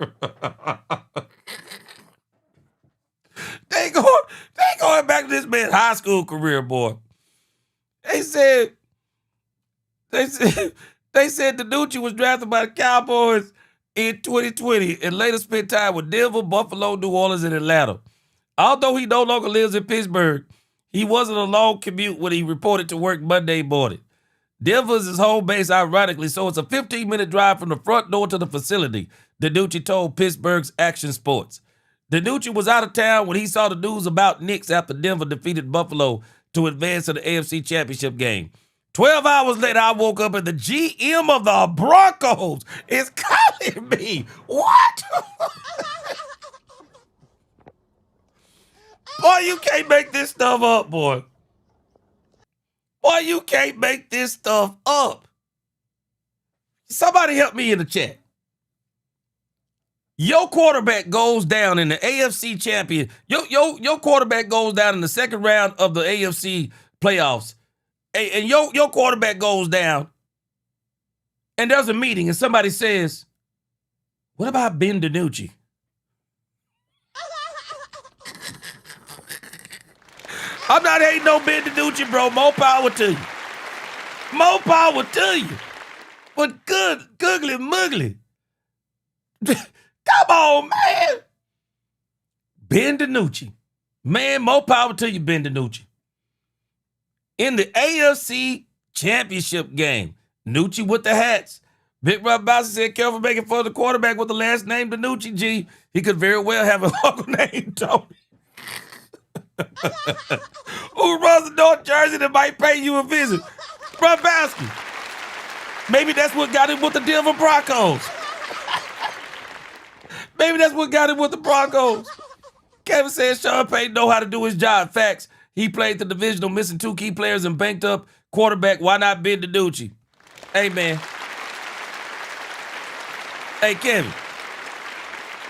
They going back to this man's high school career, boy. They said DiNucci was drafted by the Cowboys in 2020 and later spent time with Denver, Buffalo, New Orleans, and Atlanta. Although he no longer lives in Pittsburgh, he wasn't a long commute when he reported to work Monday morning. Denver is his home base, ironically, so it's a 15-minute drive from the front door to the facility, DiNucci told Pittsburgh's Action Sports. DiNucci was out of town when he saw the news about Nix after Denver defeated Buffalo to advance to the AFC Championship game. 12 hours later, I woke up and the GM of the Broncos is calling me. What? Boy, you can't make this stuff up, boy. Boy, you can't make this stuff up. Somebody help me in the chat. Your quarterback goes down in the AFC champion. Your quarterback goes down in the second round of the AFC playoffs. And your quarterback goes down. And there's a meeting and somebody says, what about Ben DiNucci? I'm not hating no Ben DiNucci, bro. More power to you. More power to you. But googly muggly. Come on, man. Ben DiNucci. Man, more power to you, Ben DiNucci. In the AFC Championship game, Nucci with the hats. Big Rob Bowser said, careful making fun of the quarterback with the last name DiNucci, G. He could very well have an uncle named Tony. Who runs the North Jersey that might pay you a visit? Brabowski. Maybe that's what got him with the Denver Broncos. Maybe that's what got him with the Broncos. Kevin says Sean Payton know how to do his job. Facts. He played the divisional, missing 2 key players and banked up quarterback. Why not Ben DiNucci? Hey, man. Hey, Kevin.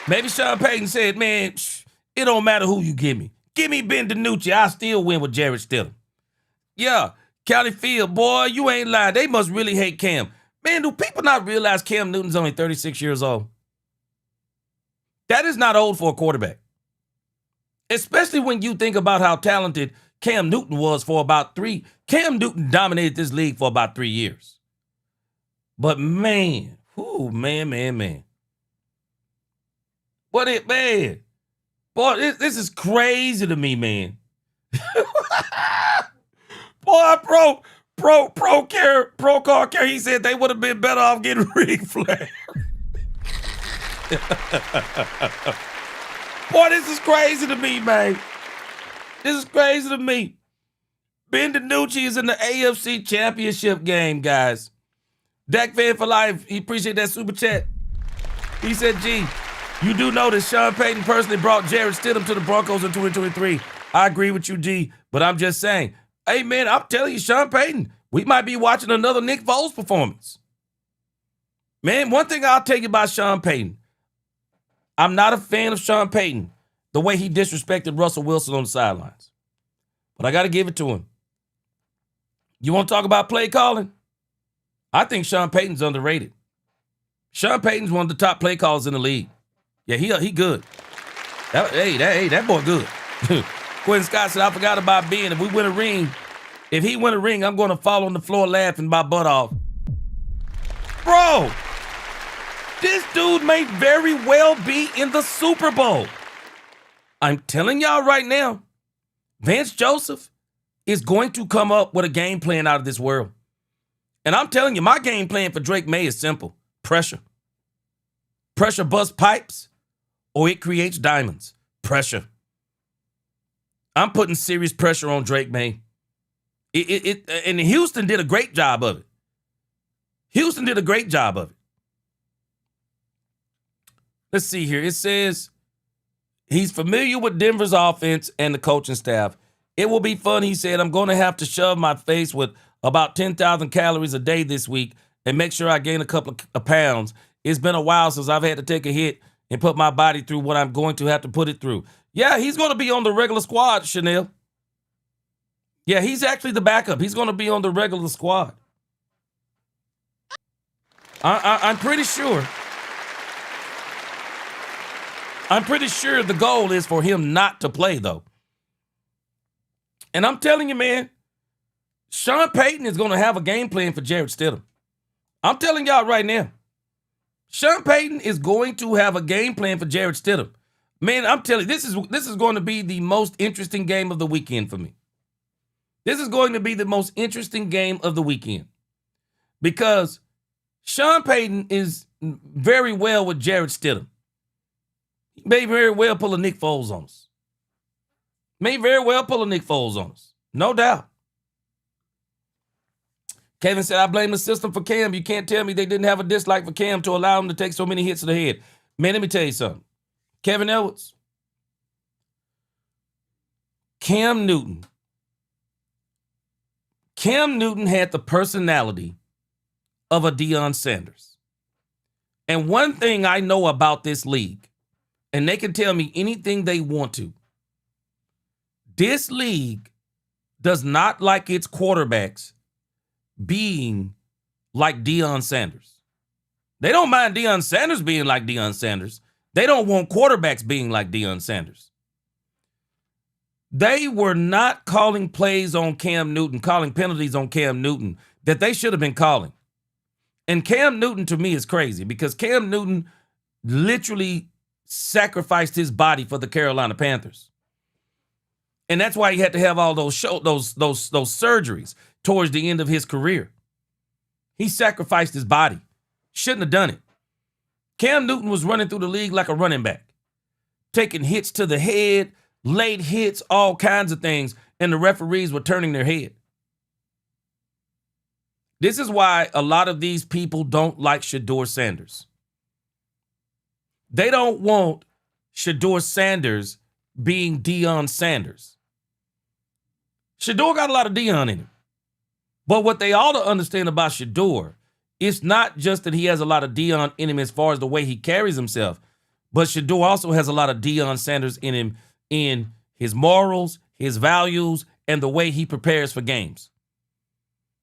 Maybe Sean Payton said, man, it don't matter who you give me. Give me Ben DiNucci. I'll still win with Jarrett Stidham. Yeah, County Field, boy, you ain't lying. They must really hate Cam. Man, do people not realize Cam Newton's only 36 years old? That is not old for a quarterback. Especially when you think about how talented Cam Newton was for about 3. Cam Newton dominated this league for about 3 years. But man, man. Man. Boy, this is crazy to me, man. Boy, pro car care, he said they would have been better off getting Ric Flair. Boy, this is crazy to me, man. This is crazy to me. Ben DiNucci is in the AFC Championship game, guys. Dak Fan for Life, he appreciate that super chat. He said, G, you do know that Sean Payton personally brought Jarrett Stidham to the Broncos in 2023. I agree with you, G, but I'm just saying, hey, man, I'm telling you, Sean Payton, we might be watching another Nick Foles performance. Man, one thing I'll tell you about Sean Payton, I'm not a fan of Sean Payton, the way he disrespected Russell Wilson on the sidelines. But I got to give it to him. You want to talk about play calling? I think Sean Payton's underrated. Sean Payton's one of the top play callers in the league. Yeah, he good. That boy good. Quentin Scott said, I forgot about Ben. If he win a ring, I'm going to fall on the floor laughing my butt off. Bro, this dude may very well be in the Super Bowl. I'm telling y'all right now, Vance Joseph is going to come up with a game plan out of this world. And I'm telling you, my game plan for Drake May is simple. Pressure. Pressure busts pipes or it creates diamonds. Pressure. I'm putting serious pressure on Drake May. And Houston did a great job of it. Houston did a great job of it. Let's see here. It says he's familiar with Denver's offense and the coaching staff. It will be fun, he said. I'm going to have to shove my face with about 10,000 calories a day this week and make sure I gain a couple of pounds. It's been a while since I've had to take a hit and put my body through what I'm going to have to put it through. Yeah, he's going to be on the regular squad, Chanel. Yeah, he's actually the backup. He's going to be on the regular squad. I'm pretty sure. I'm pretty sure the goal is for him not to play, though. And I'm telling you, man, Sean Payton is going to have a game plan for Jarrett Stidham. I'm telling y'all right now. Sean Payton is going to have a game plan for Jarrett Stidham. Man, I'm telling you, this is going to be the most interesting game of the weekend for me. This is going to be the most interesting game of the weekend. Because Sean Payton is very well with Jarrett Stidham. He may very well pull a Nick Foles on us. May very well pull a Nick Foles on us. No doubt. Kevin said, I blame the system for Cam. You can't tell me they didn't have a dislike for Cam to allow him to take so many hits to the head. Man, let me tell you something. Kevin Edwards. Cam Newton. Cam Newton had the personality of a Deion Sanders. And one thing I know about this league, and they can tell me anything they want to, this league does not like its quarterbacks being like Deion Sanders. They don't mind Deion Sanders being like Deion Sanders. They don't want quarterbacks being like Deion Sanders. They were not calling plays on Cam Newton, calling penalties on Cam Newton that they should have been calling. And Cam Newton, to me, is crazy because Cam Newton literally sacrificed his body for the Carolina Panthers. And that's why he had to have all those surgeries towards the end of his career. He sacrificed his body. Shouldn't have done it. Cam Newton was running through the league like a running back, taking hits to the head, late hits, all kinds of things, and the referees were turning their head. This is why a lot of these people don't like Shedeur Sanders. They don't want Shedeur Sanders being Deion Sanders. Shedeur got a lot of Deion in him. But what they ought to understand about Shedeur, it's not just that he has a lot of Deion in him as far as the way he carries himself, but Shedeur also has a lot of Deion Sanders in him in his morals, his values, and the way he prepares for games.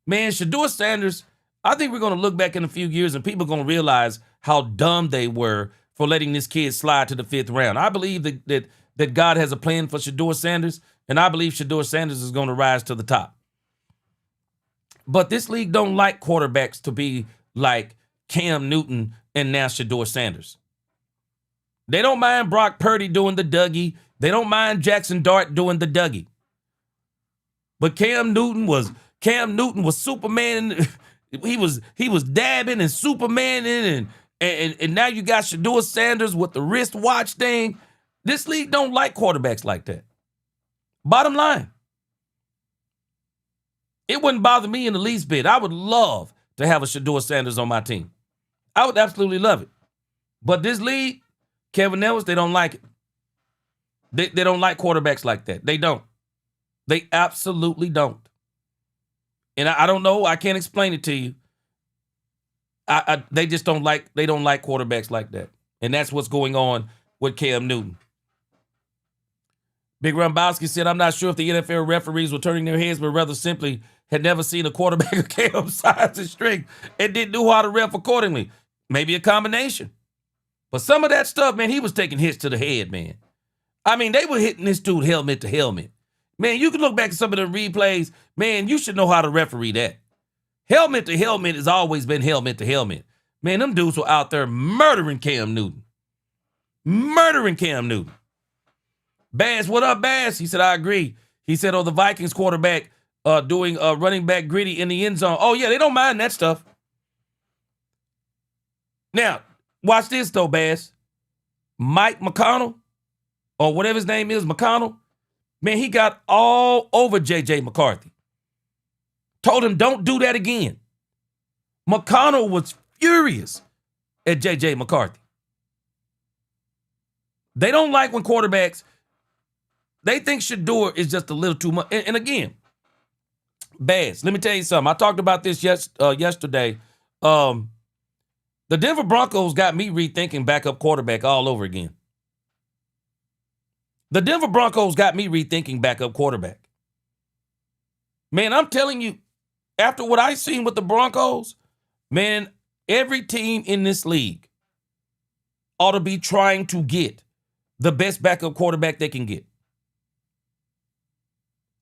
Man, Shedeur Sanders, I think we're going to look back in a few years and people are going to realize how dumb they were for letting this kid slide to the 5th round. I believe that God has a plan for Shedeur Sanders, and I believe Shedeur Sanders is going to rise to the top. But this league don't like quarterbacks to be like Cam Newton and now Shedeur Sanders. They don't mind Brock Purdy doing the Dougie. They don't mind Jackson Dart doing the Dougie. But Cam Newton was Superman. He was dabbing and Supermaning and now you got Shedeur Sanders with the wristwatch thing. This league don't like quarterbacks like that. Bottom line. It wouldn't bother me in the least bit. I would love to have a Shedeur Sanders on my team. I would absolutely love it. But this league, Kevin Edwards, they don't like it. They don't like quarterbacks like that. They don't. They absolutely don't. And I don't know. I can't explain it to you. They just don't like quarterbacks like that. And that's what's going on with Cam Newton. Big Rumbowski said, I'm not sure if the NFL referees were turning their heads, but rather simply had never seen a quarterback of Cam's size and strength and didn't know how to ref accordingly. Maybe a combination. But some of that stuff, man, he was taking hits to the head, man. I mean, they were hitting this dude helmet to helmet. Man, you can look back at some of the replays. Man, you should know how to referee that. Helmet to helmet has always been helmet to helmet. Man, them dudes were out there murdering Cam Newton. Murdering Cam Newton. Bass, what up, Bass? He said, I agree. He said, the Vikings quarterback doing running back gritty in the end zone. Oh, yeah, they don't mind that stuff. Now, watch this, though, Bass. Mike McConnell, or whatever his name is, McConnell, man, he got all over J.J. McCarthy. Told him, don't do that again. McConnell was furious at J.J. McCarthy. They don't like when quarterbacks They think Shador is just a little too much. And again, Baz, let me tell you something. I talked about this yesterday. The Denver Broncos got me rethinking backup quarterback all over again. The Denver Broncos got me rethinking backup quarterback. Man, I'm telling you, after what I've seen with the Broncos, man, every team in this league ought to be trying to get the best backup quarterback they can get.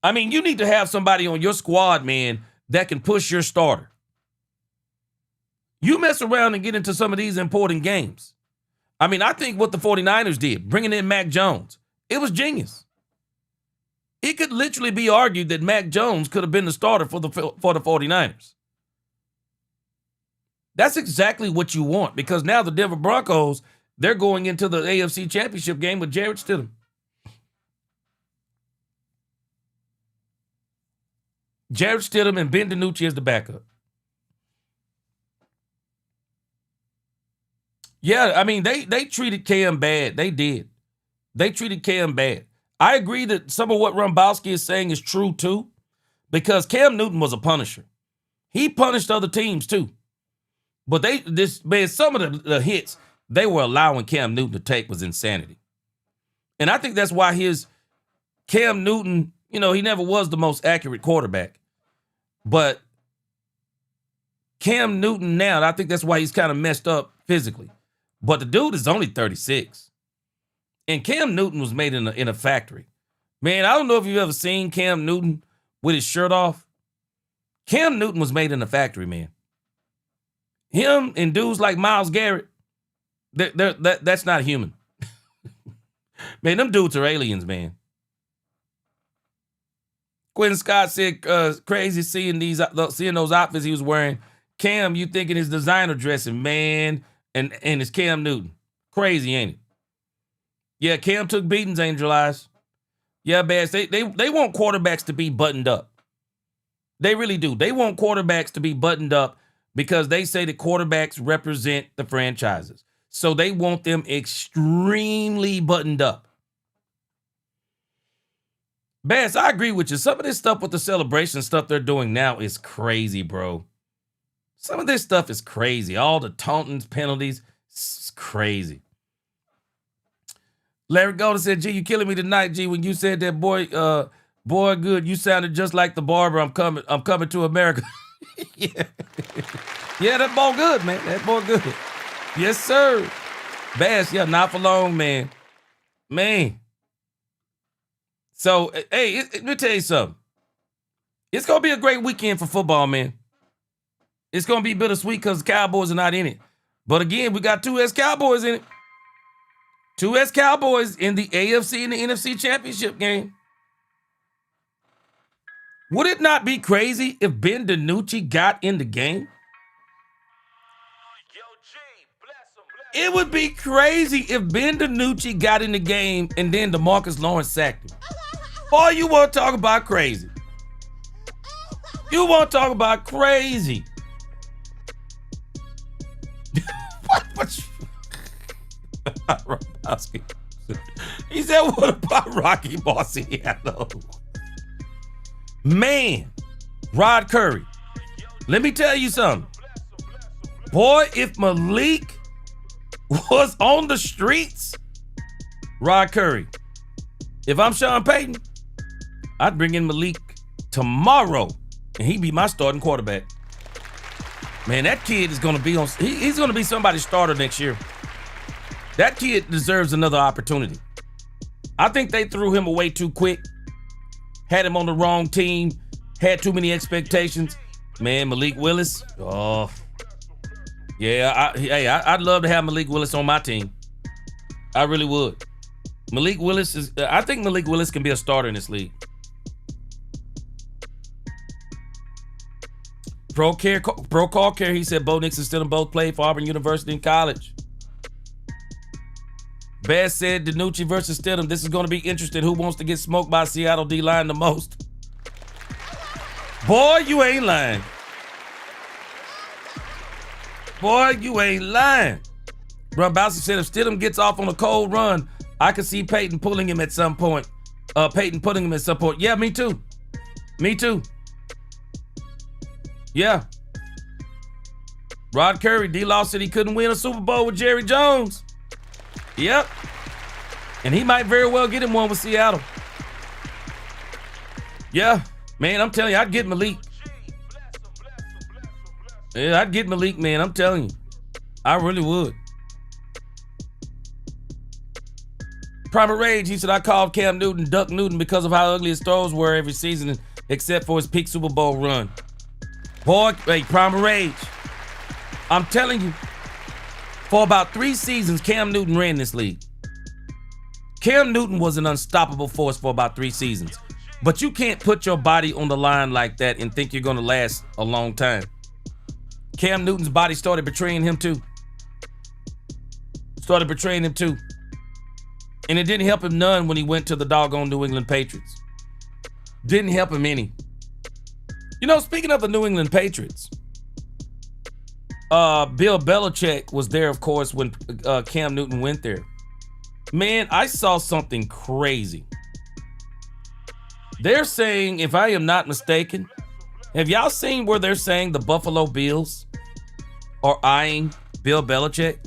I mean, you need to have somebody on your squad, man, that can push your starter. You mess around and get into some of these important games. I mean, I think what the 49ers did, bringing in Mac Jones, it was genius. It could literally be argued that Mac Jones could have been the starter for the 49ers. That's exactly what you want, because now the Denver Broncos, they're going into the AFC Championship game with Jarrett Stidham. Jarrett Stidham and Ben DiNucci as the backup. Yeah, I mean, they treated Cam bad. They did. They treated Cam bad. I agree that some of what Rumbowski is saying is true, too, because Cam Newton was a punisher. He punished other teams, too. But some of the hits they were allowing Cam Newton to take was insanity. And I think that's why Cam Newton, he never was the most accurate quarterback. But Cam Newton now, I think that's why he's kind of messed up physically. But the dude is only 36. And Cam Newton was made in a factory. Man, I don't know if you've ever seen Cam Newton with his shirt off. Cam Newton was made in a factory, man. Him and dudes like Myles Garrett, that's not human. Man, them dudes are aliens, man. Quentin Scott said, crazy seeing those outfits he was wearing. Cam, you thinking his designer dressing, man, and it's Cam Newton. Crazy, ain't it? Yeah, Cam took beatings, Angel Eyes. Yeah, Bass, they want quarterbacks to be buttoned up. They really do. They want quarterbacks to be buttoned up because they say that quarterbacks represent the franchises. So they want them extremely buttoned up. Bass, I agree with you. Some of this stuff with the celebration stuff they're doing now is crazy, bro. Some of this stuff is crazy. All the tauntings, penalties, it's crazy. Larry Golden said, G, you killing me tonight, G, when you said that, boy, good. You sounded just like the barber. I'm coming to America. Yeah. Yeah, that boy good, man. That boy good. Yes, sir. Bass, yeah, not for long, man. Man. So, hey, let me tell you something. It's going to be a great weekend for football, man. It's going to be bittersweet because the Cowboys are not in it. But again, we got two ex-Cowboys in it. Two ex-Cowboys in the AFC and the NFC championship game. Would it not be crazy if Ben DiNucci got in the game? It would be crazy if Ben DiNucci got in the game and then DeMarcus Lawrence sacked him. Boy, you want to talk about crazy. You want to talk about crazy. What? He said, what about Rocky Marciano? Man, Rod Curry. Let me tell you something. Boy, if Malik was on the streets, Rod Curry. If I'm Sean Payton, I'd bring in Malik tomorrow, and he'd be my starting quarterback. Man, that kid is going to be he's going to be somebody's starter next year. That kid deserves another opportunity. I think they threw him away too quick. Had him on the wrong team. Had too many expectations. Man, Malik Willis. Oh, yeah. I'd love to have Malik Willis on my team. I really would. Malik Willis I think Malik Willis can be a starter in this league. Pro Call Care, he said Bo Nix and Stidham both played for Auburn University in college. Bass said DiNucci versus Stidham. This is going to be interesting. Who wants to get smoked by Seattle D-line the most? Boy, you ain't lying. Boy, you ain't lying. Ron Bowser said if Stidham gets off on a cold run, I could see Peyton pulling him at some point. Peyton putting him in support. Yeah, me too. Me too. Yeah. Rod Curry, D-Law said he couldn't win a Super Bowl with Jerry Jones. Yep. And he might very well get him one with Seattle. Yeah. Man, I'm telling you, I'd get Malik. Yeah, I'd get Malik, man. I'm telling you. I really would. Primer Rage, he said, I called Cam Newton Duck Newton because of how ugly his throws were every season, except for his peak Super Bowl run. Boy, hey, Primer Rage. I'm telling you, for about 3 seasons, Cam Newton ran this league. Cam Newton was an unstoppable force for about 3 seasons. But you can't put your body on the line like that and think you're going to last a long time. Cam Newton's body started betraying him too. And it didn't help him none when he went to the doggone New England Patriots. Didn't help him any. You know, speaking of the New England Patriots, Bill Belichick was there, of course, when Cam Newton went there. Man, I saw something crazy. They're saying, if I am not mistaken, have y'all seen where they're saying the Buffalo Bills are eyeing Bill Belichick?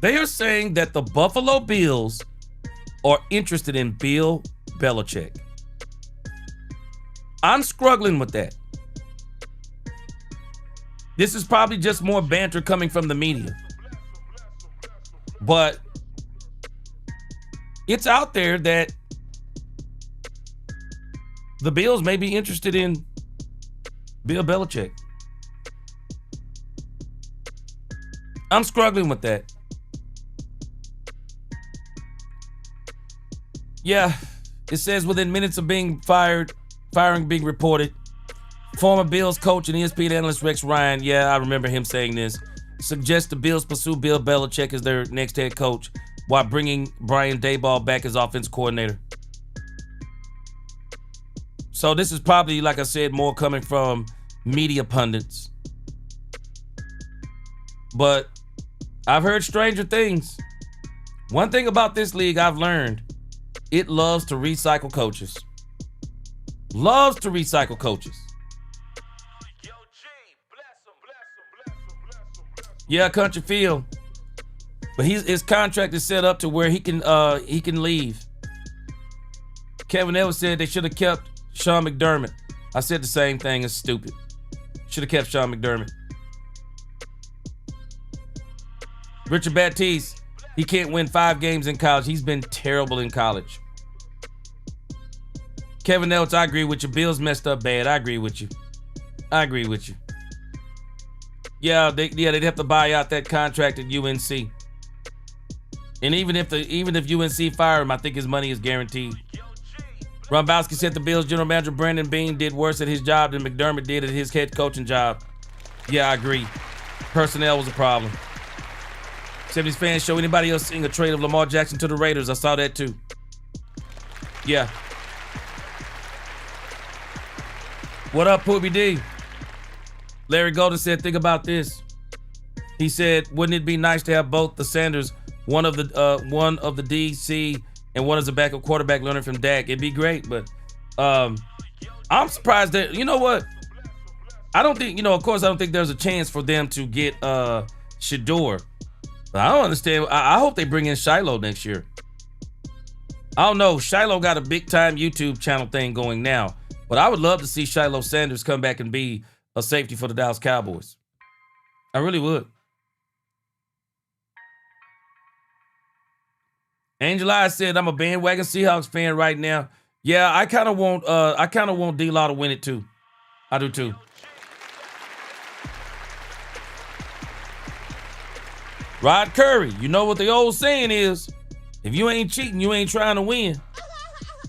They are saying that the Buffalo Bills are interested in Bill Belichick. I'm struggling with that. This is probably just more banter coming from the media. But it's out there that the Bills may be interested in Bill Belichick. I'm struggling with that. Yeah, it says within minutes of being firing being reported. Former Bills coach and ESPN analyst Rex Ryan, yeah, I remember him saying this, suggests the Bills pursue Bill Belichick as their next head coach while bringing Brian Daboll back as offensive coordinator. So this is probably, like I said, more coming from media pundits. But I've heard stranger things. One thing about this league I've learned, it loves to recycle coaches. Loves to recycle coaches. Yeah, Country Field. But his contract is set up to where he can leave. Kevin Ellis said they should have kept Sean McDermott. I said the same thing. It's stupid. Should have kept Sean McDermott. Richard Baptiste, he can't win 5 games in college. He's been terrible in college. Kevin Ellis, I agree with you. Bills messed up bad. I agree with you. Yeah, they'd have to buy out that contract at UNC. And even if UNC fire him, I think his money is guaranteed. Rombowski said the Bills general manager Brandon Beane did worse at his job than McDermott did at his head coaching job. Yeah, I agree. Personnel was a problem. 70s fans show anybody else seeing a trade of Lamar Jackson to the Raiders. I saw that too. Yeah. What up, Poobie D? Larry Golden said, think about this. He said, wouldn't it be nice to have both the Sanders, one of the DC and one as a backup quarterback learning from Dak? It'd be great, but I'm surprised that, you know what? I don't think, of course, I don't think there's a chance for them to get Shador. But I don't understand. I hope they bring in Shiloh next year. I don't know. Shiloh got a big time YouTube channel thing going now, but I would love to see Shiloh Sanders come back and be a safety for the Dallas Cowboys. I really would. Angel Eyes said, I'm a bandwagon Seahawks fan right now. Yeah, I kind of want D-Law to win it too. I do too. Rod Curry, you know what the old saying is, if you ain't cheating, you ain't trying to win.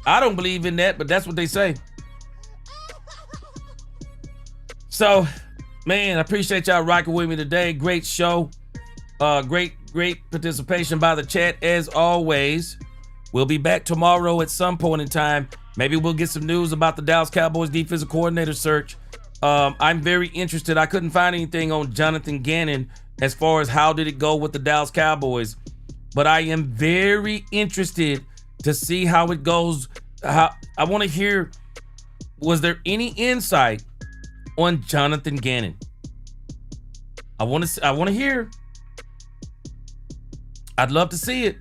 I don't believe in that, but that's what they say. So, man, I appreciate y'all rocking with me today. Great show. Great participation by the chat as always. We'll be back tomorrow at some point in time. Maybe we'll get some news about the Dallas Cowboys defensive coordinator search. I'm very interested. I couldn't find anything on Jonathan Gannon as far as how did it go with the Dallas Cowboys, but I am very interested to see how it goes. I want to hear, was there any insight on Jonathan Gannon? I want to hear. I'd love to see it.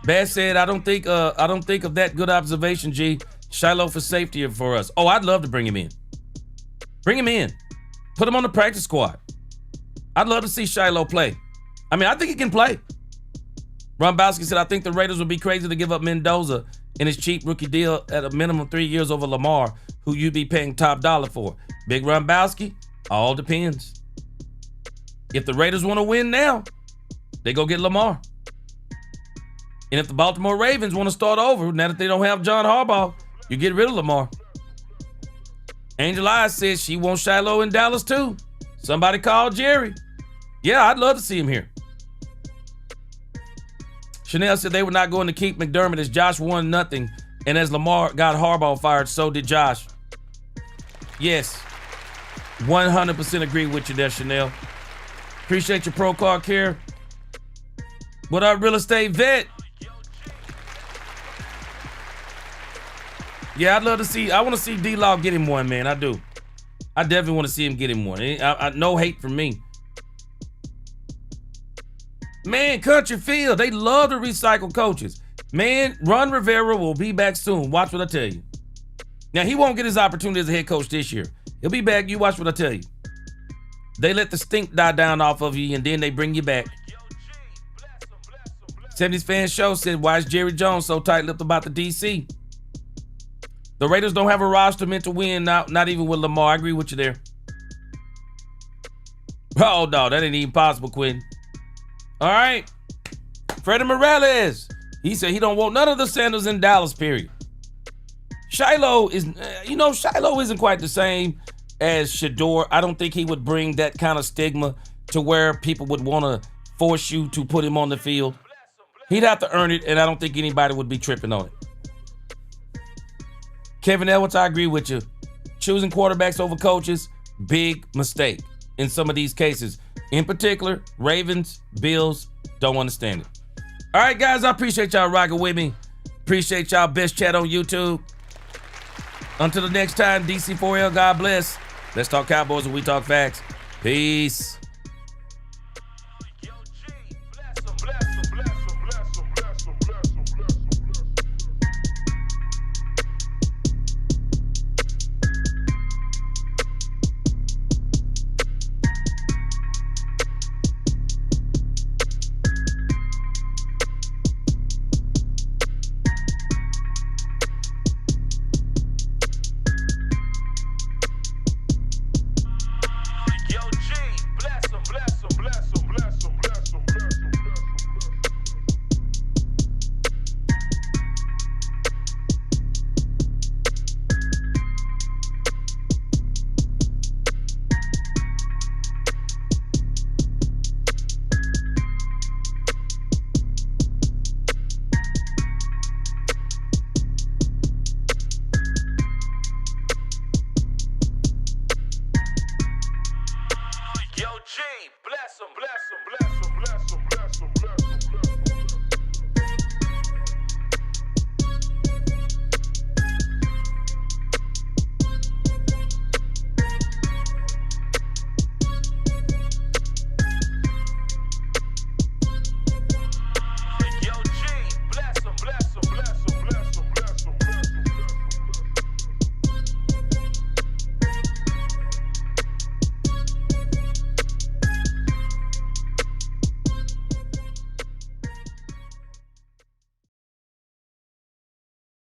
Bass said, I don't think of that. Good observation, G. Shiloh for safety for us. Oh, I'd love to bring him in. Bring him in. Put him on the practice squad. I'd love to see Shiloh play. I mean, I think he can play. Ron Bowski said, I think the Raiders would be crazy to give up Mendoza in his cheap rookie deal at a minimum 3 years over Lamar, who you'd be paying top dollar for. Big Ron Bowski, all depends. If the Raiders want to win now, they go get Lamar. And if the Baltimore Ravens want to start over, now that they don't have John Harbaugh, you get rid of Lamar. Angel Eyes says she wants Shiloh in Dallas too. Somebody call Jerry. Yeah, I'd love to see him here. Chanel said they were not going to keep McDermott as Josh won nothing, and as Lamar got Harbaugh fired, so did Josh. Yes, 100% agree with you there, Chanel. Appreciate your pro car care. What up, real estate vet? Yeah, I'd love to see. I want to see D-Law get him one, man. I do. I definitely want to see him get him one. No hate from me. Man, Country Field, they love to recycle coaches. Man, Ron Rivera will be back soon. Watch what I tell you. Now, he won't get his opportunity as a head coach this year. He'll be back. You watch what I tell you. They let the stink die down off of you, and then they bring you back. 70s Fan Show said, why is Jerry Jones so tight-lipped about the DC? The Raiders don't have a roster meant to win, not even with Lamar. I agree with you there. Oh, no, that ain't even possible, Quinn. All right. Freddie Morales. He said he don't want none of the Sanders in Dallas, period. Shiloh is, Shiloh isn't quite the same as Shador. I don't think he would bring that kind of stigma to where people would want to force you to put him on the field. He'd have to earn it, and I don't think anybody would be tripping on it. Kevin Edwards, I agree with you. Choosing quarterbacks over coaches, big mistake in some of these cases. In particular, Ravens, Bills, don't understand it. All right, guys, I appreciate y'all rocking with me. Appreciate y'all. Best chat on YouTube. Until the next time, DC4L, God bless. Let's talk Cowboys and we talk facts. Peace.